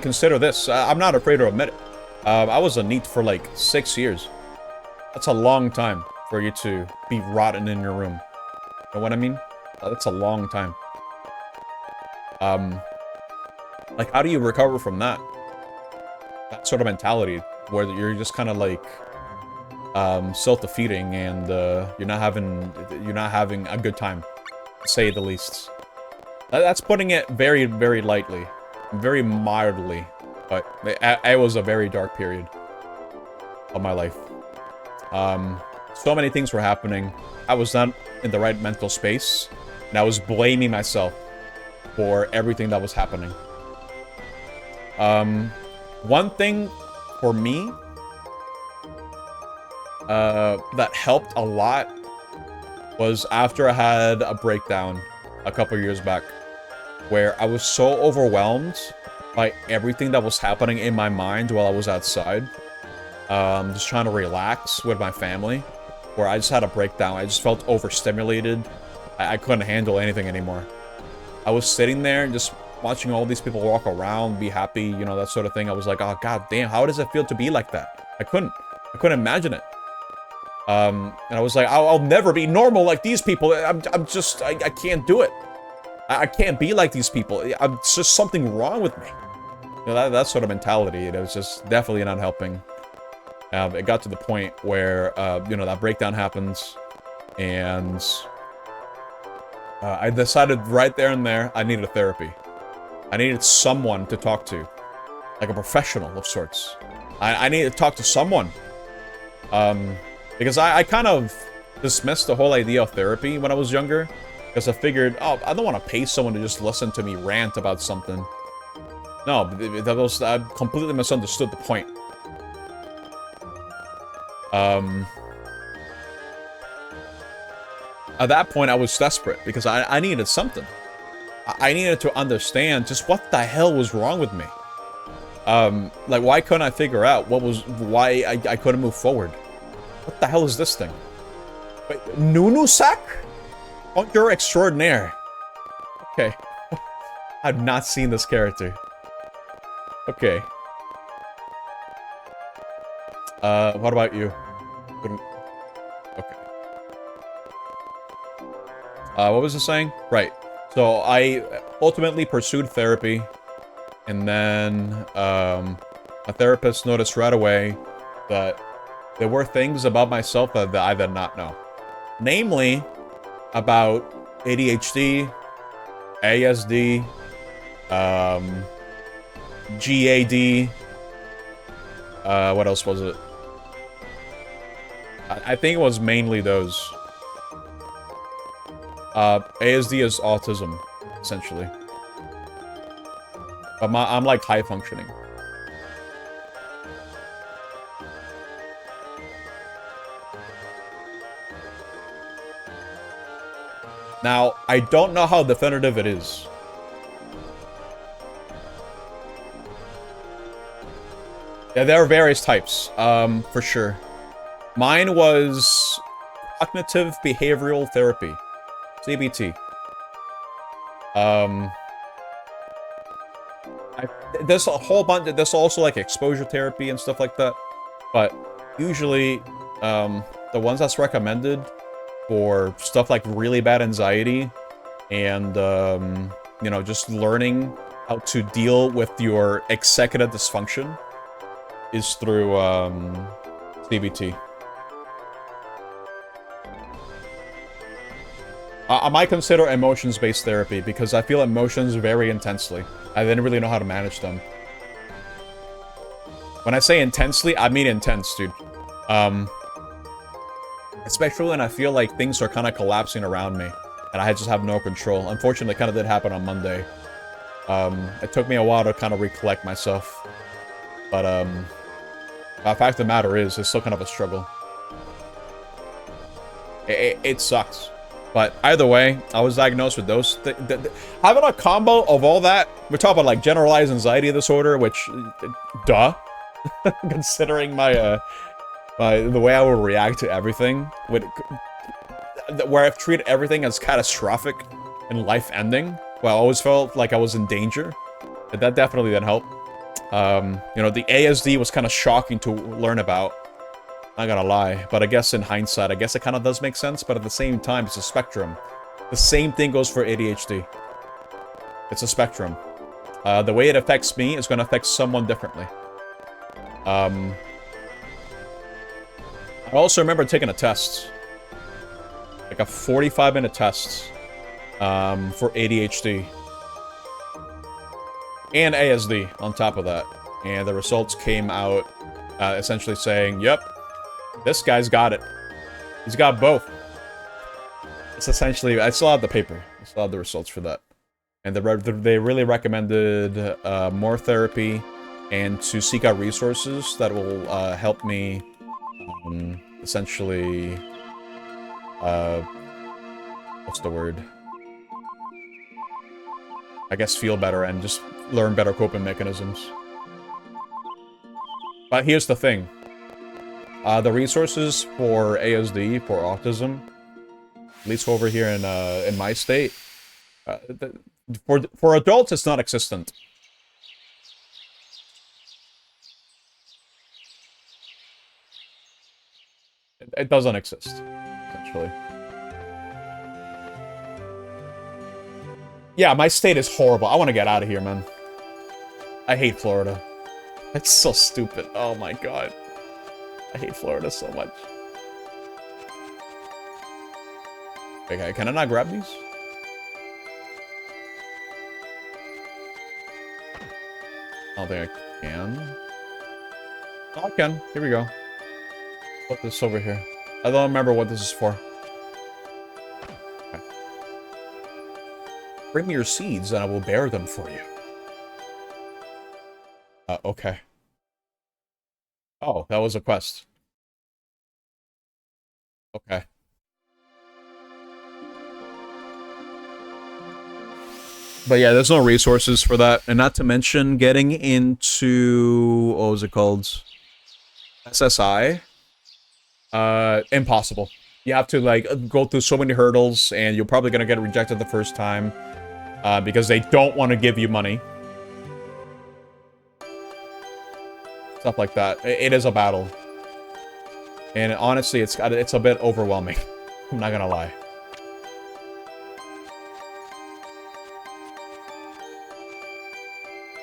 consider this. I'm not afraid to admit it. I was a NEET for like 6 years. That's a long time for you to be rotten in your room. You know what I mean? That's a long time. Like, how do you recover from that? That sort of mentality, where you're just kind of like, self-defeating, and, you're not having a good time, to say the least. That's putting it very, very lightly. Very mildly. But it was a very dark period of my life. So many things were happening. I was not in the right mental space, and I was blaming myself for everything that was happening. One thing for me that helped a lot was after I had a breakdown a couple years back, where I was so overwhelmed by everything that was happening in my mind while I was outside, just trying to relax with my family, where I just had a breakdown. I just felt overstimulated. I couldn't handle anything anymore. I was sitting there and just watching all these people walk around, be happy, you know, that sort of thing. I was like, oh, god damn, how does it feel to be like that? I couldn't imagine it. And I was like, I'll never be normal like these people. I can't do it. I can't be like these people. It's just something wrong with me. You know, that sort of mentality, it was just definitely not helping. It got to the point where, you know, that breakdown happens, and I decided right there and there I needed a therapy. I needed someone to talk to, like a professional of sorts. I needed to talk to someone. Because I kind of dismissed the whole idea of therapy when I was younger, because I figured, oh, I don't want to pay someone to just listen to me rant about something. No, I completely misunderstood the point. At that point, I was desperate because I needed something. I needed to understand just what the hell was wrong with me. Like, why couldn't I figure out why I couldn't move forward? What the hell is this thing? Wait, Nunusak? You're extraordinaire. Okay. I've not seen this character. Okay. What about you? Okay. What was I saying? Right. So I ultimately pursued therapy, and then a therapist noticed right away that there were things about myself that I did not know. Namely, about ADHD, ASD, GAD, what else was it? I think it was mainly those. ASD is autism, essentially. But I'm like high functioning. Now, I don't know how definitive it is. Yeah, there are various types, for sure. Mine was cognitive behavioral therapy, CBT. There's a whole bunch. There's also like exposure therapy and stuff like that. But usually, the ones that's recommended for stuff like really bad anxiety and, you know, just learning how to deal with your executive dysfunction is through, CBT. I might consider emotions-based therapy because I feel emotions very intensely. I didn't really know how to manage them. When I say intensely, I mean intense, dude. Especially when I feel like things are kind of collapsing around me, and I just have no control. Unfortunately, it kind of did happen on Monday. It took me a while to kind of recollect myself. But, the fact of the matter is, it's still kind of a struggle. It sucks. But either way, I was diagnosed with those. Having a combo of all that, we're talking about like generalized anxiety disorder, which, duh, considering my the way I would react to everything, where I've treated everything as catastrophic and life-ending, where I always felt like I was in danger. But that definitely didn't help. You know, the ASD was kind of shocking to learn about. Not gonna lie, but I guess in hindsight, I guess it kind of does make sense, but at the same time, it's a spectrum. The same thing goes for ADHD. It's a spectrum. The way it affects me is gonna affect someone differently. I also remember taking a test. Like a 45-minute test, for ADHD. And ASD on top of that. And the results came out, essentially saying, yep, this guy's got it. He's got both. It's essentially, I still have the paper. I still have the results for that. And they really recommended more therapy and to seek out resources that will help me essentially, what's the word? I guess feel better and just learn better coping mechanisms. But here's the thing. The resources for ASD, for autism, at least over here in my state, for adults, it's not existent. It doesn't exist, essentially. Yeah, my state is horrible. I want to get out of here, man. I hate Florida. It's so stupid. Oh my god. I hate Florida so much. Okay, can I not grab these? I don't think I can. Oh, I can. Here we go. Put this over here. I don't remember what this is for. Okay. Bring me your seeds and I will bear them for you. Okay. Oh, that was a quest. Okay. But yeah, there's no resources for that. And not to mention getting into... What was it called? SSI? Impossible. You have to, like, go through so many hurdles, and you're probably gonna get rejected the first time. Because they don't want to give you money. Stuff like that. It is a battle. And honestly, it's a bit overwhelming. I'm not gonna lie.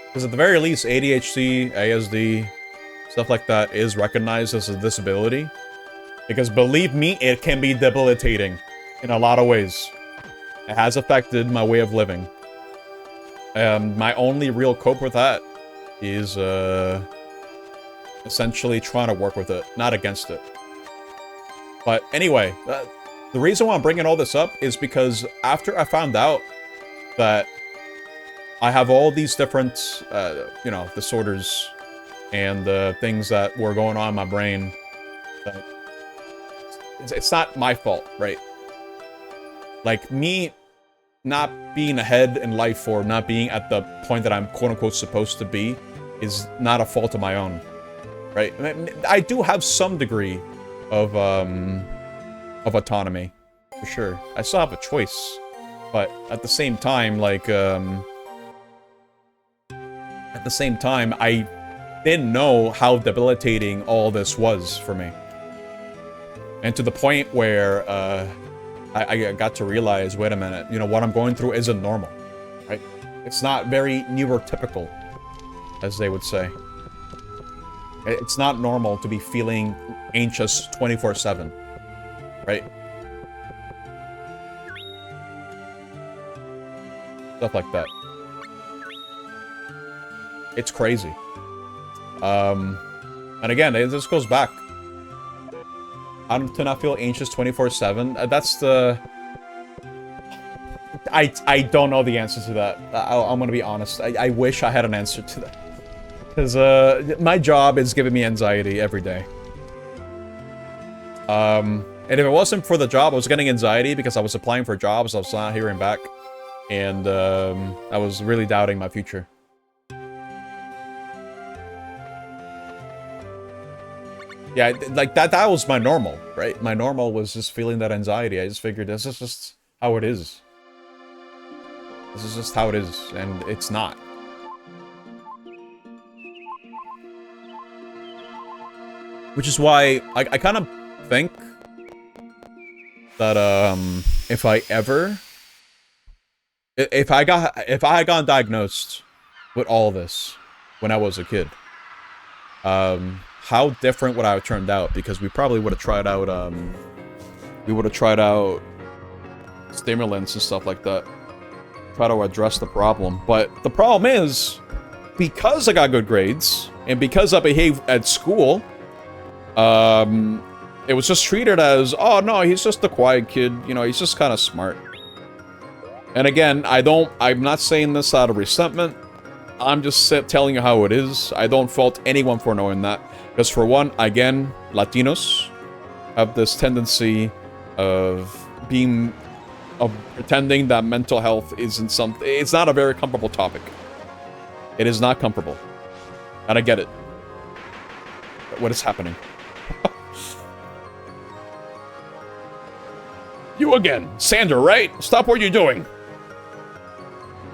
Because at the very least, ADHD, ASD, stuff like that is recognized as a disability. Because believe me, it can be debilitating in a lot of ways. It has affected my way of living. My only real cope with that is essentially trying to work with it, not against it. But anyway, the reason why I'm bringing all this up is because after I found out that I have all these different, you know, disorders and things that were going on in my brain. It's not my fault, right? Like, me not being ahead in life or not being at the point that I'm quote-unquote supposed to be is not a fault of my own, right? I do have some degree of autonomy, for sure. I still have a choice, but at the same time, like, at the same time, I didn't know how debilitating all this was for me. And to the point where I got to realize, wait a minute, you know, what I'm going through isn't normal, right? It's not very neurotypical, as they would say. It's not normal to be feeling anxious 24/7, right? Stuff like that. It's crazy. And again, this goes back. To not feel anxious 24/7. That's the... I don't know the answer to that. I'm gonna be honest. I wish I had an answer to that. Because my job is giving me anxiety every day. And if it wasn't for the job, I was getting anxiety because I was applying for jobs, I was not hearing back. And I was really doubting my future. Yeah, like, that was my normal, right? My normal was just feeling that anxiety. I just figured this is just how it is. This is just how it is, and it's not. Which is why I kind of think that, if I had gotten diagnosed with all this when I was a kid, how different would I have turned out? Because we probably would have tried out, stimulants and stuff like that. Try to address the problem. But the problem is, because I got good grades, and because I behaved at school, it was just treated as, oh no, he's just a quiet kid, you know, he's just kind of smart. And again, I'm not saying this out of resentment. I'm just telling you how it is. I don't fault anyone for knowing that. Because for one, again, Latinos have this tendency of pretending that mental health isn't something... It's not a very comfortable topic. It is not comfortable. And I get it. But what is happening? You again. Sander, right? Stop what you're doing.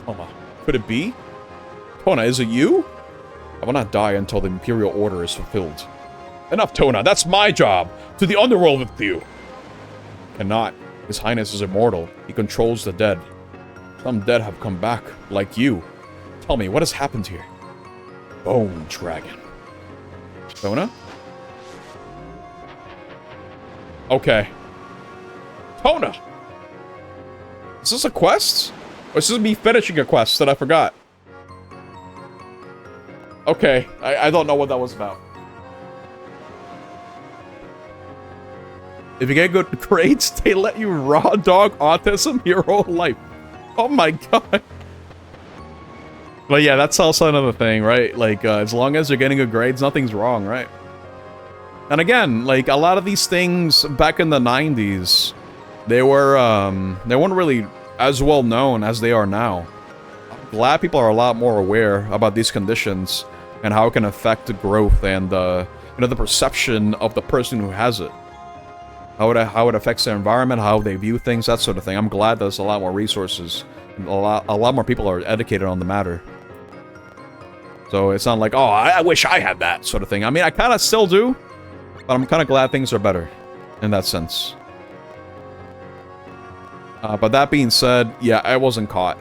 Tona. Could it be? Tona, is it you? I will not die until the Imperial Order is fulfilled. Enough, Tona. That's my job. To the underworld with you. Cannot. His Highness is immortal. He controls the dead. Some dead have come back, like you. Tell me, what has happened here? Bone Dragon. Tona? Okay. Tona! Is this a quest? Or is this me finishing a quest that I forgot? Okay, I don't know what that was about. If you get good grades, they let you raw dog autism your whole life. Oh my god. But yeah, that's also another thing, right? Like, as long as you're getting good grades, nothing's wrong, right? And again, like, a lot of these things back in the 90s, they weren't really as well known as they are now. I'm glad people are a lot more aware about these conditions and how it can affect the growth and, the perception of the person who has it. How it affects their environment, how they view things, that sort of thing. I'm glad there's a lot more resources. A lot more people are educated on the matter. So it's not like, oh, I wish I had that sort of thing. I mean, I kind of still do, but I'm kind of glad things are better in that sense. But that being said, yeah, I wasn't caught.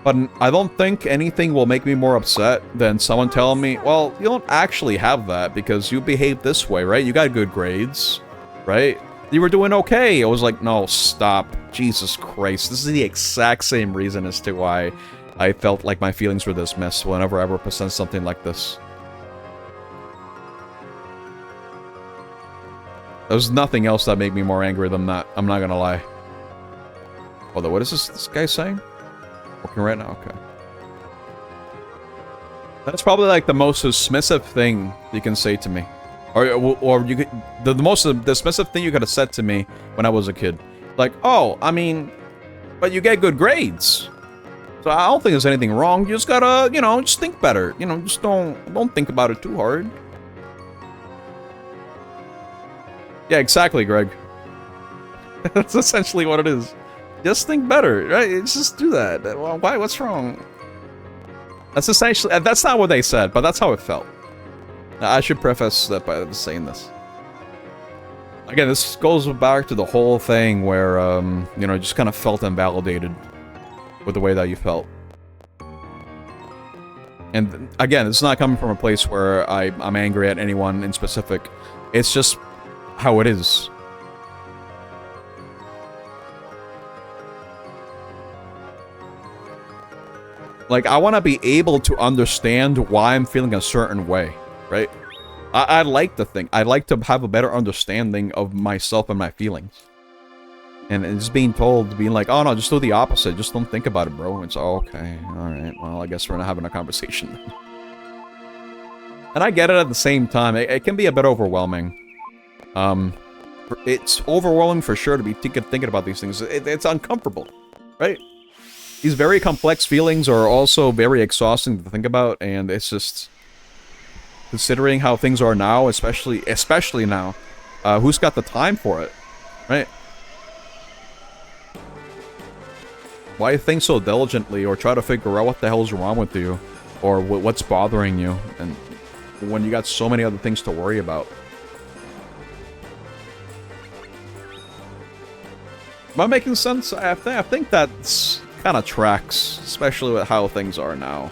But I don't think anything will make me more upset than someone telling me, well, you don't actually have that because you behaved this way, right? You got good grades, right? You were doing okay. I was like, no, stop. Jesus Christ. This is the exact same reason as to why I felt like my feelings were dismissed whenever I ever present something like this. There's nothing else that made me more angry than that. I'm not gonna lie. Although, what is this guy saying? Working right now? Okay. That's probably like the most dismissive thing you can say to me. Or you could, the most dismissive thing you could have said to me when I was a kid. Like, oh, I mean, but you get good grades. So I don't think there's anything wrong. You just gotta, just think better. Just don't think about it too hard. Yeah, exactly, Greg. That's essentially what it is. Just think better, right? Just do that. Well, why? What's wrong? That's essentially... That's not what they said, but that's how it felt. I should preface that by saying this. Again, this goes back to the whole thing where, just kind of felt invalidated with the way that you felt. And again, it's not coming from a place where I'm angry at anyone in specific. It's just how it is. Like, I want to be able to understand why I'm feeling a certain way, right? I like to think. I like to have a better understanding of myself and my feelings. And it's being told, being like, oh no, just do the opposite. Just don't think about it, bro. It's, oh, okay, alright. Well, I guess we're not having a conversation then. And I get it at the same time. It can be a bit overwhelming. It's overwhelming for sure to be thinking about these things. It's uncomfortable, right? These very complex feelings are also very exhausting to think about, and it's just... Considering how things are now, especially now, who's got the time for it, right? Why think so diligently or try to figure out what the hell's wrong with you or what's bothering you, and when you got so many other things to worry about? Am I making sense? I think that's kind of tracks, especially with how things are now.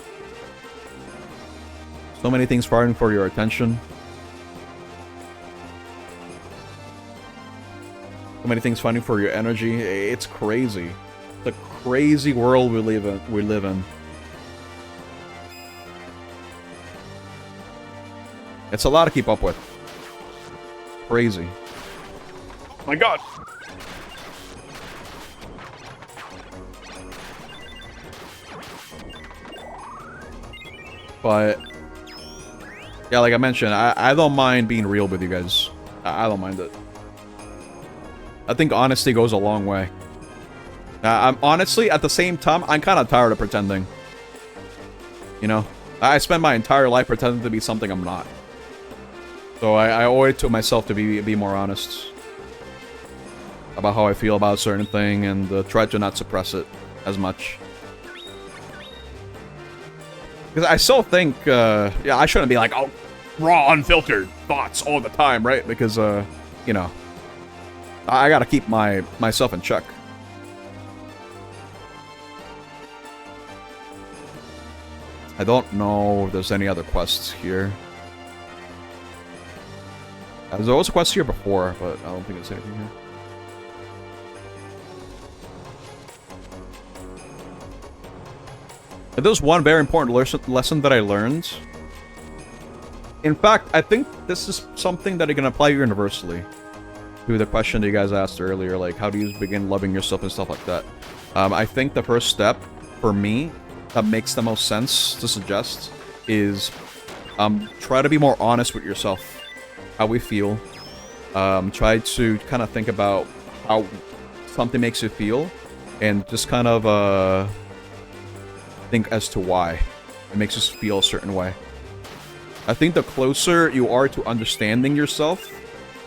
So many things fighting for your attention. So many things fighting for your energy. It's crazy. It's a crazy world we live in. It's a lot to keep up with. Crazy. Oh my god. But yeah, like I mentioned, I don't mind being real with you guys. I don't mind it. I think honesty goes a long way. I'm honestly, at the same time, I'm kind of tired of pretending. I spend my entire life pretending to be something I'm not. So I owe it to myself to be more honest about how I feel about a certain thing and try to not suppress it as much. Because I still think, yeah, I shouldn't be like, oh, raw, unfiltered thoughts all the time, right? Because, I gotta keep myself in check. I don't know if there's any other quests here. There was a quest here before, but I don't think there's anything here. And there's one very important lesson that I learned. In fact, I think this is something that you can apply universally. To the question that you guys asked earlier, like, how do you begin loving yourself and stuff like that? I think the first step, for me, that makes the most sense to suggest, is try to be more honest with yourself. How we feel. Try to kind of think about how something makes you feel. And just kind of, think as to why it makes us feel a certain way. I think the closer you are to understanding yourself,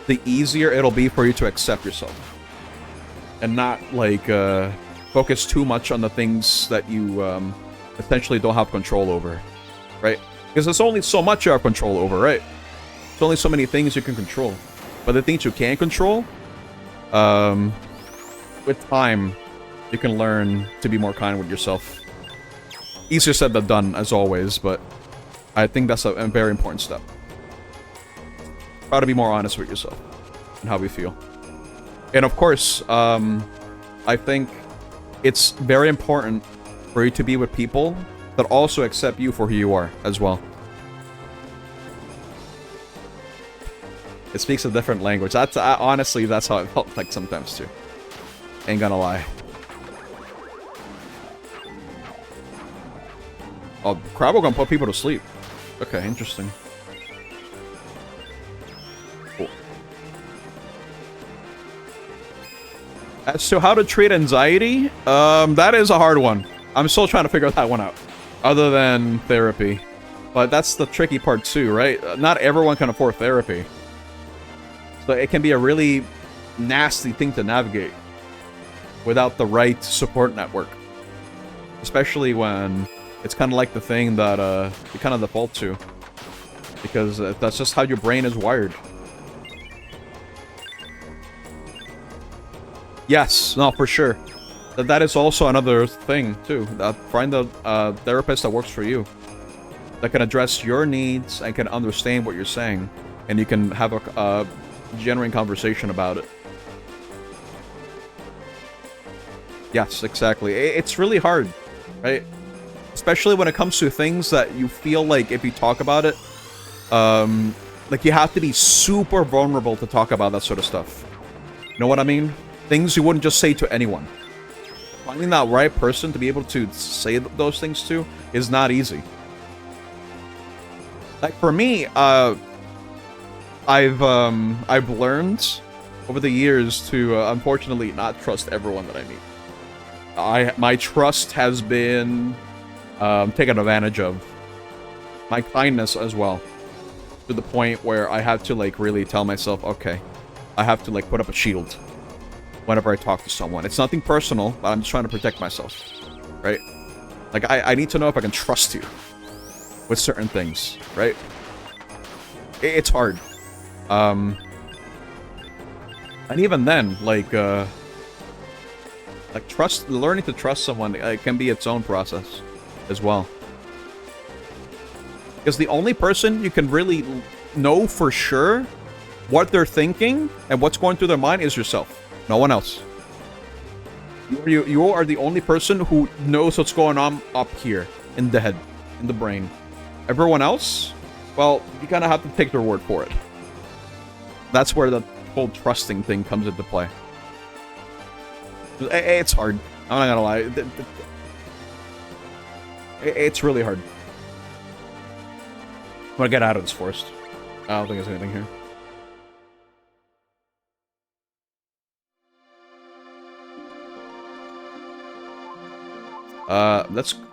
the easier it'll be for you to accept yourself. And not, like, focus too much on the things that you, essentially don't have control over. Right? Because there's only so much you have control over, right? There's only so many things you can control. But the things you can control, with time, you can learn to be more kind with yourself. Easier said than done, as always, but I think that's a very important step. Try to be more honest with yourself and how we feel. And of course, I think it's very important for you to be with people that also accept you for who you are as well. It speaks a different language. That's honestly, that's how it felt like sometimes too. Ain't gonna lie. Oh, Crabble gonna put people to sleep. Okay, interesting. Cool. As to how to treat anxiety, that is a hard one. I'm still trying to figure that one out. Other than therapy. But that's the tricky part too, right? Not everyone can afford therapy. So it can be a really nasty thing to navigate without the right support network. Especially when it's kind of like the thing that you kind of default to. Because that's just how your brain is wired. Yes, no, for sure. That is also another thing, too. Find a therapist that works for you. That can address your needs and can understand what you're saying. And you can have a genuine conversation about it. Yes, exactly. It's really hard, right? Especially when it comes to things that you feel like if you talk about it, like you have to be super vulnerable to talk about that sort of stuff. You know what I mean? Things you wouldn't just say to anyone. Finding that right person to be able to say those things to is not easy. Like for me, I've learned over the years to unfortunately not trust everyone that I meet. My trust has been taken advantage of. My kindness as well. To the point where I have to like really tell myself, okay, I have to like put up a shield whenever I talk to someone. It's nothing personal, but I'm just trying to protect myself. Right? Like I need to know if I can trust you with certain things, right? It's hard. And even then, like learning to trust someone, it can be its own process as well. Because the only person you can really know for sure what they're thinking and what's going through their mind is yourself. No one else. You are the only person who knows what's going on up here in the head, in the brain. Everyone else, well, you kind of have to take their word for it. That's where the whole trusting thing comes into play. It's hard. I'm not gonna lie. It's really hard. I'm gonna get out of this forest. I don't think there's anything here.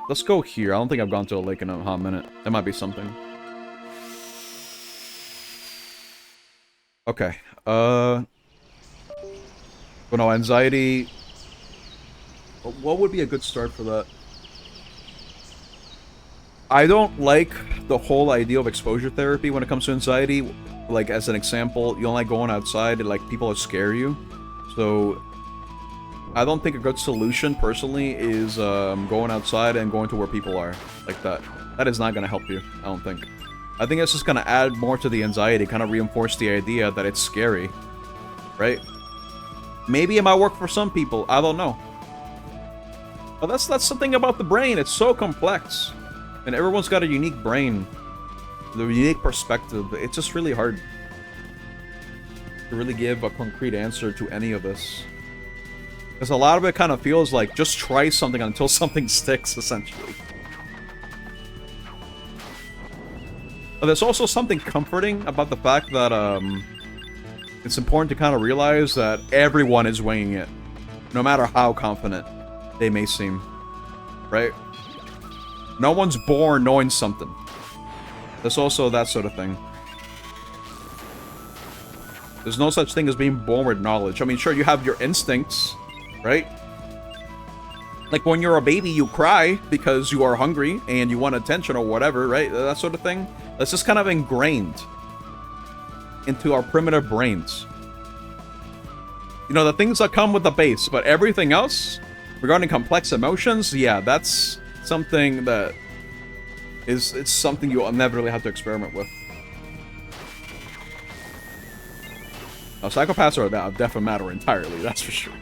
Let's go here. I don't think I've gone to a lake in a hot minute. There might be something. Okay. Well, no, anxiety. What would be a good start for that? I don't like the whole idea of exposure therapy when it comes to anxiety. Like, as an example, you don't like going outside and, like, people will scare you. So, I don't think a good solution, personally, is going outside and going to where people are. Like that. That is not gonna help you, I don't think. I think it's just gonna add more to the anxiety, kind of reinforce the idea that it's scary. Right? Maybe it might work for some people, I don't know. But that's something about the brain, it's so complex. And everyone's got a unique brain. The unique perspective. It's just really hard to really give a concrete answer to any of this. Because a lot of it kind of feels like just try something until something sticks, essentially. But there's also something comforting about the fact that it's important to kind of realize that everyone is winging it. No matter how confident they may seem. Right? No one's born knowing something. There's also that sort of thing. There's no such thing as being born with knowledge. I mean, sure, you have your instincts, right? Like when you're a baby, you cry because you are hungry and you want attention or whatever, right? That sort of thing. That's just kind of ingrained into our primitive brains. You know, the things that come with the base, but everything else, regarding complex emotions, yeah, that's something that it's something you'll never really have to experiment with. Now, psychopaths are a different matter entirely, that's for sure.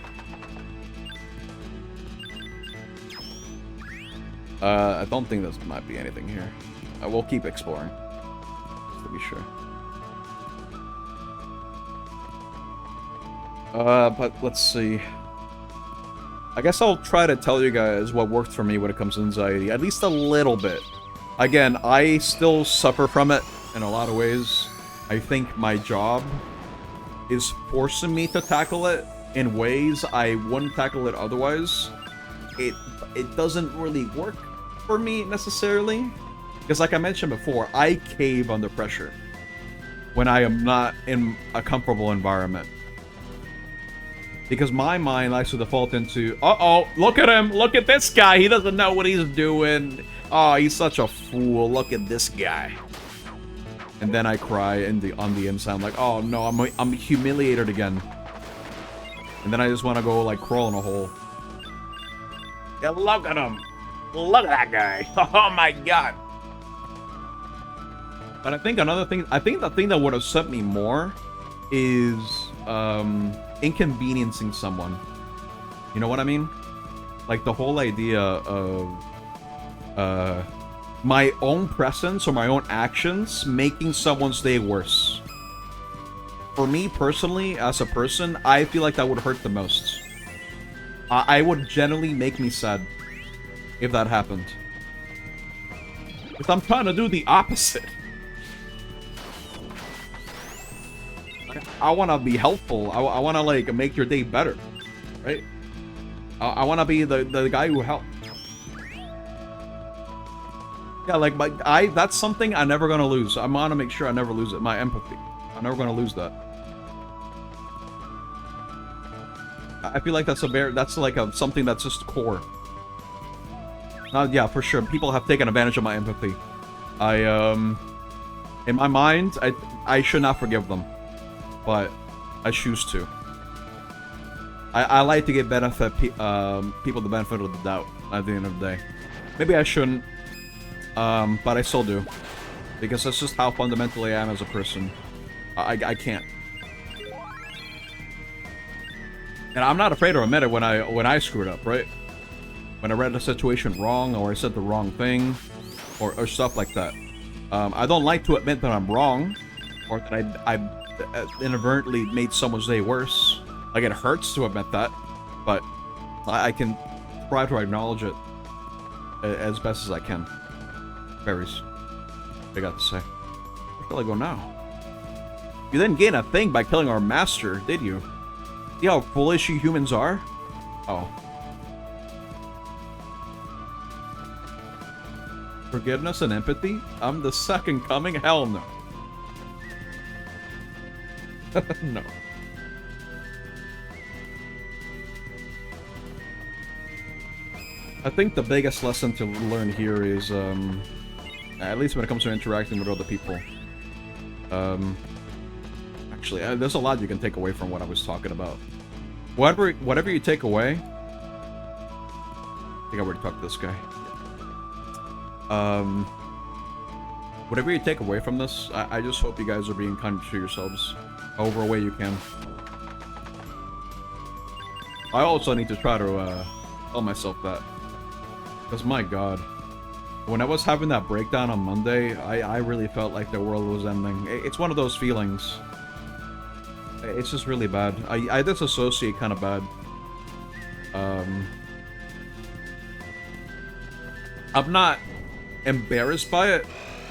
I don't think there might be anything here. We'll keep exploring, just to be sure. But let's see. I guess I'll try to tell you guys what worked for me when it comes to anxiety, at least a little bit. Again, I still suffer from it in a lot of ways. I think my job is forcing me to tackle it in ways I wouldn't tackle it otherwise. It doesn't really work for me necessarily, because like I mentioned before, I cave under pressure when I am not in a comfortable environment. Because my mind likes to default into, uh-oh, look at him, look at this guy, he doesn't know what he's doing. Oh, he's such a fool, look at this guy. And then I cry on the inside, I'm like, oh no, I'm humiliated again. And then I just want to go like crawl in a hole. Yeah, look at him. Look at that guy. Oh my god. But I think another thing, the thing that would have upset me more is inconveniencing someone. You know what I mean? Like the whole idea of my own presence or my own actions making someone's day worse. For me personally, as a person, I feel like that would hurt the most. I would generally make me sad if that happened. Because I'm trying to do the opposite. I want to be helpful. I want to like make your day better, right? I want to be the guy who helped. Yeah, like that's something I'm never gonna lose. I'm gonna make sure I never lose it. My empathy. I'm never gonna lose that. I feel like that's something that's just core. Yeah, for sure. People have taken advantage of my empathy. In my mind, I should not forgive them, but I choose to. I like to give people the benefit of the doubt at the end of the day. Maybe I shouldn't, but I still do, because that's just how fundamentally I am as a person. I can't. And I'm not afraid to admit it when I screwed up, right? When I read the situation wrong, or I said the wrong thing, or stuff like that. I don't like to admit that I'm wrong, or that I inadvertently made someone's day worse. Like, it hurts to admit that, but I can try to acknowledge it as best as I can. Berries. I got to say. Where shall I go now? You didn't gain a thing by killing our master, did you? See how foolish you humans are? Oh. Forgiveness and empathy? I'm the second coming? Hell no. No. I think the biggest lesson to learn here is, at least when it comes to interacting with other people. Actually, there's a lot you can take away from what I was talking about. Whatever you take away... I think I already talked to this guy. Whatever you take away from this, I just hope you guys are being kind to yourselves. However way you can. I also need to try to tell myself that. Because my god. When I was having that breakdown on Monday, I really felt like the world was ending. It's one of those feelings. It's just really bad. I disassociate kind of bad. I'm not embarrassed by it.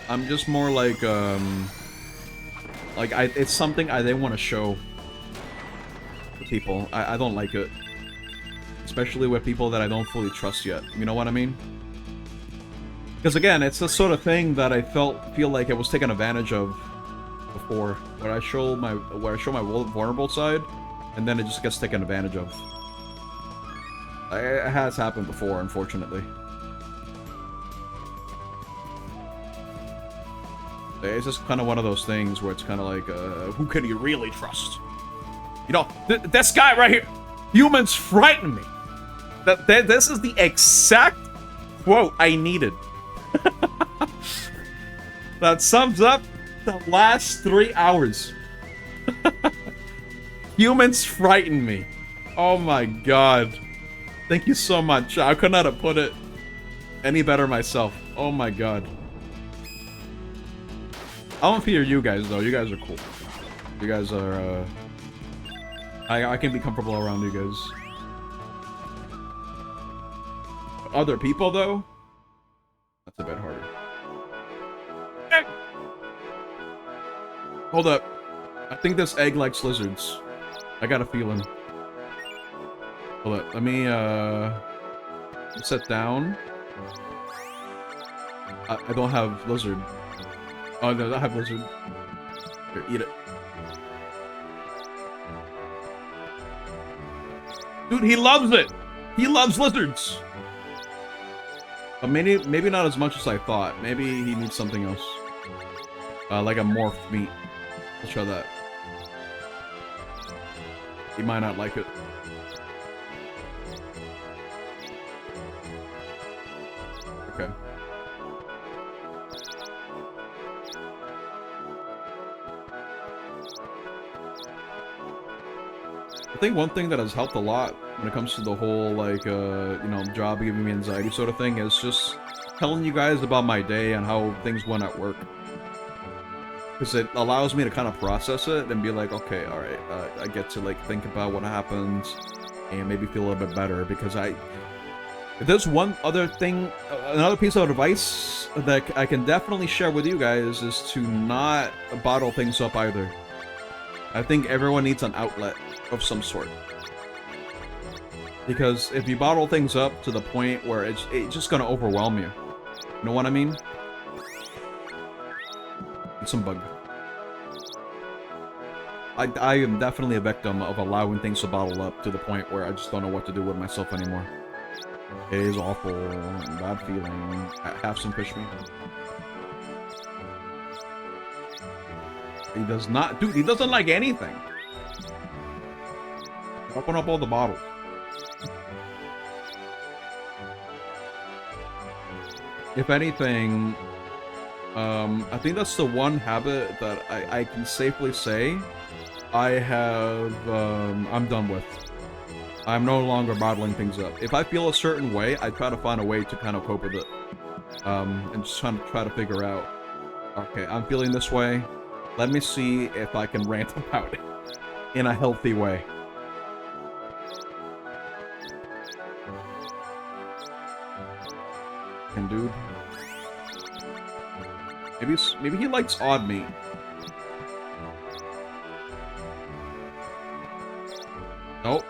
I'm just more like, it's something I didn't want to show to people. I don't like it. Especially with people that I don't fully trust yet. You know what I mean? Because again, it's the sort of thing that I feel like it was taken advantage of before, where I show my vulnerable side, and then it just gets taken advantage of. It has happened before, unfortunately. It's just kind of one of those things where it's kind of like, who can you really trust? You know, this guy right here, humans frighten me. This is the exact quote I needed. That sums up the last 3 hours. Humans frighten me. Oh my god. Thank you so much. I could not have put it any better myself. Oh my god. I don't fear you guys though. You guys are cool. You guys are I can be comfortable around you guys. Other people though? That's a bit harder. Hold up. I think this egg likes lizards. I got a feeling. Hold up. Let me sit down. I don't have lizard. Oh no, I have lizard. Here, eat it. Dude, he loves it! He loves lizards! But maybe not as much as I thought. Maybe he needs something else. Like a morphed meat. I'll show that. He might not like it. Okay. I think one thing that has helped a lot when it comes to the whole, like, you know, job giving me anxiety sort of thing is just telling you guys about my day and how things went at work. Because it allows me to kind of process it and be like, okay, alright, I get to, like, think about what happened and maybe feel a little bit better. Because if there's one other thing, another piece of advice that I can definitely share with you guys is to not bottle things up either. I think everyone needs an outlet of some sort. Because if you bottle things up to the point where it's just gonna overwhelm you. You know what I mean? It's some bug. I am definitely a victim of allowing things to bottle up to the point where I just don't know what to do with myself anymore. It is awful. Bad feeling. Have some push me. He does not... Dude, he doesn't like anything. Open up all the bottles. If anything, I think that's the one habit that I can safely say I have, I'm done with. I'm no longer bottling things up. If I feel a certain way, I try to find a way to kind of cope with it. And just try to figure out, okay, I'm feeling this way. Let me see if I can rant about it in a healthy way. And dude, maybe he likes odd meat. Nope.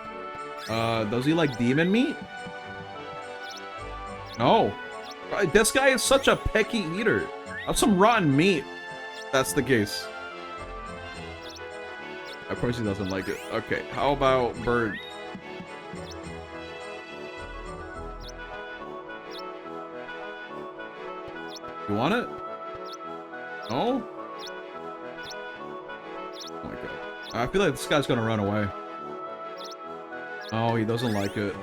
Does he like demon meat? No. This guy is such a picky eater. Of some rotten meat. That's the case. Of course he doesn't like it. Okay, how about bird? You want it? No? Oh my god. I feel like this guy's gonna run away. Oh, he doesn't like it.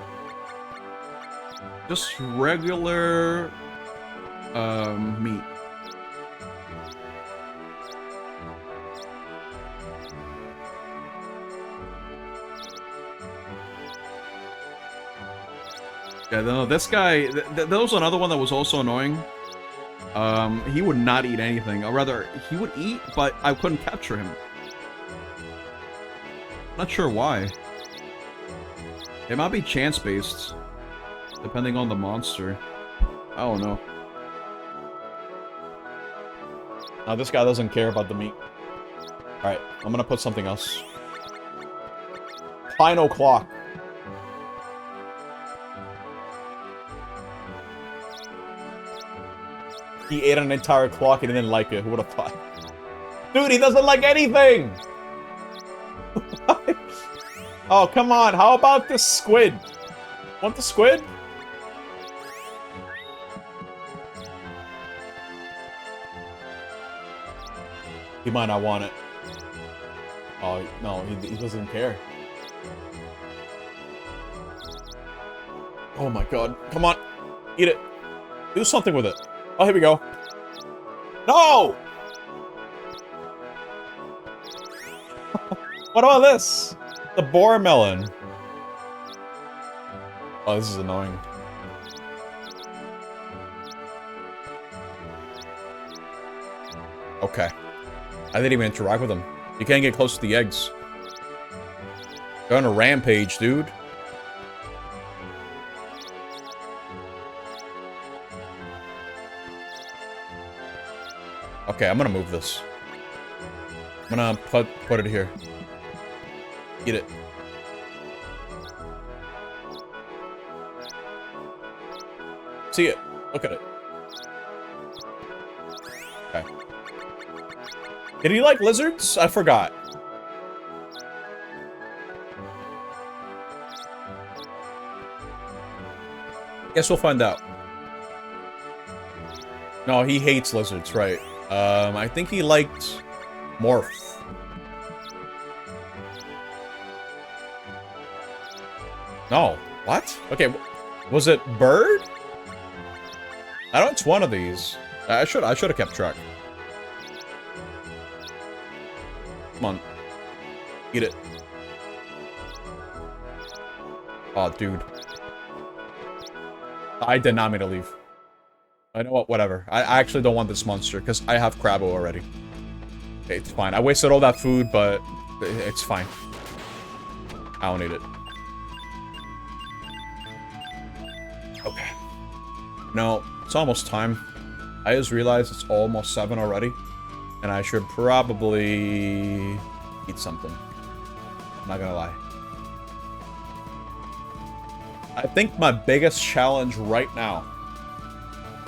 Just regular meat. Yeah, no, this guy, there was another one that was also annoying. He would not eat anything. Or rather, he would eat, but I couldn't capture him. Not sure why. It might be chance-based, depending on the monster. I don't know. Now, this guy doesn't care about the meat. Alright, I'm gonna put something else. Final clock. He ate an entire clock and didn't like it. Who would have thought? Dude, he doesn't like anything! Oh, come on. How about this squid? Want the squid? He might not want it. Oh, no, he doesn't care. Oh my god. Come on. Eat it. Do something with it. Oh, here we go. No! What about this? The boar melon. Oh, this is annoying. Okay. I didn't even interact with him. You can't get close to the eggs. Go on a rampage, dude. Okay, I'm gonna move this. I'm gonna put it here. Eat it. See it. Look at it. Okay. Did he like lizards? I forgot. Guess we'll find out. No, he hates lizards, right. I think he liked Morph. No. What? Okay, was it bird? I know it's one of these. I should have kept track. Come on. Eat it. Oh, dude. I did not mean to leave. I know what, whatever. I actually don't want this monster, because I have Crabbo already. Okay, it's fine. I wasted all that food, but it's fine. I don't need it. Okay. No, it's almost time. I just realized it's almost 7 already. And I should probably eat something. I'm not gonna lie. I think my biggest challenge right now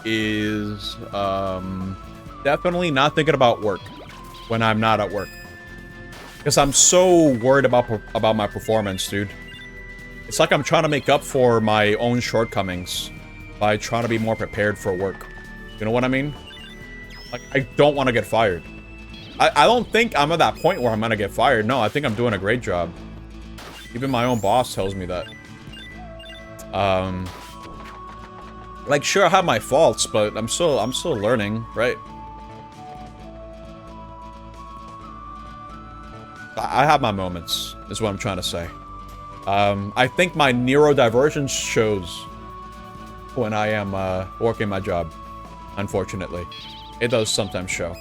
is definitely not thinking about work when I'm not at work. Because I'm so worried about my performance, dude. It's like I'm trying to make up for my own shortcomings by trying to be more prepared for work. You know what I mean? Like, I don't want to get fired. I don't think I'm at that point where I'm gonna get fired. No, I think I'm doing a great job. Even my own boss tells me that. Like, sure, I have my faults, but I'm still learning, right? I have my moments, is what I'm trying to say. I think my neurodivergence shows when I am working my job, unfortunately. It does sometimes show.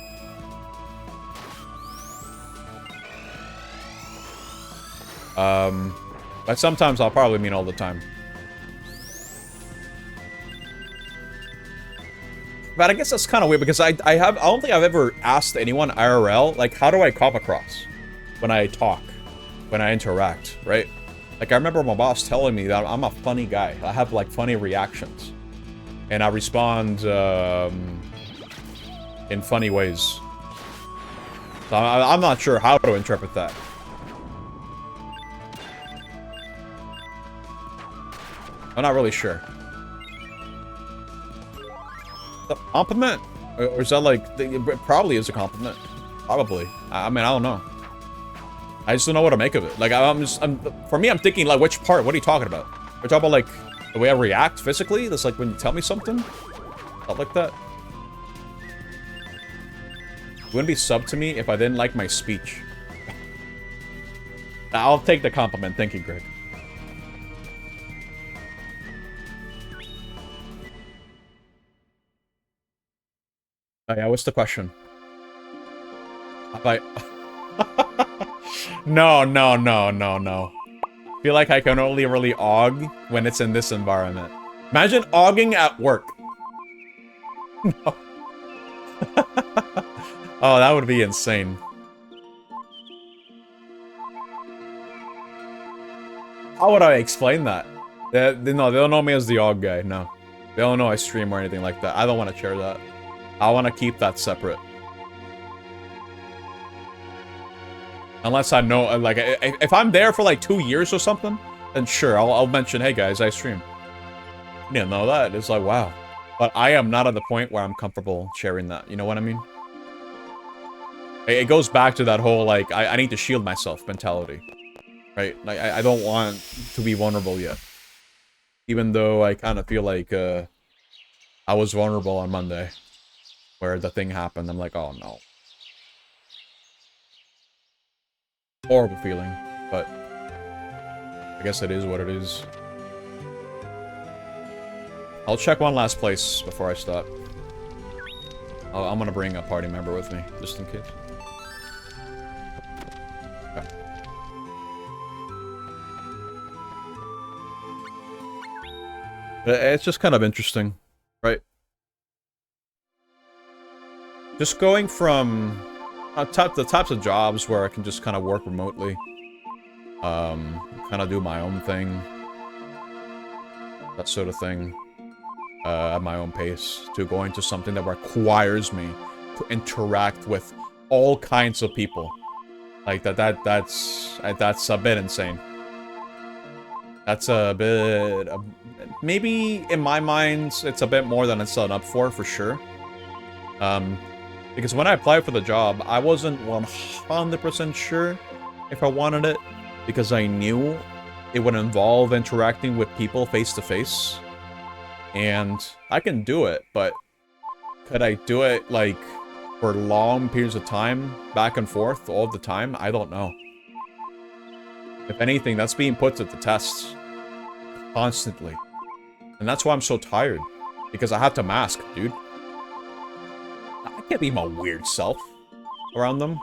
But sometimes I'll probably mean all the time. But I guess that's kind of weird because I don't think I've ever asked anyone IRL, like, how do I come across when I talk, when I interact, right? Like, I remember my boss telling me that I'm a funny guy. I have, like, funny reactions. And I respond, in funny ways. So I'm not sure how to interpret that. I'm not really sure. A compliment? Or is that like... It probably is a compliment. Probably. I mean, I don't know. I just don't know what to make of it. Like, for me, I'm thinking, like, which part? What are you talking about? We're talking about, like, the way I react physically? That's like when you tell me something? Stuff like that? You wouldn't be sub to me if I didn't like my speech. I'll take the compliment. Thank you, Greg. Oh yeah, what's the question? Have I... No. I feel like I can only really AUG when it's in this environment. Imagine AUGing at work. No. Oh, that would be insane. How would I explain that? No, they don't know me as the AUG guy, no. They don't know I stream or anything like that. I don't want to share that. I want to keep that separate. Unless I know, like, if I'm there for like 2 years or something, then sure, I'll mention, hey guys, I stream. You didn't know that? It's like, wow. But I am not at the point where I'm comfortable sharing that. You know what I mean? It goes back to that whole, like, I need to shield myself mentality. Right? Like, I don't want to be vulnerable yet. Even though I kind of feel like, I was vulnerable on Monday. Where the thing happened. I'm like, oh no. Horrible feeling. But I guess it is what it is. I'll check one last place before I stop. I'm gonna bring a party member with me, just in case. Okay. It's just kind of interesting, right? Just going from the types of jobs where I can just kind of work remotely. Kind of do my own thing. That sort of thing. At my own pace, to going to something that requires me to interact with all kinds of people. Like that's a bit insane. That's a bit maybe in my mind it's a bit more than it's set up for sure. Because when I applied for the job, I wasn't 100% sure if I wanted it, because I knew it would involve interacting with people face to face. And I can do it, but could I do it, like, for long periods of time, back and forth, all the time? I don't know. If anything, that's being put to the test. Constantly. And that's why I'm so tired. Because I have to mask, dude. I can't be my weird self around them.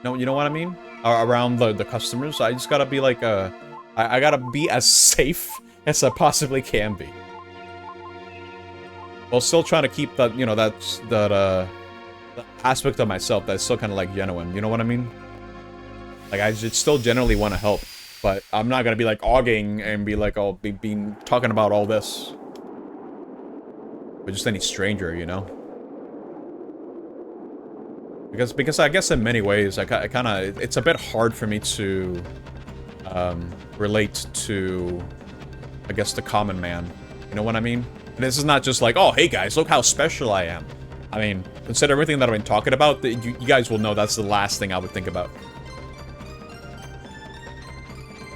No, you know what I mean? Around the customers. I just gotta be like, I gotta be as safe as I possibly can be. While still trying to keep that, you know, that aspect of myself that's still kind of, like, genuine. You know what I mean? Like, I just still generally want to help. But I'm not going to be, like, AUGing and be, like, I'll be talking about all this. With just any stranger, you know? Because I guess in many ways, I kind of... It's a bit hard for me to relate to, I guess, the common man. You know what I mean? And this is not just like, oh, hey guys, look how special I am. I mean, consider everything that I've been talking about, you guys will know that's the last thing I would think about.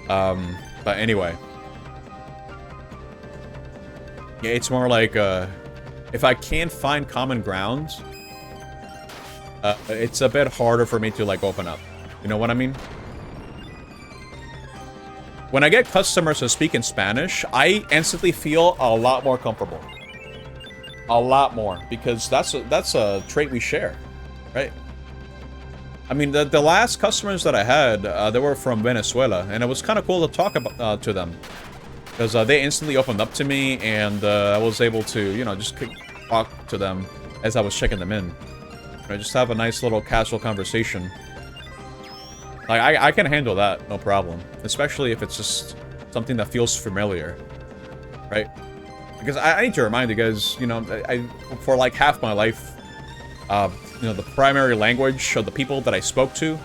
But anyway. Yeah, it's more like, if I can't find common ground, it's a bit harder for me to, like, open up. You know what I mean? When I get customers who speak in Spanish, I instantly feel a lot more comfortable. A lot more, because that's a trait we share, right? I mean, the last customers that I had, they were from Venezuela, and it was kind of cool to talk about to them, because they instantly opened up to me, and I was able to, you know, just talk to them as I was checking them in. You know, just have a nice little casual conversation. Like, I can handle that, no problem. Especially if it's just something that feels familiar. Right? Because I need to remind you guys, you know, for like half my life, you know, the primary language of the people that I spoke to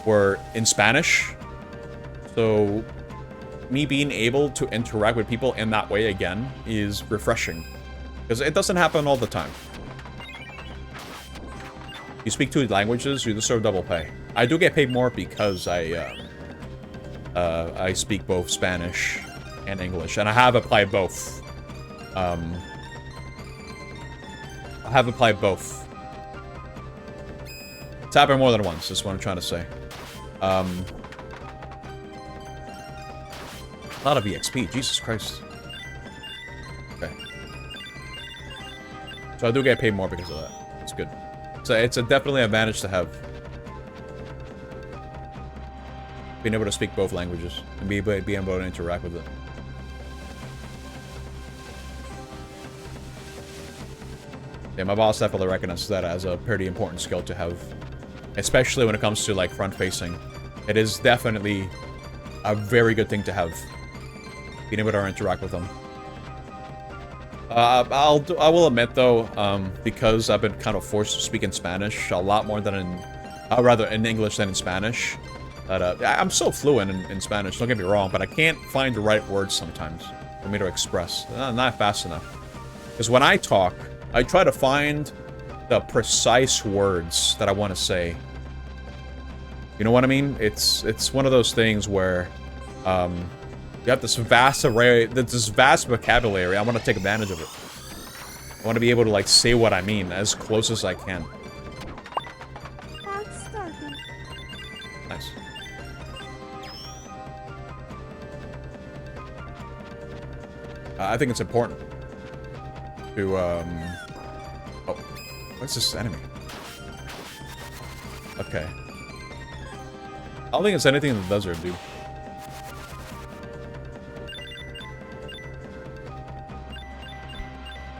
were in Spanish. So, me being able to interact with people in that way again is refreshing. Because it doesn't happen all the time. You speak two languages, you deserve double pay. I do get paid more because I speak both Spanish and English, and I have applied both. I have applied both. It's happened more than once, is what I'm trying to say. A lot of EXP, Jesus Christ. Okay. So I do get paid more because of that. It's good. So it's a definitely advantage to have. Being able to speak both languages and being able to interact with it. Yeah, my boss definitely recognizes that as a pretty important skill to have. Especially when it comes to, like, front-facing. It is definitely a very good thing to have. Being able to interact with them. I will admit, though, because I've been kind of forced to speak in Spanish a lot more than in... rather, in English than in Spanish. That, I'm so fluent in Spanish, don't get me wrong, but I can't find the right words sometimes for me to express. Not fast enough. Because when I talk, I try to find the precise words that I want to say. You know what I mean? It's one of those things where you have this vast array, this vast vocabulary. I want to take advantage of it. I want to be able to, like, say what I mean as close as I can. Nice. I think it's important to, oh, what's this enemy? Okay. I don't think it's anything in the desert, dude.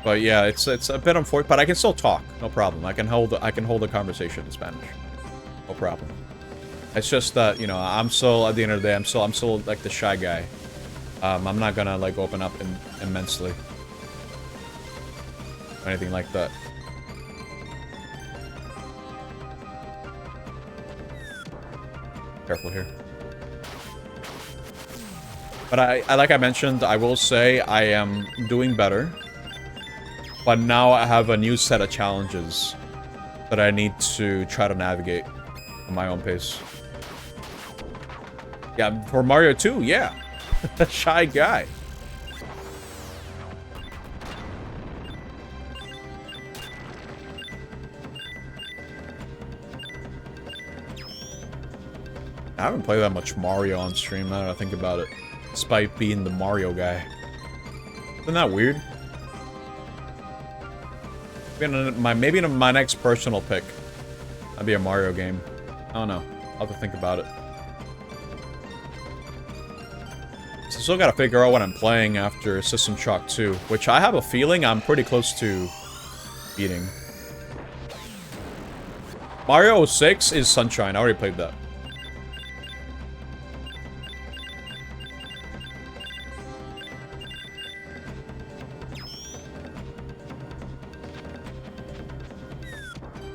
But yeah, it's a bit unfortunate, but I can still talk, no problem. I can hold a conversation in Spanish, no problem. It's just that, you know, I'm still, at the end of the day, I'm still like the shy guy. I'm not gonna, like, open up immensely. Or anything like that. Careful here. But I like I mentioned, I will say I am doing better. But now I have a new set of challenges that I need to try to navigate at my own pace. Yeah, for Mario 2, yeah. Shy guy. I haven't played that much Mario on stream, now that I think about it. Despite being the Mario guy. Isn't that weird? Maybe in my next personal pick, that'd be a Mario game. I don't know. I'll have to think about it. So still gotta figure out what I'm playing after System Shock 2, which I have a feeling I'm pretty close to beating. Mario 6 is Sunshine. I already played that.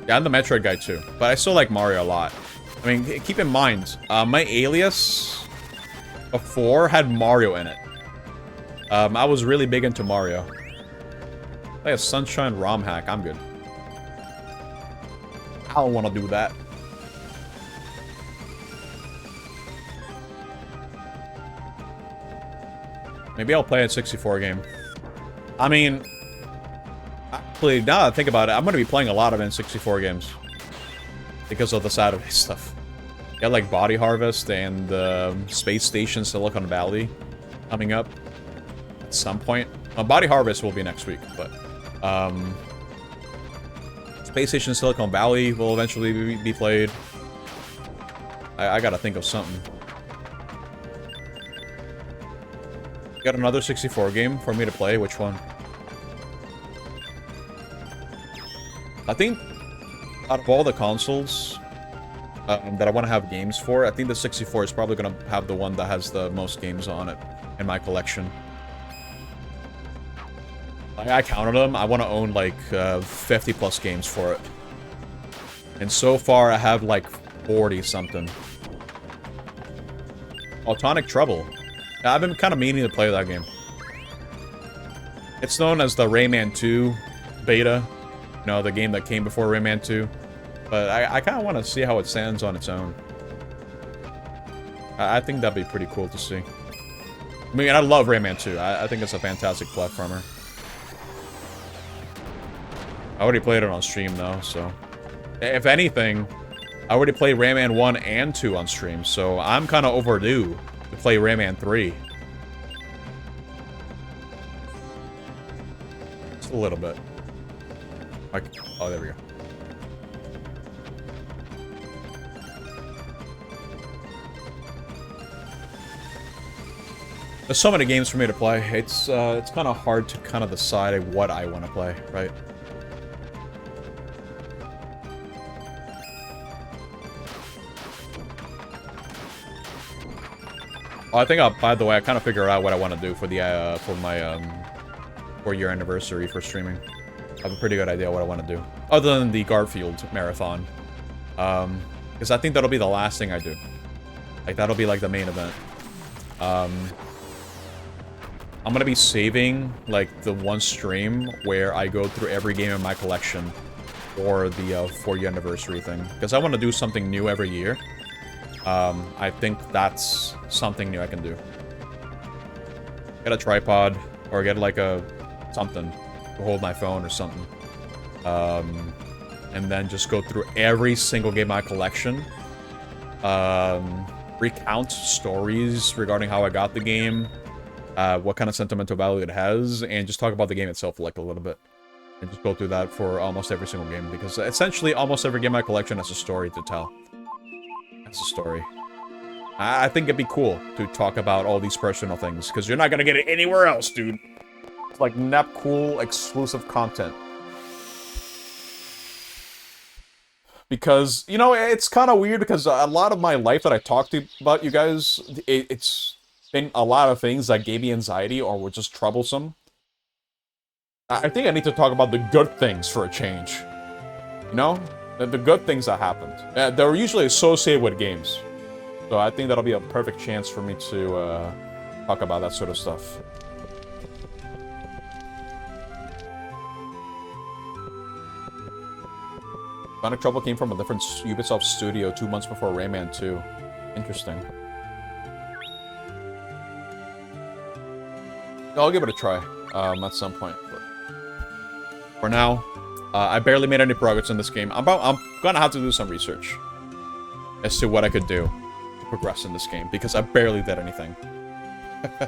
Yeah, I'm the Metroid guy too, but I still like Mario a lot. I mean, keep in mind, my alias before had Mario in it. I was really big into Mario. Like a Sunshine ROM hack, I'm good. I don't want to do that. Maybe I'll play a 64 game. I mean... Actually, now that I think about it, I'm going to be playing a lot of N64 games. Because of the Saturday stuff. You got like Body Harvest and Space Station Silicon Valley coming up at some point. Body Harvest will be next week, but... Space Station Silicon Valley will eventually be played. I gotta think of something. You got another 64 game for me to play? Which one? I think out of all the consoles that I want to have games for, I think the 64 is probably going to have the one that has the most games on it in my collection. I counted them. I want to own like 50 plus games for it. And so far I have like 40 something. Autonic Trouble. I've been kind of meaning to play that game. It's known as the Rayman 2 beta. You know, the game that came before Rayman 2. But I kind of want to see how it stands on its own. I think that'd be pretty cool to see. I mean, I love Rayman 2. I think it's a fantastic platformer. I already played it on stream, though, so... If anything, I already played Rayman 1 and 2 on stream, so I'm kind of overdue to play Rayman 3. Just a little bit. Like, oh, there we go. There's so many games for me to play. It's kind of hard to kind of decide what I want to play, right? Oh, I think by the way, I kind of figured out what I want to do for the for my 4-year anniversary for streaming. I have a pretty good idea what I want to do, other than the Garfield marathon, because I think that'll be the last thing I do. Like that'll be like the main event. I'm gonna be saving like the one stream where I go through every game in my collection for the 4-year anniversary thing, because I want to do something new every year. I think that's something new I can do. Get a tripod, or get like something to hold my phone or something. And then just go through every single game in my collection. Recount stories regarding how I got the game, what kind of sentimental value it has, and just talk about the game itself like a little bit. And just go through that for almost every single game, because essentially almost every game in my collection has a story to tell. That's a story. I think it'd be cool to talk about all these personal things, because you're not gonna get it anywhere else, dude. It's like cool exclusive content. Because, you know, it's kind of weird, because a lot of my life that I talked to about you guys, it's been a lot of things that gave me anxiety or were just troublesome. I think I need to talk about the good things for a change. You know? The good things that happened. They're usually associated with games. So I think that'll be a perfect chance for me to talk about that sort of stuff. Sonic Trouble came from a different Ubisoft studio 2 months before Rayman 2. Interesting. I'll give it a try at some point. But for now, I barely made any progress in this game. I'm gonna have to do some research as to what I could do to progress in this game, because I barely did anything.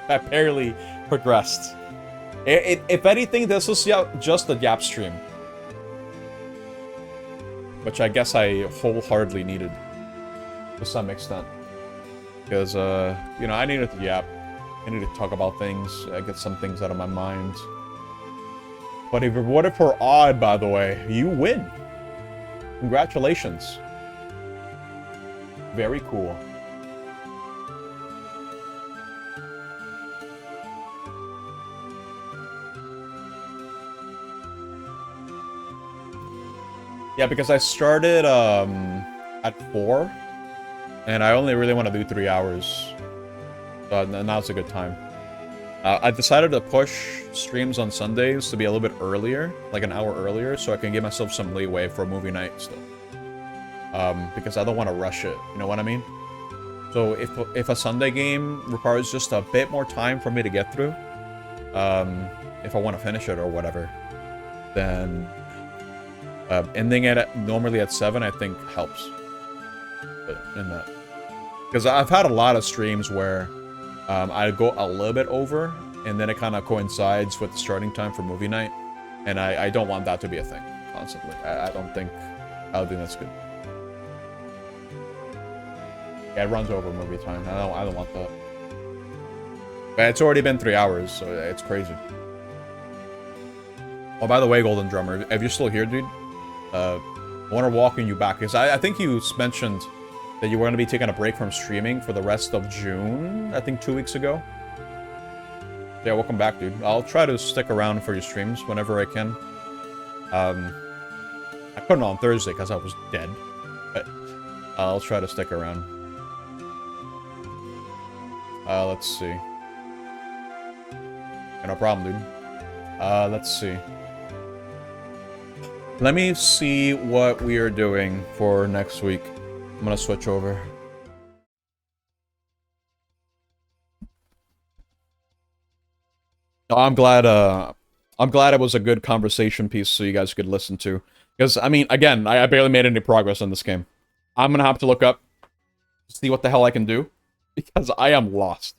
I barely progressed. If anything, this was just a Yap stream, which I guess I wholeheartedly needed to some extent, because you know, I needed to Yap. I needed to talk about things, get some things out of my mind. But if it were for odd, by the way, you win. Congratulations. Very cool. Yeah, because I started at 4, and I only really want to do 3 hours. Now's a good time. I decided to push streams on Sundays to be a little bit earlier, like an hour earlier, so I can give myself some leeway for movie night still. Because I don't want to rush it, you know what I mean? So if a Sunday game requires just a bit more time for me to get through, if I want to finish it or whatever, then ending it normally at 7, I think helps in that. Because I've had a lot of streams where I go a little bit over, and then it kind of coincides with the starting time for movie night, and I don't want that to be a thing constantly. I don't think that's good. Yeah, it runs over movie time. I don't want that. But it's already been 3 hours, so it's crazy. Oh, by the way, Golden Drummer, if you're still here, dude, I want to welcome you back, because I think you mentioned that you were going to be taking a break from streaming for the rest of June, I think 2 weeks ago. Yeah, welcome back, dude. I'll try to stick around for your streams whenever I can. I couldn't on Thursday because I was dead, but I'll try to stick around. Let's see. Yeah, no problem, dude. Let's see. Let me see what we are doing for next week. I'm gonna switch over. Oh, I'm glad it was a good conversation piece so you guys could listen to. Because, I mean, again, I barely made any progress in this game. I'm gonna have to look up, see what the hell I can do, because I am lost.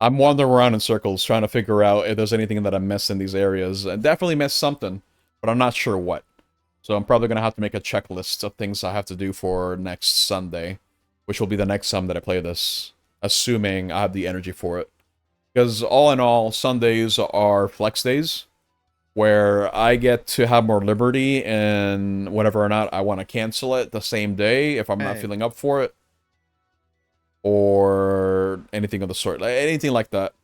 I'm wandering around in circles trying to figure out if there's anything that I missed in these areas. I definitely missed something, but I'm not sure what. So I'm probably going to have to make a checklist of things I have to do for next Sunday, which will be the next time that I play this, assuming I have the energy for it. Because all in all, Sundays are flex days, where I get to have more liberty and whether or not I want to cancel it the same day if I'm not feeling up for it, or anything of the sort, like, anything like that.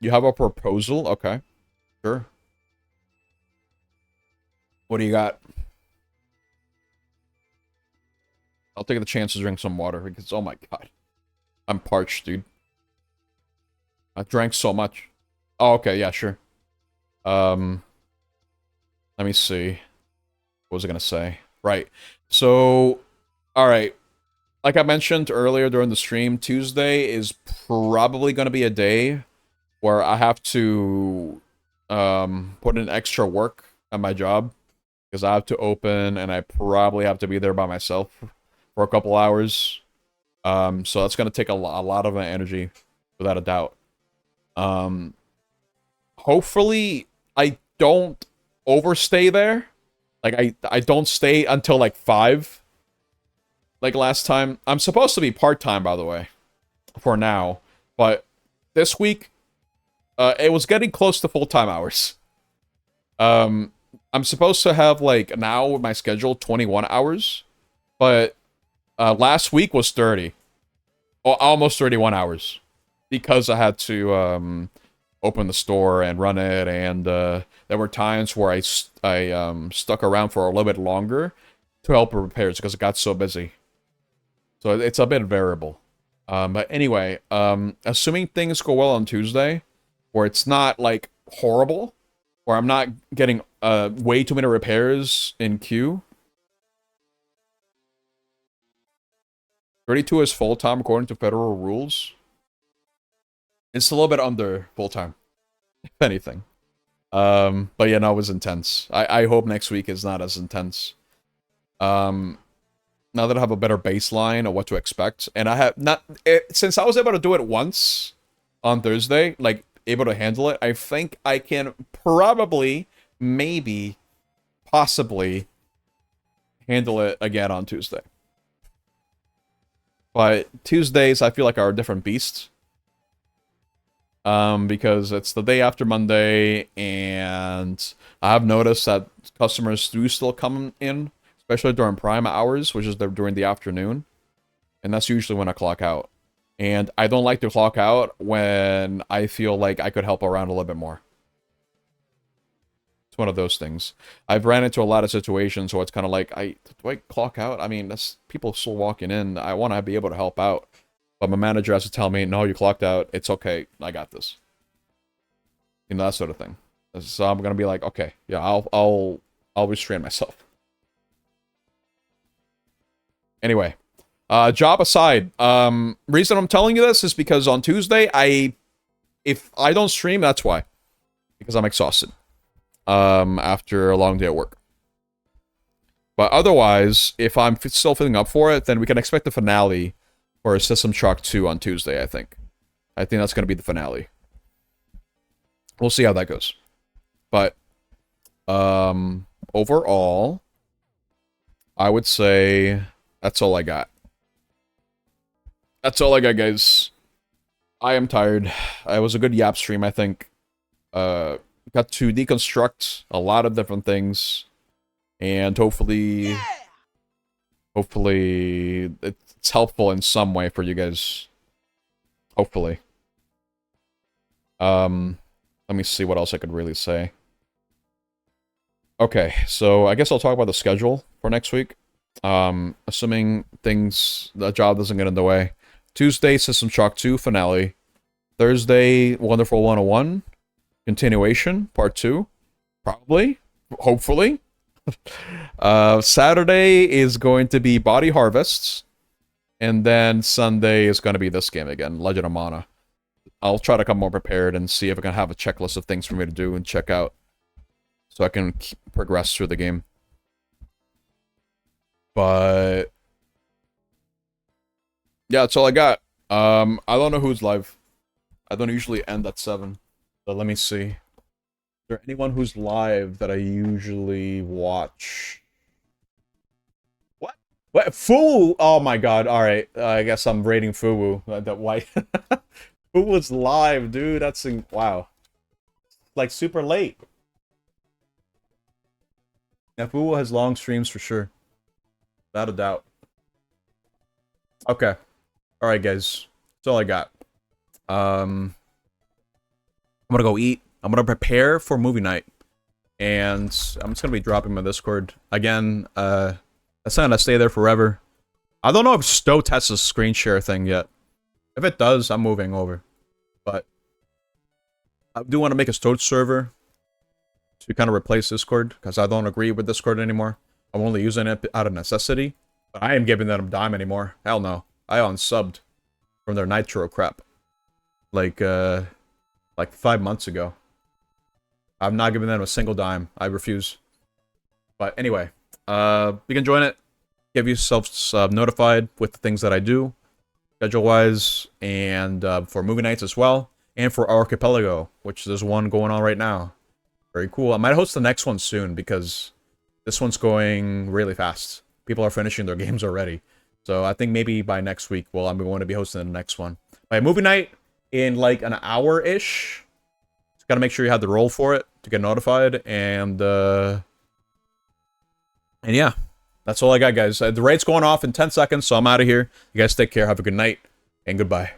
You have a proposal? Okay, sure. What do you got? I'll take the chance to drink some water because, oh my god, I'm parched, dude. I drank so much. Oh, okay, yeah, sure. Let me see. What was I gonna say? Right. So, alright. Like I mentioned earlier during the stream, Tuesday is probably gonna be a day where I have to put in extra work at my job. Because I have to open and I probably have to be there by myself for a couple hours. So that's gonna take a lot of my energy, without a doubt. Hopefully I don't overstay there. Like, I don't stay until, like, 5. Like last time. I'm supposed to be part-time, by the way. For now. But this week, it was getting close to full-time hours. I'm supposed to have, like, now with my schedule, 21 hours. But last week was 30. Almost 31 hours. Because I had to open the store and run it, and there were times where I stuck around for a little bit longer to help with repairs because it got so busy. So it's a bit variable. But anyway, assuming things go well on Tuesday, where it's not, like, horrible, where I'm not getting way too many repairs in queue. 32 is full-time according to federal rules. It's a little bit under full-time, if anything. But yeah, no, it was intense. I hope next week is not as intense. Now that I have a better baseline of what to expect, and I have not... since I was able to do it once on Thursday, like, able to handle it, I think I can probably, maybe, possibly handle it again on Tuesday. But Tuesdays, I feel like, are a different beast. Because it's the day after Monday, and I have noticed that customers do still come in, especially during prime hours, which is during the afternoon. And that's usually when I clock out. And I don't like to clock out when I feel like I could help around a little bit more. It's one of those things. I've ran into a lot of situations where it's kind of like, do I clock out? I mean, that's people still walking in. I want to be able to help out. But my manager has to tell me, no, you clocked out. It's okay. I got this. You know, that sort of thing. So I'm going to be like, okay, yeah, I'll restrain myself. Anyway, job aside, reason I'm telling you this is because on Tuesday, if I don't stream, that's why. Because I'm exhausted. After a long day at work. But otherwise, if I'm still feeling up for it, then we can expect the finale for System Shock 2 on Tuesday, I think. I think that's going to be the finale. We'll see how that goes. But, overall, I would say that's all I got. That's all I got, guys. I am tired. It was a good Yap stream, I think. Got to deconstruct a lot of different things. And hopefully it's helpful in some way for you guys. Hopefully. Let me see what else I could really say. Okay, so I guess I'll talk about the schedule for next week. Assuming the job doesn't get in the way. Tuesday, System Shock 2 finale. Thursday, Wonderful 101. Continuation, part 2. Probably. Hopefully. Saturday is going to be Body Harvests. And then Sunday is going to be this game again, Legend of Mana. I'll try to come more prepared and see if I can have a checklist of things for me to do and check out. So I can progress through the game. But yeah, that's all I got. I don't know who's live. I don't usually end at 7. But let me see. Is there anyone who's live that I usually watch? What? Fuwu? Oh my god, alright. I guess I'm rating Fuwu. That white. Who was live, dude? That's wow. Like super late. Yeah, Fuwa has long streams for sure. Without a doubt. Okay. Alright, guys. That's all I got. I'm gonna go eat. I'm gonna prepare for movie night. And I'm just gonna be dropping my Discord. Again, that's not gonna stay there forever. I don't know if Stowe tests a screen share thing yet. If it does, I'm moving over. But I do want to make a Stowe server to kind of replace Discord, because I don't agree with Discord anymore. I'm only using it out of necessity. But I ain't giving them a dime anymore. Hell no. I unsubbed from their Nitro crap. Like 5 months ago. I'm not giving them a single dime. I refuse. But anyway, you can join it. Give yourself notified with the things that I do, schedule-wise, and for movie nights as well, and for Archipelago, which there's one going on right now. Very cool. I might host the next one soon, because this one's going really fast. People are finishing their games already. So I think maybe by next week, well, I'm going to be hosting the next one. By movie night, in like an hour-ish. Just gotta make sure you have the role for it to get notified, and yeah. That's all I got, guys. The raid's going off in 10 seconds, so I'm out of here. You guys take care, have a good night, and goodbye.